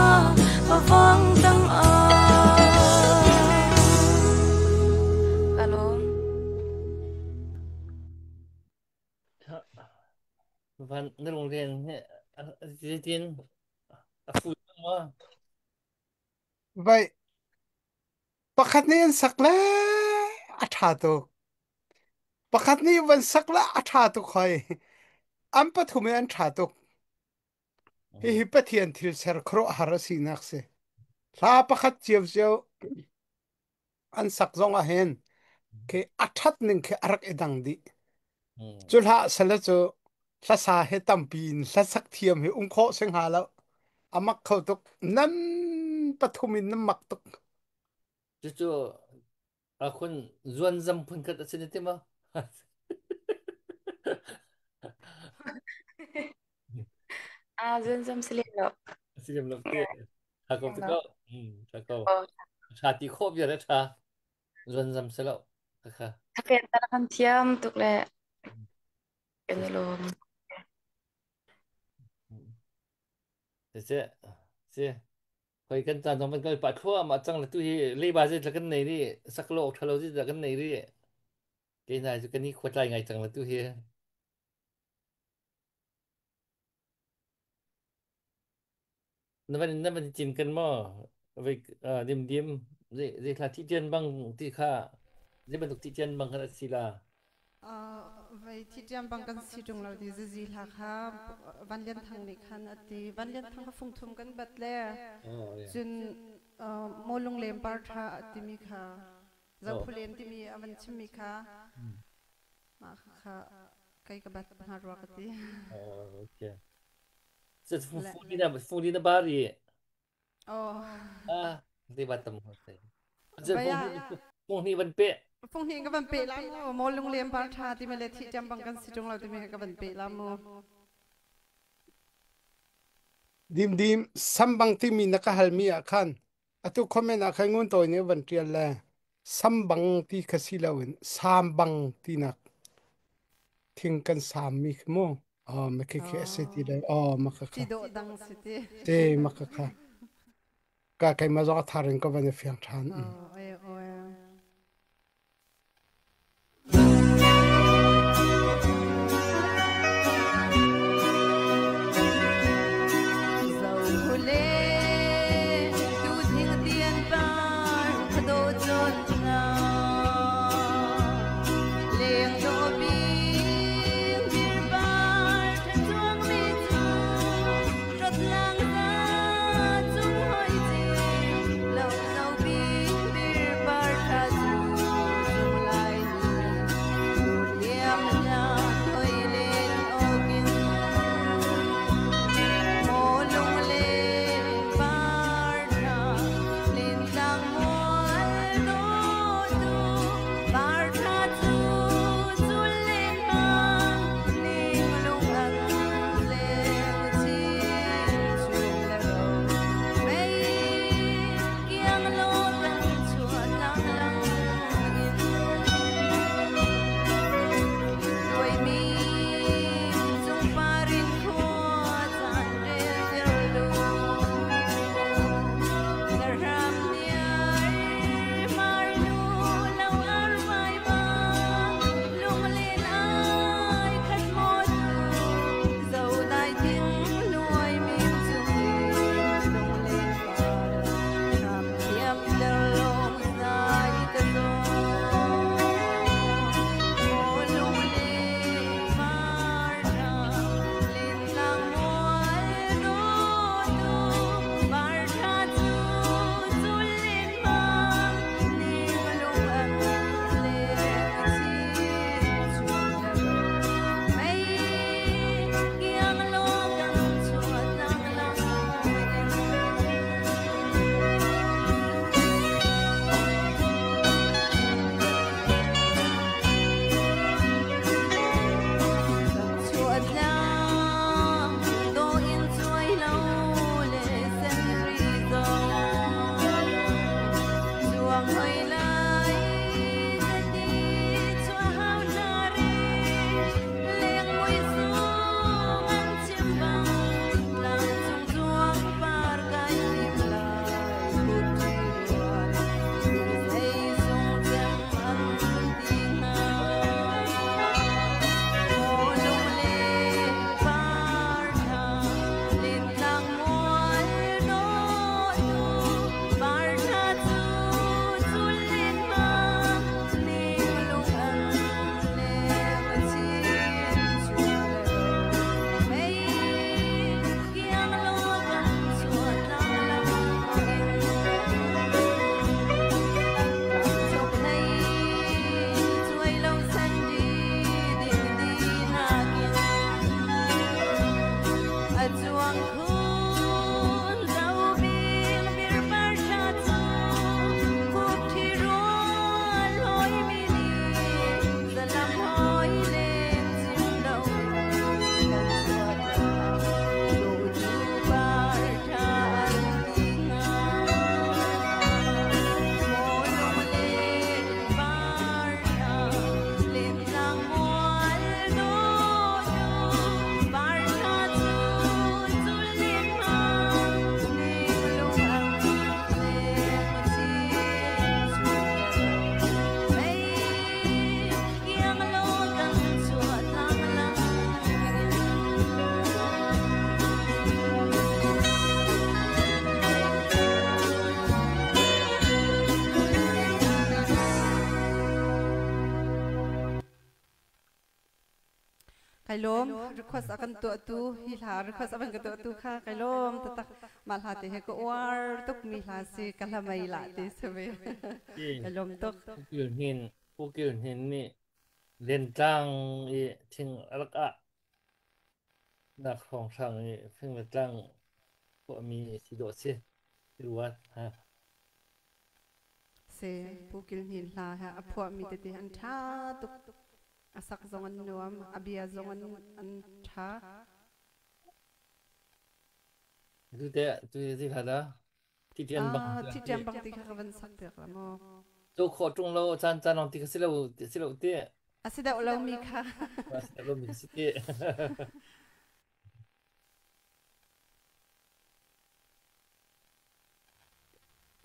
ba vang tang a alo van nang long ren he tin a fu ma vậy pakhat ni an sak le a tha to pakhat ni wan sak la a tha to khoi am pa thume an tha to hi pathian thil ser khro harasi nakse la pakhat chiam chiao an sak zong a hen ke athat ning ke arak edang di chulha sala chu la sa he tampin la sak thiam he kho seng ha lo amak kho tok nan pathumin nam mak tok chu a khun zuan zam phun khat asin te ma à dân dâm sẽ lên được asin lok te ha ko te nó ko ta ko ờ cha ti khop ya ra cha zuan zam se lo khaถ้าเกิดตะกันเทียมตุกแหละเป็นลม se se khoi kan ta dom kan pa khwa ma chang la tu hi le ba je la kan nei ri sak lo thalo ji la kan nei ri ke na ju kan ni khwa ngai chang la tu hi nó vẫn chìm cân mò về điểm điểm dễ là thị chân bằng thị kha dễ bật thị chân bằng cái gì là vậy thì jam bang kan si tung lo di zi la kha van lian thang ni khan ati van lian thang phung thum kan bat le chun molung lem par tha ati mi kha zau phulen ti mi avan chim mi kha ma kha kai ka bat ha ro ka ti ok sẽ phụ đi là ba gì oh di batam ho sai jen baya pung ni ban pe phong hi ka ban pe lam mo lung lem par tha ti mele thi jam bang kan si jong lo ti me ka ban pe lam mo dim sambang ti mi nakahalmi akhan atu comment akhan ngun toy ne ban trial la sambang ti khasilawin sambang ti nak thing kan sam mi mo ma ke se ti la makaka ti do dang si ti te makaka ka kai ma zo tharin ko ban fiang than oi oi dầu hule tu thing tiền par do chon na leng do bin bir par thân chuang mi chu rót lang ra chung hoi chi lâu lâu bin bir par tha chu chung lai ni liam na hoi lên o kin mo lung le par tha lin lang mual no tu par tha chu chu lên mang ning lung an le chi chu le ro mei kiang lo kan chuan lang lang đôi mi chung parin khua chan re dir lu dar ram niar mar lu lau ar mai ba lung lên ai khat mo dầu dai tiếng nuôi min chung lung lên par ram thiam dar lom dai ka do mo lung lên par tha lin lang mual no tu par tha chu chu lên mang ning lung an le chi chu le ro mei kiang lo kan chuat lang lang chuột lang do in chuối lâu lệ sen ri dong chuang hơi lai ta đi chua hao na re leng mui sung ăn chim bang lang chung chuang par kai lim lai hút chi ruan dây sung chem ăn ti na mo lung lên par tha lin lang mual no tu par tha chu chu lên mang ning lung an le chi chu le ro mei kiang lo kan chuat lang lang chok nei chuai lo san di din di na kin a chuang khun dau bin bir par tha chu khup thi ruan loi mi ni salam hoi lên chim đâu kan chuat do chu par tha an ti nga mo lung lên par tha lin lang mual no tu par tha chu chu lên mang ning lung an le chi chu mei kiang lo kan chuat lang lang kai lom request akan tu hi la request akan ka tu kha kai lom ta tak mal ha te he ko war tuk mi la si kala mai la te sebe kai lom tok pukil hin ni len tang i thing alak a nak khong sang i phing le tang ko mi si do se รู้ว่าฮะ เสผู้กินหินลาฮะพวกมีแต่ที่อันท้าตุกอาศักจงอันนวมอเบียจงอันท้า tu te tu ti khada ti tian bangที่เตรียมบางทีเขาเป็นสักเดียวละโม tu kho tung lo chan nong ti silau te อาศิดาเรามีค่ะ pas lo mi si te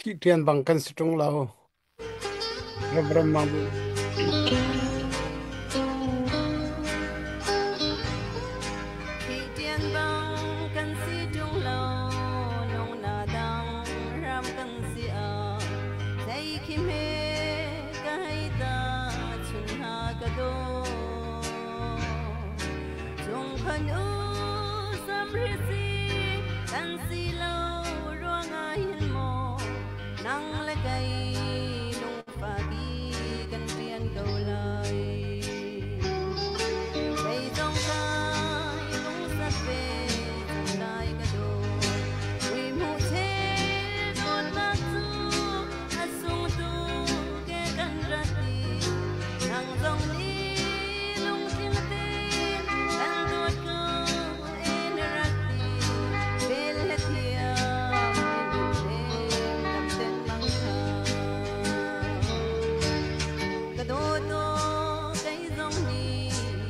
ที่เทียนบังกันสตรงเราเราบรมมาบุ ที่เตรียมบางกันสิจงเรานงนาดังรำกันสิอาใจคิมเฮกะให้ตาชุนหากะโดจงพนูสัมฤทธิ์กันสิเราร่วงอาหินโมนังและไกลงฝากีกันเรียนเกาไลใจต้องการลงสักเปทำลายกระโดดวิมุเทกดลักจูอาสุงตูแกกันรัตีนังตรงนี้ลงจิงเตนกันตัวก็เอ็นรักตีเบลเทียไม่ดูเล่นนำเส้นบังคับกระโดดโตใจตรงนี้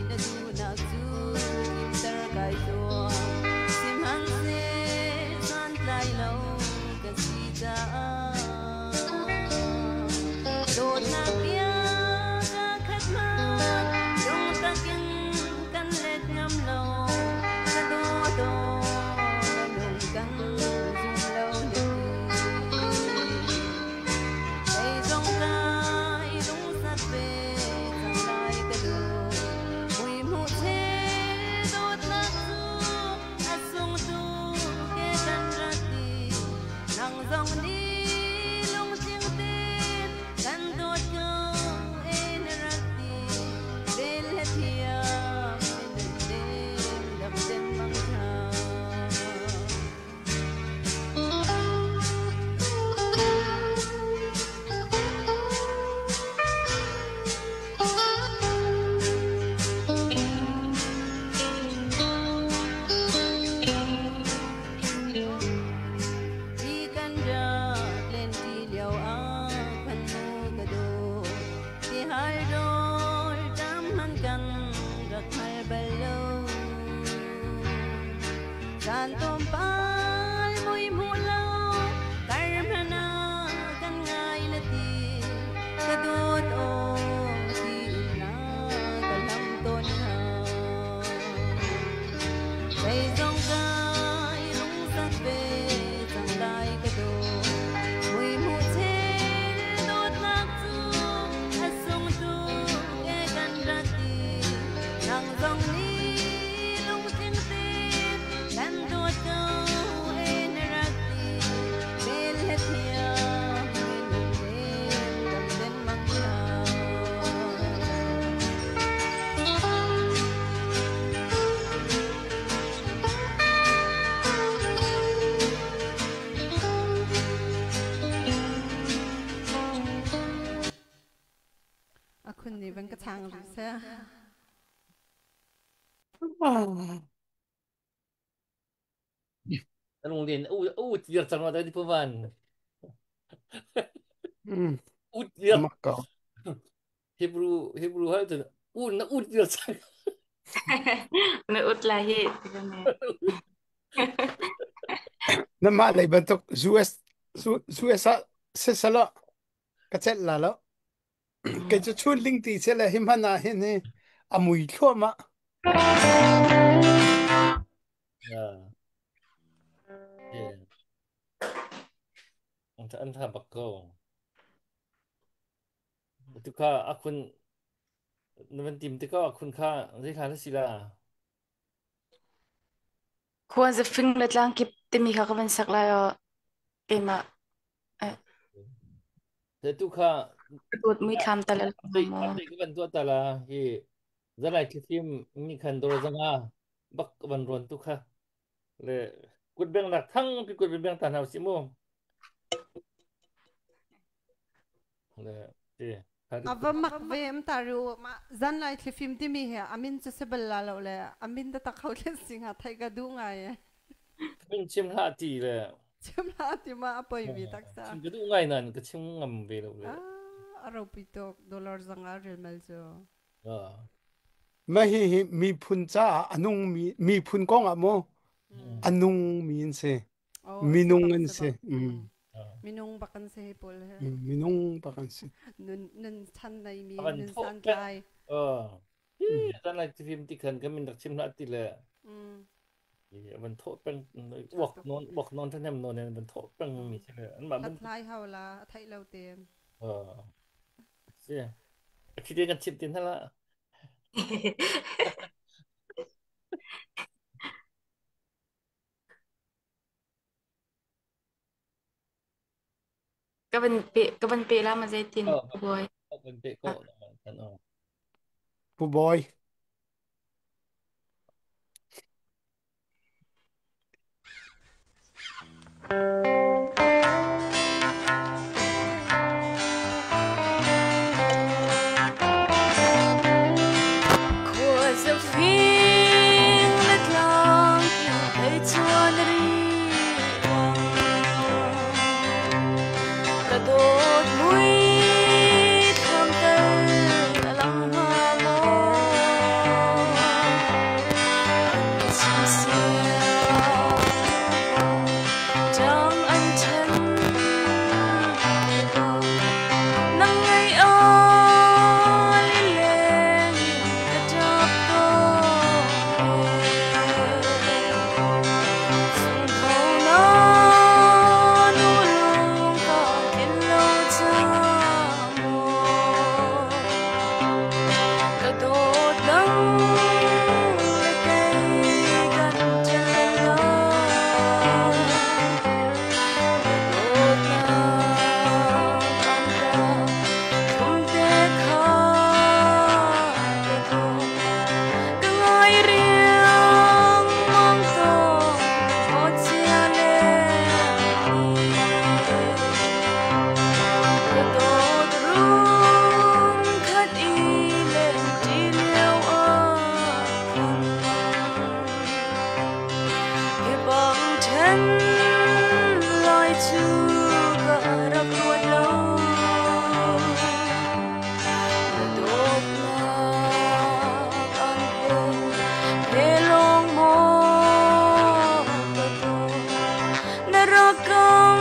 นะดูนักจูกินเตอร์ไกตัวสิมันเสสันไลโลกันสีตาโดดนักยากะขัดมาลงตะกินกันเล็ดงำโลกระโดดโตลงกันจุ่มโลเดือใจตรงกายลงสัตว์เปทำลายกระโดดมุยมุเทโดดนักจูอาสุงตูแกกันรักตีนังตรงนี้ลงจิงเต้นกันโดดก็เอ็นรักตีเบลเทียไม่เดินเต็มดับเต็มบังคัที่กันรักเล่นที่เลียวอาพันมูกระโดดที่หายโดนจำมันกันรักให้เบลโลการต้มปลายมุยมูเลาการพนากันง่ายละทีกระโดดโอที่นากะลำต้นหาใจจงกายลงสักเปจังไดกระโดดมุยมูเทโดดนักจูอาสุงตูแกกันรักตีนังตรงนี้ลงจิงตีกันโดดก็เอ็นรักตีเบลเทียไม่นุ่มเล่นดำเด่นบังคับคุณนี่เป็นกระชังหรือเปล่า โรงเรียนอู้เจียจังว่าได้ที่พวัน อืม อู้เจีย มาเก่า Hebrew hay tu na จียจัง ไม่อุดลาเหตุกันเนี่ย น้ำมาเลยบรรทุกซูเอสเสร็จแล้วก็เสร็จแล้วก็จะชวนลิงตีเสร็จแล้วหิมพานาเห็นนี่อามุยทั่วมา ya ya anta bakko tu ka akun naman tim ti ka akun ka ri kha sila ควรจะฟิงเล็ดล่างกิบติมีค่ะก็เป็นสักแล้วเอ็มอะte tu ka ตูดมือคำแต่ละมอ update ka ban tu tala hi zalai ki tim mi khan do zanga bak ban ron tu ka le kut beng rak thang pi kut beng tan hau simo เลยที่ฮัด ava mak vem taru ma zan lai thli film ti mi he amin chu se bel la lo le amin da ta khau le singa thai ga du ngai มินชิมละตีเลย chim la ti ma apoi vi tak sa ชิมก็ดูไงนั่นก็ชิมงำไปเลย aro pitok dollar zanga rel mel jo ไม่มีพุนจ้าอนุงมีพุนกองอะโมอนุงมีนเสมีนุงเงินเสมีนุงปักันเสปลhe มีนุงปกันเสนุนชันในมีนุน ทุก สัน เป็ ใจ ตอนแรกที่ฟิล์มที่เขินก็มินดักชิมละตีเลยมันโทษเป็นบอกนอนท่านแนมนอนเนี่ยมันโทษเป็นมีใช่ไหมอันแบบมัน ทายเฮาละไทยเราเต็ม ใช่คิดเดียวกันชิมตินท่านละ kaban pe la ma zaitin boy เป็นเป๊ะก็กันผู้บอย Was a feel that long it's wandering the dot mui tham tay lang ma mo chim sia trong anh chân nắng ngày ơi lên cái chớp sung khâu nó nu luôn có thiên lâu cha mồ cái đốt nắng lại cây gần chân lo cái đốt nắng ăn ra không thể khó cái đốt từng ai riêng mong tôi có chia lên cái đốt rung khát ý lên chỉ liêu hi bằng chân loi chu cả đập ruột lâu cái đốt lạc ăn hê long mô cái đốt na ra cam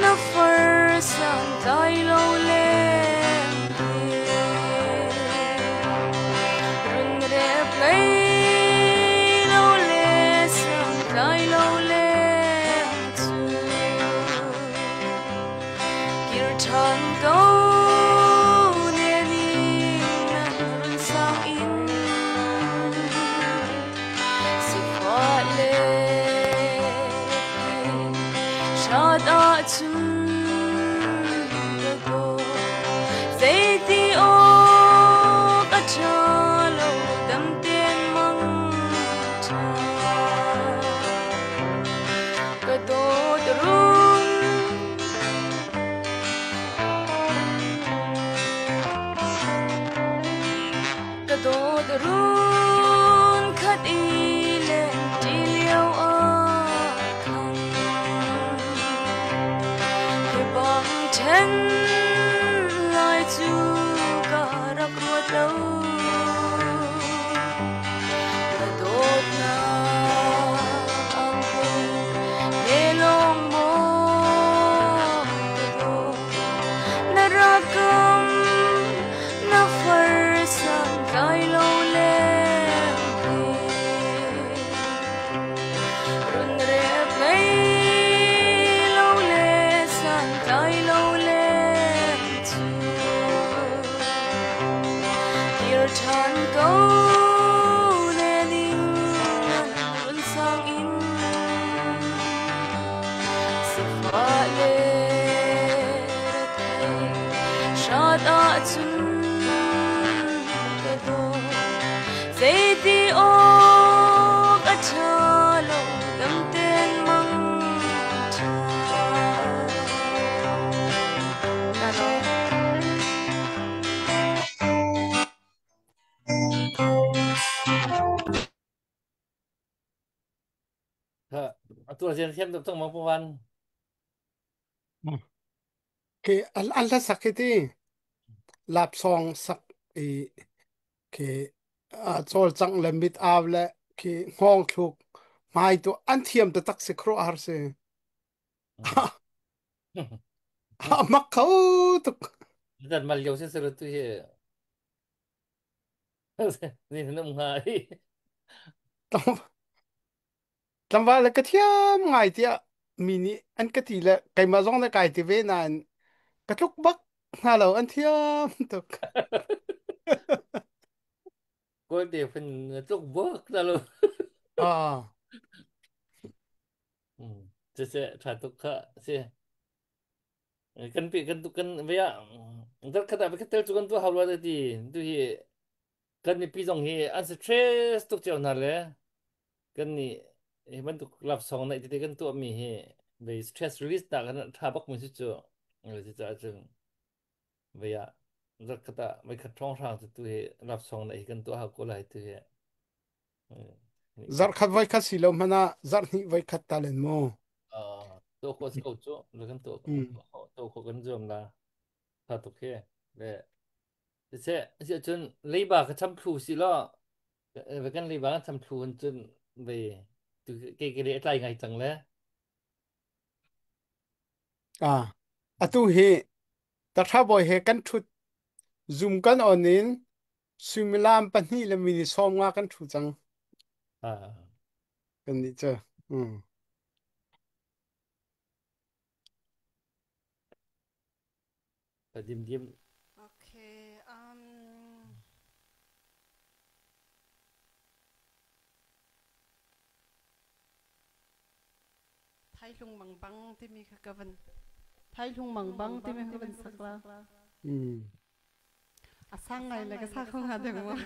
na phar san tay lâu lên rừng đẹp ngay lâu lên san tay lâu lên kier chan câu nè ni nan sang in si pha lên shad a chun the go zai ti o ka cha lo dam ten mang cha ka do run ka do run khat i lên ti liêu a khang hi bằng chân lại chu cả rắc ruột lâu cái đốt na ăn hê long mô cái đốt na ra cam na phar san tay lâu lên run rep ngay lâu lên san tay lâu lên kier chan câu nè ning run sang in si pha lên thay shad a chun cái đốt zai ti o ka cha lo dam ten mang cha ka lo เสียนเทียมต้องมาประวัน เคอันละสักที่ลาบซองสักอีเคโจลจังเลมิดอาเลเคงองทุกไม่ตัวอันเทียมตัวตักสิครัวอาร์เซมักเขาตุก แต่มาเลี้ยวเส้นสรุปตัวเหี้ยนี่นุ่มหาย จำว่าแล้วก็เทียมไงเดียมินิอันก็ทีละไก่มาซ่องในไก่ที่เวนานกระทุกบักฮัลโหลอันเทียมตุก ก็เดี๋ยวเป็นตุกเบิกแล้วลูก อ่า จะถ่ายตุกค่ะเสียกันปีกันตุกันเวียแต่ขณะไปกันเตลตุกันตัวฮาวลาดีดูเฮกันนี่ปีจงเฮอันสเตรสตุกเจ้านั่นแหละกันนี่มันตุกหลับสองในที่กันตัวมีเฮไปสเตรสรีลิสต่างกันท่าบักมันสุดจ้ะจะจะจึงเวียรักขณะไม่ขัดช่องทางตัวเฮหลับสองในกันตัวฮาวก็ไหลตัวเฮนี่กัน zar khat vai khat silo mana zar ni vai khat talen moตัวคนสกุลจุหรือกันตัวตัวคนกันจอมละถ้าตัวแค่เลยเสียเสียจนเลยบากทำพลูสิล้อเวกันเลยบากทำพลูจนไปตัวเกเรอะไรไงจังเลย อ่าatu he ta tha boy he kan thut zoom kan onin sumilam pani le mini som nga kan thu chang อ่า kan ni cha um แต่ดิมดิมโอเคไทยลุงมังบังที่มีขกวันไทยลุงมังบังที่มีขกวันสักละสร้างไงเลยก็สร้างเข้ามาเดี๋ยวว่า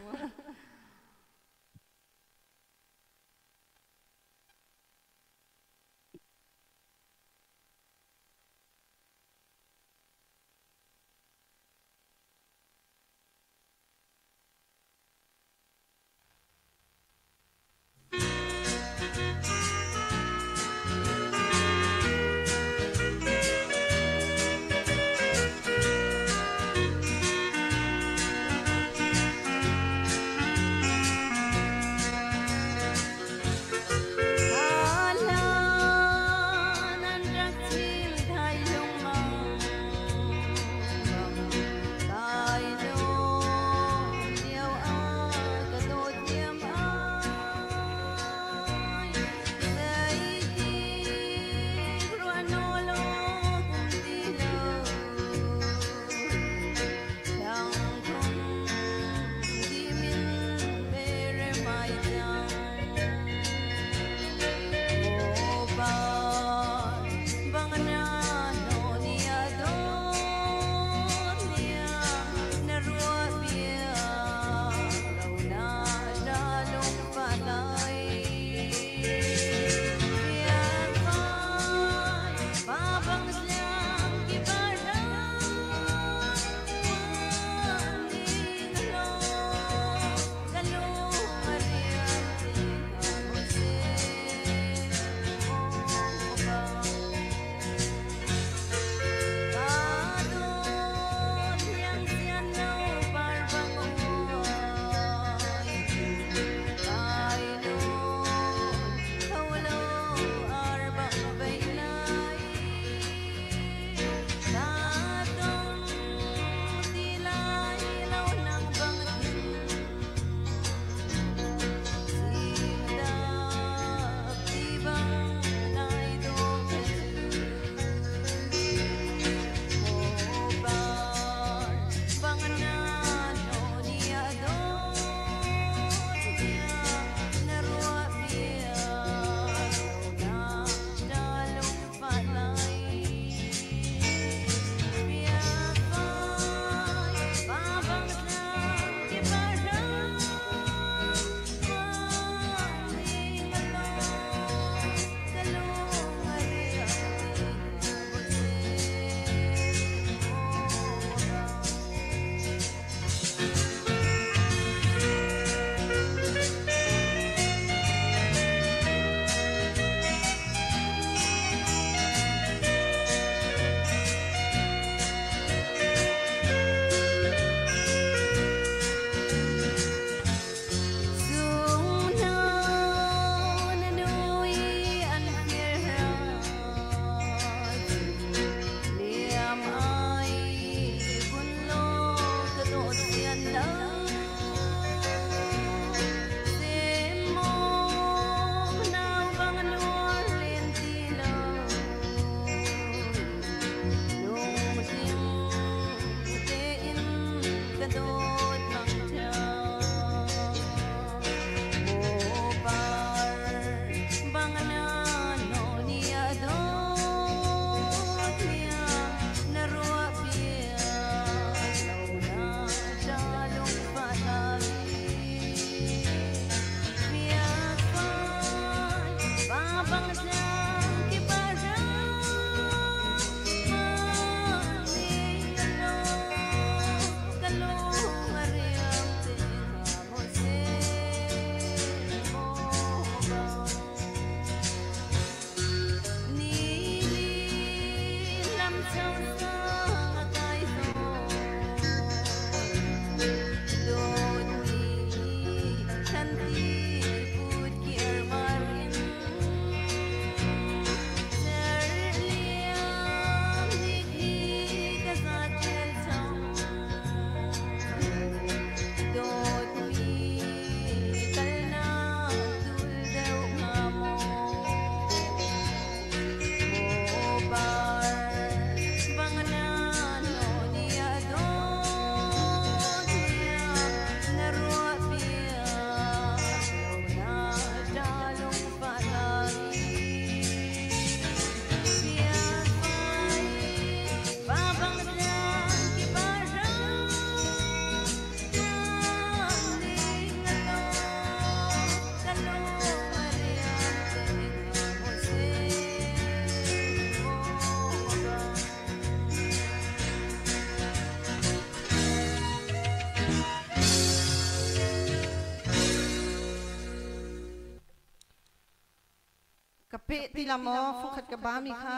ลามอฟุขัดกับบ้ามีค่ะ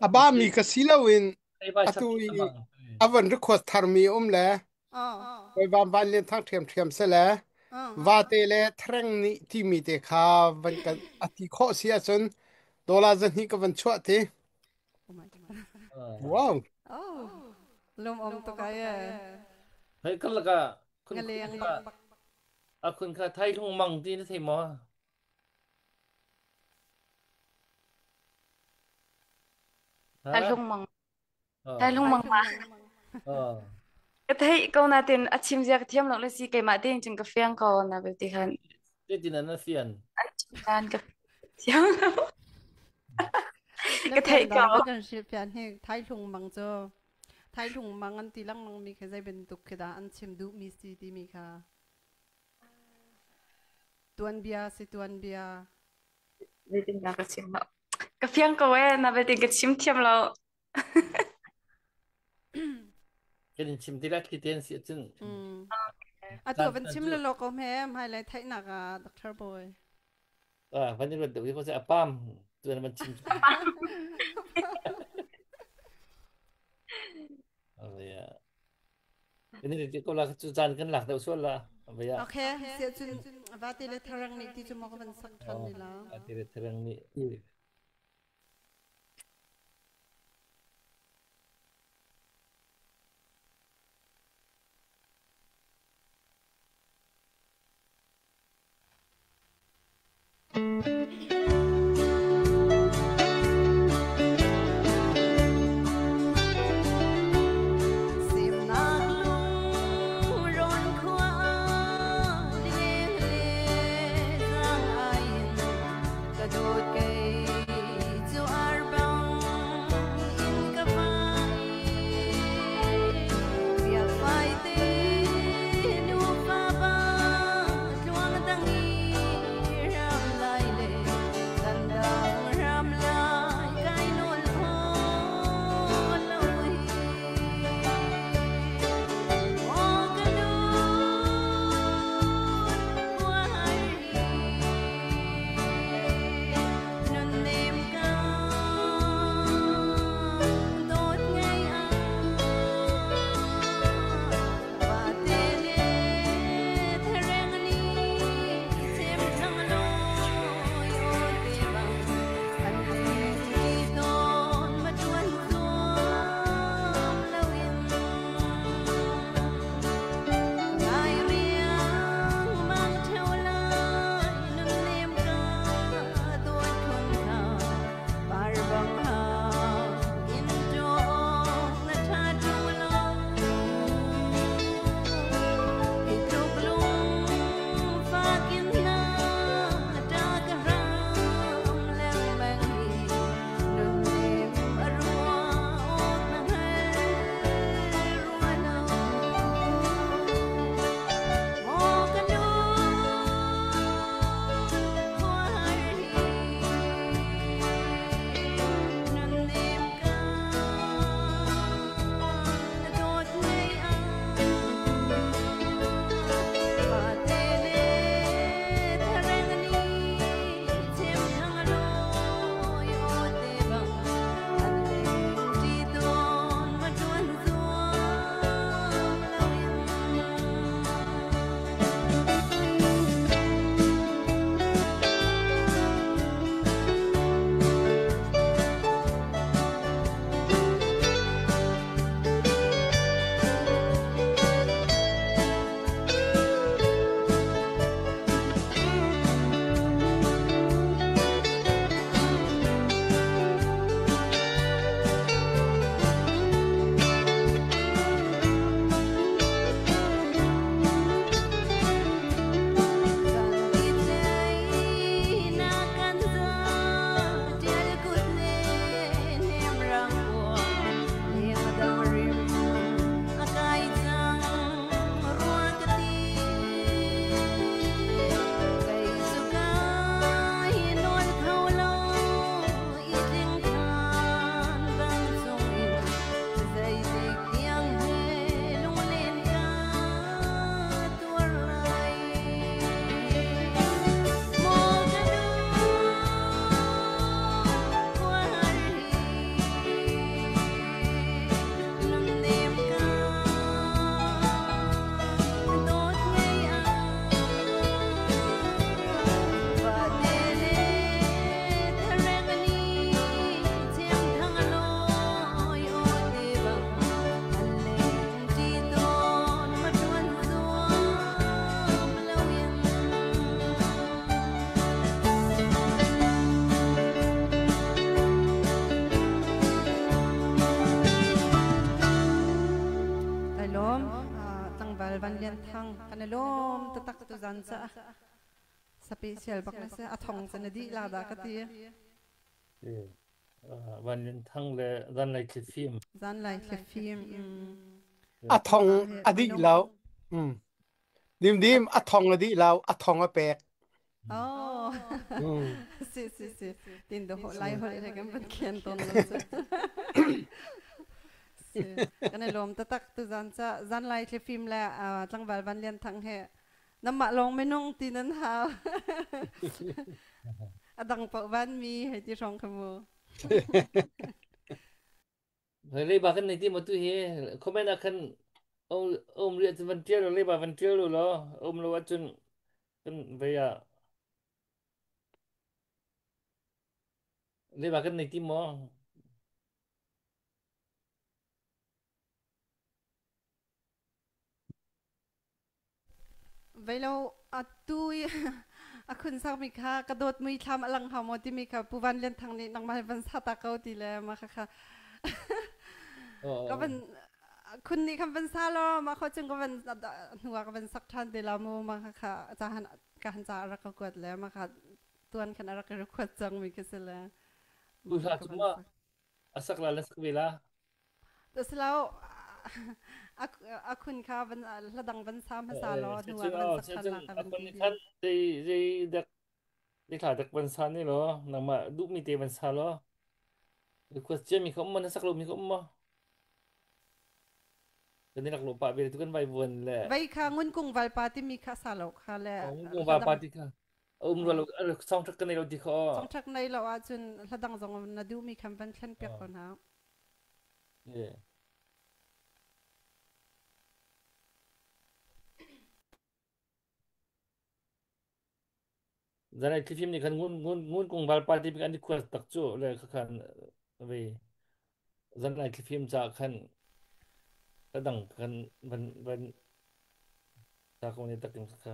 อาบ้ามีกสิลาวิน ไอ้บ้า อา สัก ตุย ที่มั่ง อาวันรุขวดทาร์มีแล อ๋อ ไปบานเลียนทั้งเทียมเสแลวาเตเลทรังนี้ที่มีเตคาวันกันอธิข้อเสียจนดอลลาร์นี่ก็วันชั่วที ว้าว โอ้ลมอมตกายเฮ้ยก็แล้วก็คุณ งะเลียง ก็คุณค่ะไทยลุงมังที่นี่ที่หมอฮะ Hai lung mang เออ hai lung mang ma เออ cái thấy câu nào tiền à chim giặc thiêm lộc là gì cái mà tiền chừng cái phiang câu nào bị tiền han เจ๊จินันนั่นเฟียน anh chim han cái thiêm แล้ว cái เปลี่ย thấy นดาว câu กันสิเปลี่ยนให้ไทยลุงมังเจอไทยลุงมังอันตีลังมังมีแค่ใจเป็นตุกกระดาอันชิมดูมีสีดีมีค่ะตัวนเบียสิตัวนเบีย bị tiền nào cái chim lộc cái phiang câu ấy nào bị tiền cái chim thiêm lộc เจ๊ชิมที่แรกที่เตียนเสียจึง อ่ะตัวเป็นชิมเลยโลกแม่ให้เลยไทยหนักอ่ะด็อกเตอร์บอย พันธุ์เป็นตัวที่เขาจะปั้มตัวนั้นมันชิมอะไรอ่ะอันนี้ที่ก็ลักจุดจานกันหลักแต่ส่วนละอะไรอ่ะ โอเคเสียจุนว่าตีเลยทางนี้ที่จะมองกันสักทันนี่แล้ว ที่เรื่องนี้ Hãy subscribe cho kênh Ghiền Mì Gõ để không bỏ lỡ lian thang kan lom ta tak tu zan cha special bak na se athong chen di la da ka tiวันยันทั้งเลยดันไลค์ฟิล์ม zan lai khle phim athong adi lao dim athong adi lao athong a pek oh si tin do lai ho le kan ban khen ton lo kan lom ta tak tu zan cha zan lai khle phim la tlangwal ban lian thang he namma long menong tinan ha adang pa ban mi he ti rong khamuเลยบากันในที่มาตุเฮเขาไม่นักขันเรียนวันเที่ยวเลยบาวันเที่ยวรู้เหรอรู้ว่าจนกันไปเลยบากันในที่มอเวลาตุยคุณสักมิค่ะกระโดดมือทำอลังหามติมิค่ะผู้วันเรียนทางนี้นังมาเป็นสตาเกาตีแล้วมาค่ะก็เป็นคุณนี่คำเป็นซาลอมาเขาจึงก็เป็นหัวก็เป็นสักท่านเดลามูมาค่ะจะหันการจะรักกวดแล้วมาค่ะตัวนั้นขณะรักกวดจังมีกันเสียแล้วดูท่าจุมาสักลาเลสกเวลาแต่เสร็จแล้วคุณค่ะเป็นระดับเป็นสามภาษาล้อหัวเป็นสักท่านละกันเป็นท่านได้ข่าวจากเป็นซานี่เหรอนังมาดูมีเตเป็นซาเหรอหรือควรจะมีเขามันสักลมมีเขามั้งก็นี่นักลงป่าไปทุกคนไปวนแหละไปค่ะงุนกุ้งวัลปาที่มีข้าสาลกค่ะแหละงุนกุ้งวัลปาที่ค่ะเราสองทักกันในเราที่เขาสองทักในเราจนระดับสองนาดูมีคำเป็นเช่นเปียกคนฮะดังนั้นที่ฟิล์มนี่คันงุนกุ้งวัลปาที่เป็นอันที่ควรตักจู่เลยคันไปดังนั้นที่ฟิล์มจากคันระดับคันเป็นจากคนนี้ตักยังสัก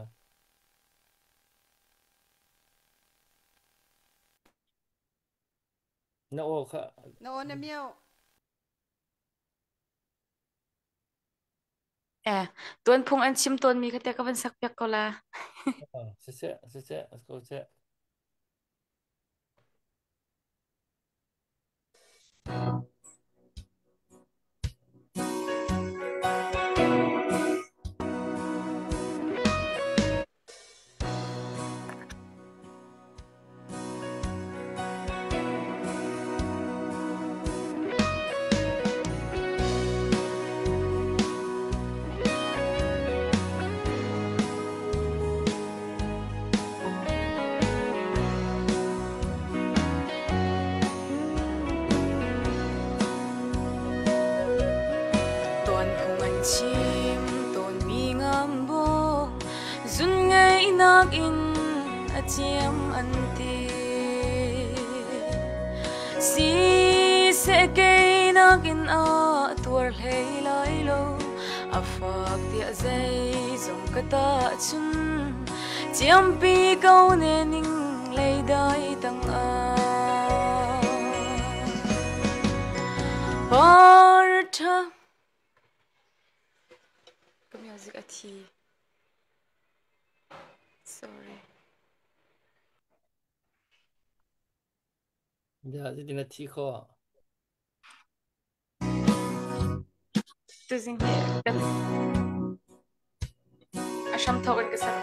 น้าโอค่ะน้าโอเนี่ยเมียวตัวพุงอันชิมตัวมีก็แต่ก็เป็นสักเปียกก็ละเสียก็เสียin a chiam anti si se ke nakin a tur hlei lai lo a fak tia zai zong kata chun chiam pi kau ne ning lei dai tang a partha the music ati sorry ya jadi nanti kok tu sing he asham thogan ke sab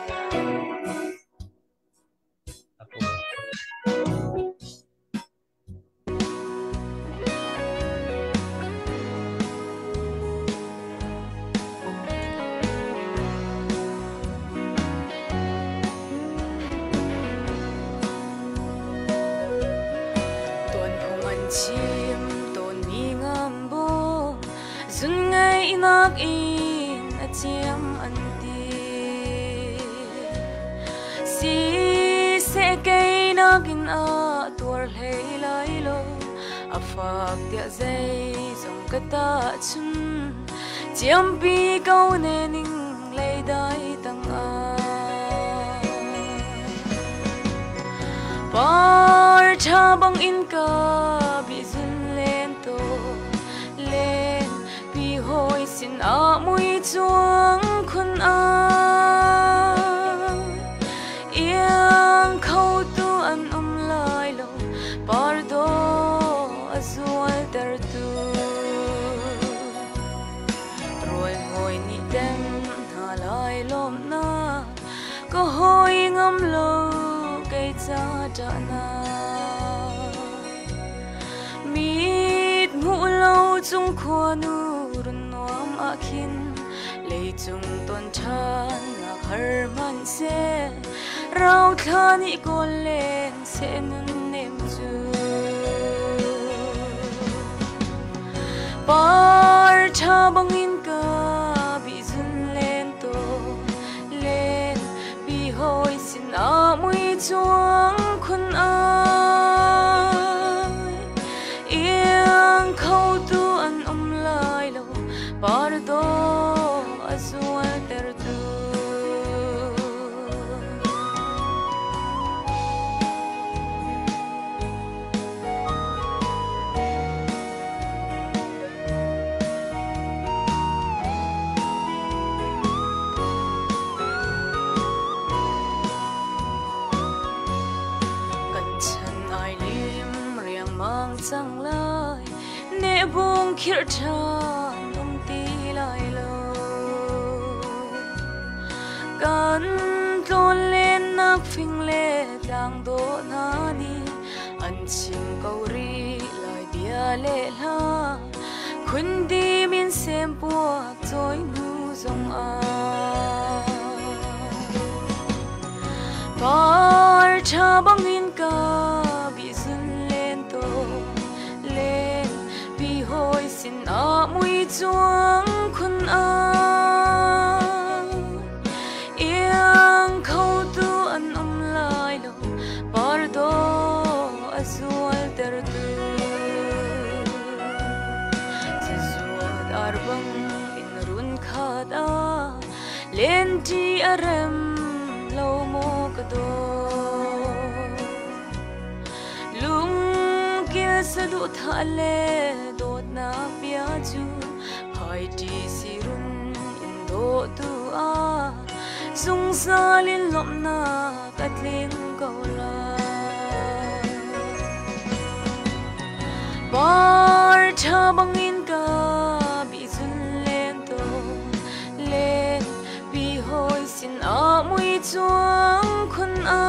nak in a chiam anti si se ke nakin a tur hlei lai lo a fak tia zai zong kata chun chiam pi kau ne ning lei dai tang a par tha bang in ka bi zun len to len hoi xin a mui chuang khun a azual ter tu rồi hồi ni tem hà lai lom na có hồi ngâm lâu cây cha trả na mít ngủ lâu chung khoa nu run noam akin lei chung ton chan na har man se rau thani ko len se nun nem chu par cha bangin ka bi zun len to len bi hoi sin a mui chuang khun ai iang khâu tu an lai lo par do azual ter tu sang lai ne bung khir tha nung ti lai lo kan ton len nak phing le dang do na ni an chim ko ri lai bia le la khun di min sem pu choi nu zong a par cha bang in ka bi sun hoi xin a mui chuang khun a iang khâu tu an lai lo par do azual ter tu zuat arbang in run khada len ti arem lo mo ka do lung kia sa du tha le na bia chu hai ti sirun in do tu a sung sa lin lom na katling ko la par cha bang in ka bi zun len to len bi hoi sin a mui chuang khun a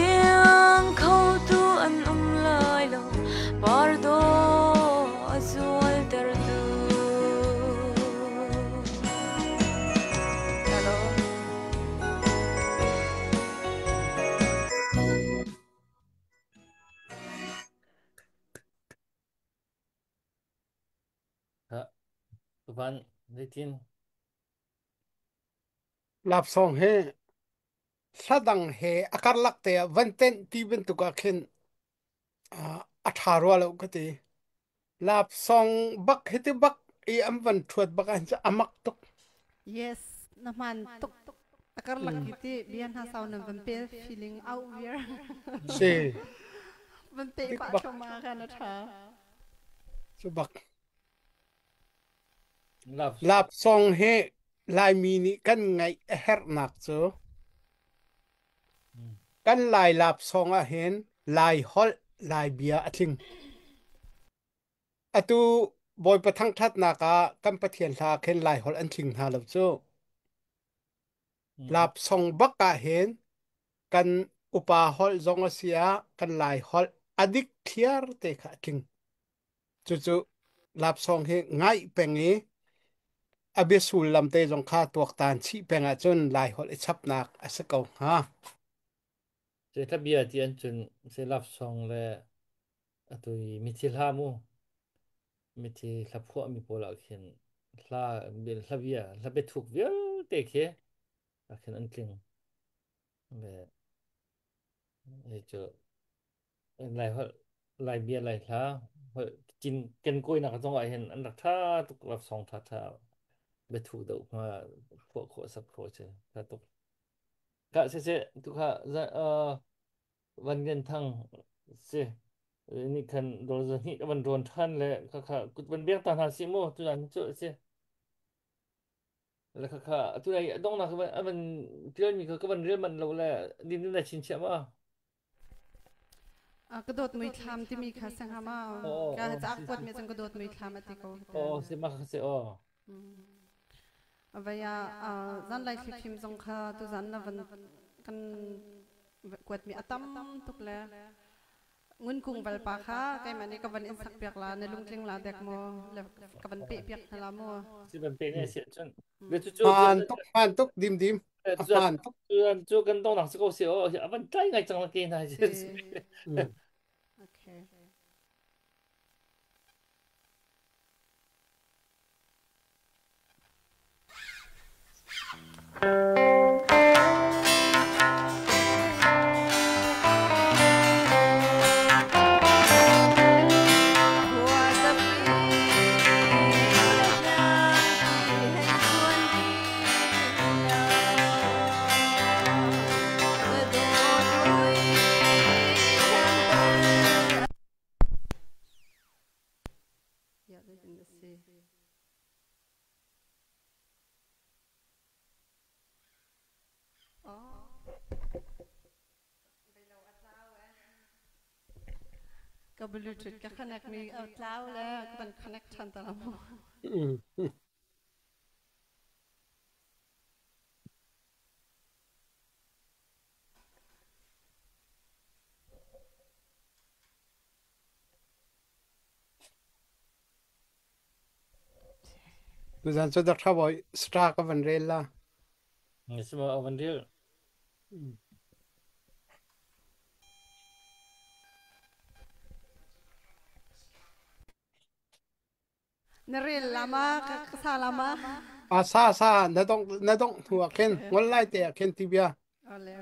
iang khâu tu an lai lo Pardo azul ter tu. Hello. Ha, tuan litin. lap song he sadang he akar lak te vanten ti ben tu ka khen atharwa lo ka te lap song bak hete bak e am van thuat bak an cha amak tok Yes, naman tuk akar lakiti biyan ha sound ng vampe feeling out here. se Vampe dik pa bak choma ka na tha. chu bak Lap. lap song he lai mi ni kan ngai her nak chu kan lai lap song a hen lai hol lai bia athing atu boy pathang that na ka kan pathian tha khen lai hol an thing ha lo chu lap song bak ka hen kan upa hol zong asia kan lai hol adik thiar te kha king chu chu lap song he ngai pengi abesul lamte zong kha tuak tan chi penga chun lai hol e chap nak asako ha Se tabia ti an chun se lap song le atui mithil ha mu mithi hlaphu mi pola khen hla bil hlavia hlabe thuk vial te khe akhen an tling le e cho lai hol lai bia lai hla hol chin ken koi na ka zong ai hen an rak tha tuk lap song tha tha be thuk do ma pho kho sap kho che ka tuk ka se tu khaวันเงินทั้งเสียนี่คันโดนนี่วันโดนท่านเลยค่ะกุดวันเบียงตาหาสิโมตุนันเจอเสียแล้วค่ะตัวไหนต้องนะคือมันเรื่องมีคือวันเรื่องมันเราแหละดินนี่แหละชินเชื่อมั้ กระโดดมือคลำที่มีขาสังหามาก็จะอักวัดมีจังกระโดดมือคลำติโกโอ้สิมาสิโอ้ไปยาจันไลคลิปพิมพ์สงคาตุจันนะวันกันกวดมีอัตมทุกแล้วเงินกุ้งเปลปาค่ะใกล้มานี่กับวันอินสักเปียกลาในลุงจิงลาเด็กโมแล้วกับวันเปียกลาโมสิเป็นเนี่ยเสียจนเดี๋ยวผ่านตุกดิมผ่านตุกจู่กันต้องหนังสกุลเสียวมันใจไงจังละกินนะโอเคก็บลูทูธก็คอนเนคมีเอาเท้าแล้วก็เป็นคอนเนคชันตลอดดูจันสุดท้ายว่าสตาร์กับวันเรลล่ะนี่สมาวันเดียวนเรลลามาซาลามาซานั่นต้องหัวเข็นวันไล่เตะเข็นทีเบียเอาเลย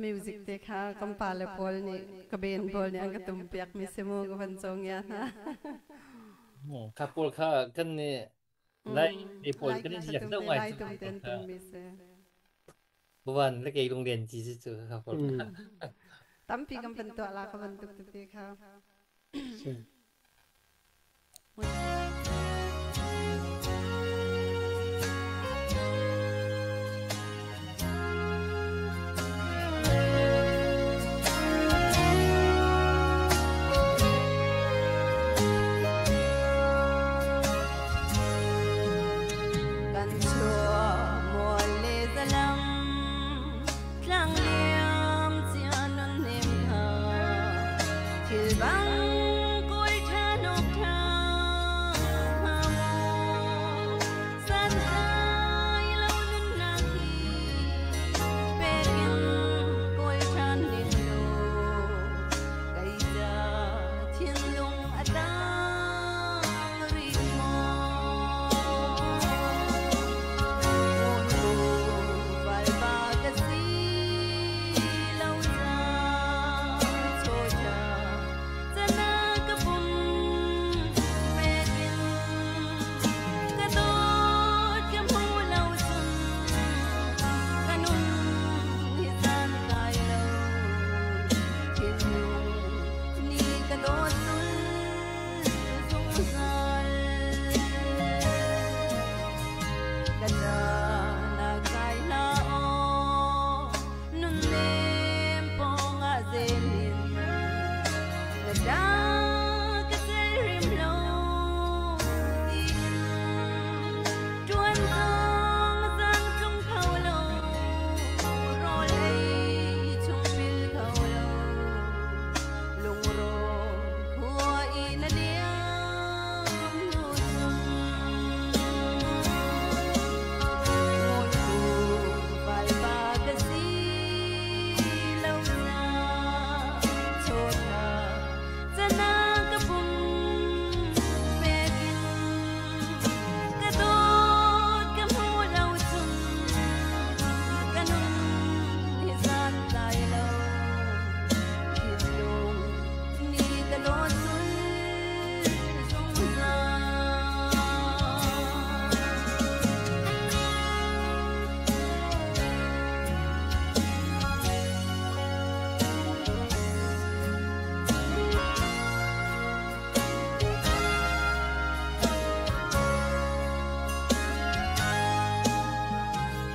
music te kha kampale pol ni kaben bol ni ang katum piak mi semo ka van chong ya na ข้าปูข้ากันนี่ไล่ไอ้ปวด lai กันนี่ ki อยาก tum ได้ te ไว้ lai สุด tum ten ข้า tum mi se วันแล้วก็โรงเรียนจีสิข้าปู tam pi kam pen to la ka van tuk te khaกันชัวมัวเลสลังคลั่งเลียมเสียนนเนมหาที่บังกุยทานกทางหาโมสันใจเล่านุนนาคีเป็นกุยทานดินโลไกจาเทียนลงอัตาริมอ Kada nagkay lao nun lim po nga zelin nagdakasarim lo tuan sang sang chung khao lo ro lay chung bil khao lo lung ro khua ina liang nu sum Vai ba ka si lâu na chốt na zana ka pum pekin ka dot ka mu lâu sum ka nun ni san lai lâu kit long ni ka lot sun sung sa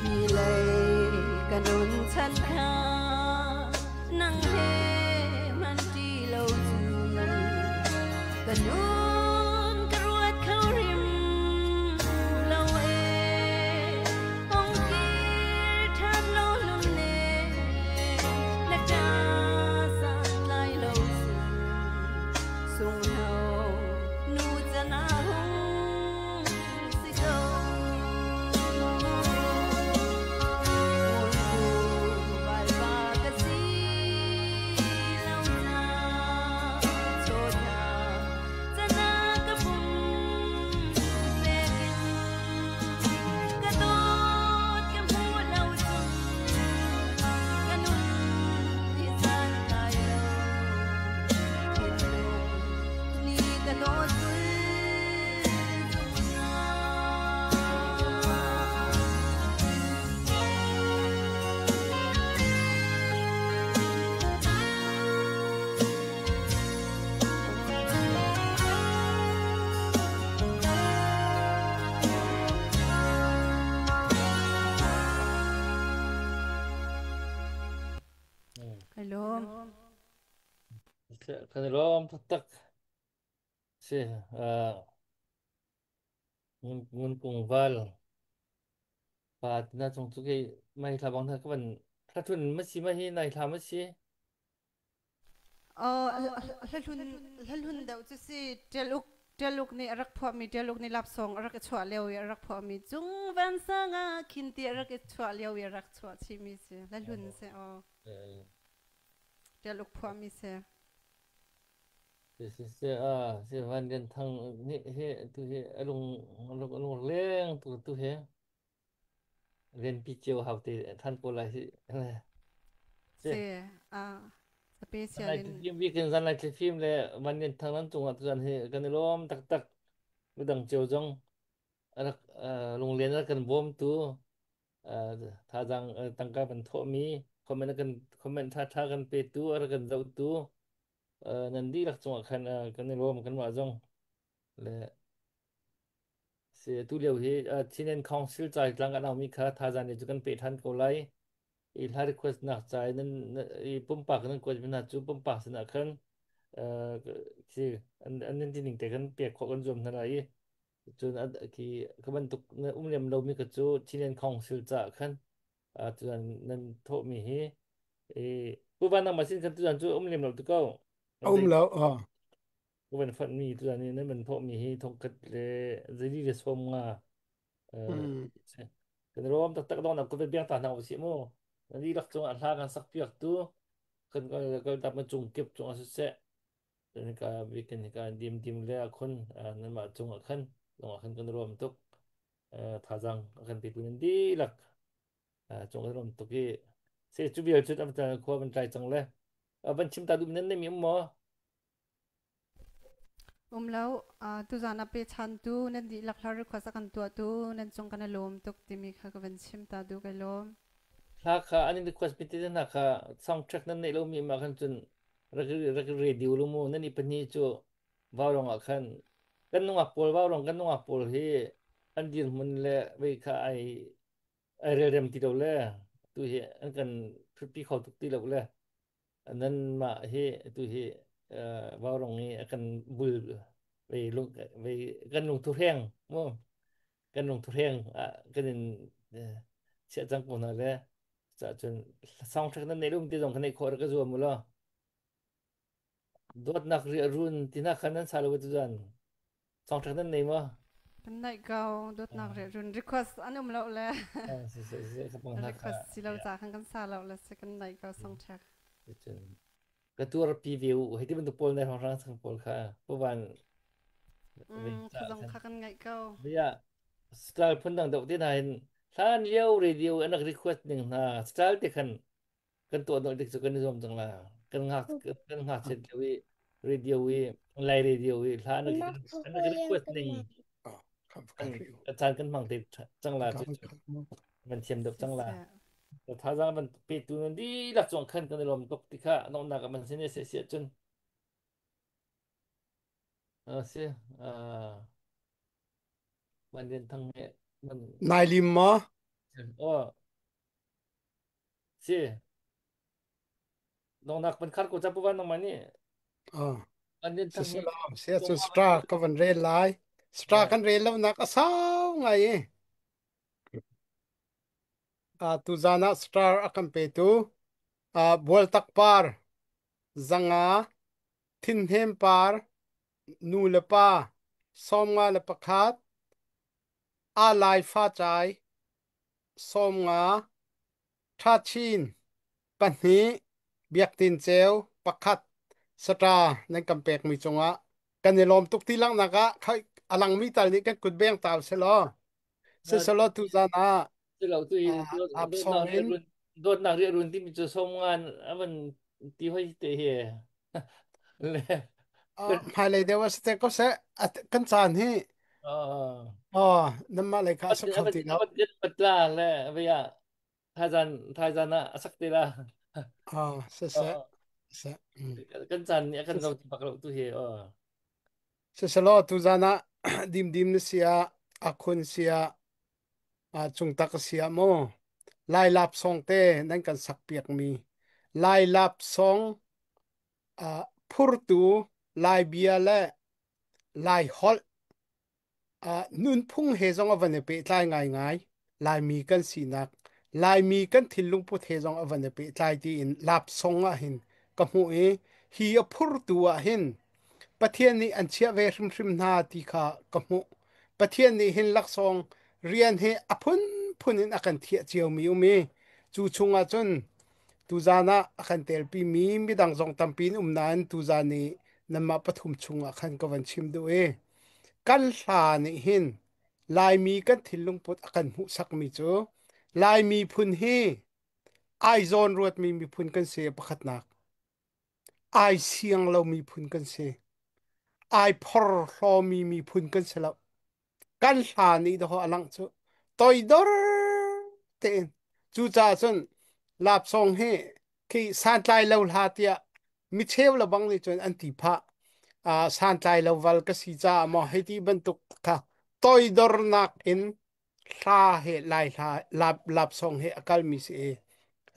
Hi lay kanun chan kha nang he man ti lo chu kanun karuat khau rim lo e ong ki than lo lum ne na ta san lai lo sung hao nu chana hung si go vai ba ka si lâu na chốt na chana ka pum pekin ka dot ka mu lâu sum ka nun ni san lai lo kit long ni ka dot sul sung sa hello คันร้องตักเสียเงินกุงวัลปาดน่าจงทุกทีไม่ทำบางท่าก็มันถ้าทุนไม่ใช่ไม่ให้นายทำไม่ใช่ lalhun deuh chu si teluk ni arak phwa mi teluk ni lap song arak chwa leu ya arak phwa mi chung van sanga khin ti arak chwa leu ya arak chwa chi mi se lalhun se o teluk phwa mi se เสียเสียวันเดินทางนี่เฮ้ตัวเฮ้ลงเลี้ยงตัวเฮ้เรียนปีเจียวหาตีท่านโปรไลสิอะไร se เปเชียอะไรลินที่ฟิล์มวีกันสันอะไรที่ฟิล์มเลยวันนี้ทางนั้นจงอัตุจันเฮกันล้อมตักตักไม่ดังเจียวจงอะไรโรงเรียนอะไรกันบ่มตัวเอ่อท่าจังตั้งการบรรทุกมีคอมเมนต์กันคอมเมนต์ท่ากันเปตัวอะไรกันเจ้าตัวนั่นดีลักจงกันกันล้อมกันว่าจงเลย se tu leo hi chinen council chai tlang an mi kha tha jan ju kan pe than ko lai I la request na chai nan I pum pak nan ko na chu pum pak na khan si an nin tin te kan pe kho kan zum na lai chun ki ka ban tuk lem lo mi ka chu chinen council cha khan chuan nan tho mi hi pu ban na masin kan tu jan chu lem lo tu ko loก็เป็นฟันมีตัวนี้นั่นมันพวกมีให้ทงกัดเลยจะดีจะสมงาเออกันรวมตักตักตอนนั้นก็เป็นเบี้ยงตาหนาวสิโมนั่นดีรักจงอันลากันสักเปียกตัวกันก็ดับมันจงเก็บจงอาศัยเสะนี่ก็วิกันนี่ก็ดิมเลยคนนั่นมาจงอักขันจงอักขันกันรวมตุกท่าจังอักขันปีตุนันดีรักจงกันรวมตุกี้เสียจุดเบียร์จุดอันตรายควบมันใจจังเลยบัญชิมตาดูนั้นได้มีมั้ง แล้วตุจานาเปชันตูนั่นดีหลักๆรีควอสกันตัวตูนั่นจงกันลมตุกติมีค่ะก็เป็นชิมตาดูกันลมถ้าค่ะอันนี้ request ไปที่นั่นค่ะ soundtrack นั้นในเรามีมากันจนรักเรดิโอลูโมนั่นนี่เป็นนี่จู่ว้าวลงอ่ะคันกันนุ่งอ่ะปอลว้าวลงกันนุ่งอ่ะปอลเฮอันเดียวมันเลยไปค่ะไอเรื่องที่เราเลยตัวเฮอันกันทุกที่เขาทุกที่เราเลยอันนั้นมาเฮตัวเฮว้าวลงนี่กันบุลไปลงไปกันลงทุเรียงมั้งกันลงทุเรียงกันเสียจังปนอะไร 자, 전 사운드트랙은 내려오면 되던 근데 거기가 좋아 몰라. 너나 그래 룬 디나카는 살아보지도 사운드트랙은 내마. เป็นไหนเก่าดูดนักเรียนรีควอสอันเราเลย 그냥 รีควอสสิเราจากกันซาเราเลยสักไหนเก่าส่งแท็ก 그 투어 비디오 해티면 또 볼내 항상 상 볼카. 뽑안 คือลงคักันไงเก่า 야 스타일 펀당 더 어디나 산 리오 레디오 에나 리퀘스트 닝나 스타일 때칸 kan tuan nak dik sukan zom jang la kan ngak set wi radio wi lai radio wi la nak request ni kan chan kan mang te jang la chu man chem dok jang la ta tha jang man pe tu di lak chong khan kan lom tok ti kha no na ka man sine se se chun se man den thang me man nai lim ma oh se no nak man khar ko chapu ban no mani man den thang me se chu stra ka van re lai stra kan re lo nak asaw ngai tu zana star akam pe tu bol tak par zanga thin hem par nu le pa som nga le pakhat a lai fa chai som nga tha chin pan hi biak tin cheu pakhat satra nan kam pek mi chunga kan ni lom tuk ti lang naka khai alang mi tal ni kan kut beng tal se lo se solo tu zanaเราตัวap โดน song นักเรีย in นโดนนักเรียนรุ่นที่มีจะส่งงานมันตีห้อยเตะเฮเลย hai le dewa ste ko se kan chan hi อ๋อ นั่นมาเลยค่ะสักเขาตีแล้ว มันเกิดปัตตาเลยไปอ่ะทาจันนะสักทีละเสร็จเสร็จกันจันเนี่ยกันเราที่ปักเราตัวเฮเสร็จแล้วตุจานะดิมนี่เสียอาคุณเสียจุงตักเสียโมไล่ลับซองเต้นั่นกันสักเปียกมีไล่ลับซองพูดตูไล่เบียและไล่ฮอลนุนพุ่งเฮซองอวันเนเปไล่ง่ายไล่มีกันสีนักไล่มีกันทิลลุงพุทเฮซองอวันเนเปไล่ที่อินลับซองหินกับหูฮีพูดตัวหินประเทศนี้อันเชื่อเวริมนาทีข้ากมุประเทศนี้เห็นลักษณเรียนให้อพุนอินอากันเทียเจียวมีจูชงอาจนตูจานะอากันเตลปีมีดังจงตัมปีนนานตูจานีนำมาปฐุมชงอากันกวันชิมดูกันลานี่เห็นลายมีกันทิลลุงพุทอากันหุสักมีจูลายมีพุนฮีไอโซนรวดมีพุนกันเสียประคัดนัก ไอเสียงเรามีพุนกันเสไอพอร์เรามีพุนกันเสแล้วกันหานี่ดอกอลังจูต่อยดอร์เตนจูจ่าจนลาบซองเฮคือสานใจเราหาเตียมิเชลละบังเลยจนอันติพะสานใจเราวัลกสีจ้ามาให้ที่บรรทุกค่ะต่อยดอร์นักอินลาเฮลายลาบซองเฮอากาลมิเส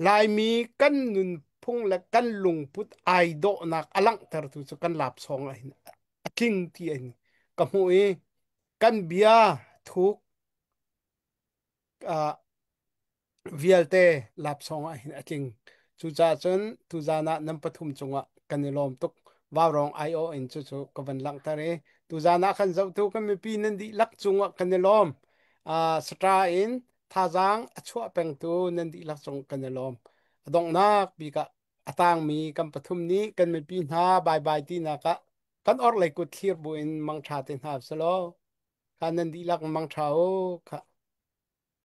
ลายมีกันนุนพุ่งและกันลุงพุทไอโดนักอลังเตอร์ตุสกันลาบซองไอ้คิงที่ไอ้กับหวยกันเบียทุกเวียลเตลับสองอ่ะจริงจูจ่าจนตูจานะนำปฐุมจงวะกันนิลอมตุกว่ารองไอโอเอ็นจูก็เป็นลังตาเรตูจานะขันเจ้าตุกันไม่ปีนันดีลักจงวะกันนิลอมสตราอินท่าจางชัวเป็งตูนันดีลักจงกันนิลอมดงนักปีกะตางมีกันปฐุมนี้กันไม่ปีหาบายที่นักะกันออกเลยกุดเทียบบุญมังชาตินหาสโลกันนันดีลักมังชาโอค่ะ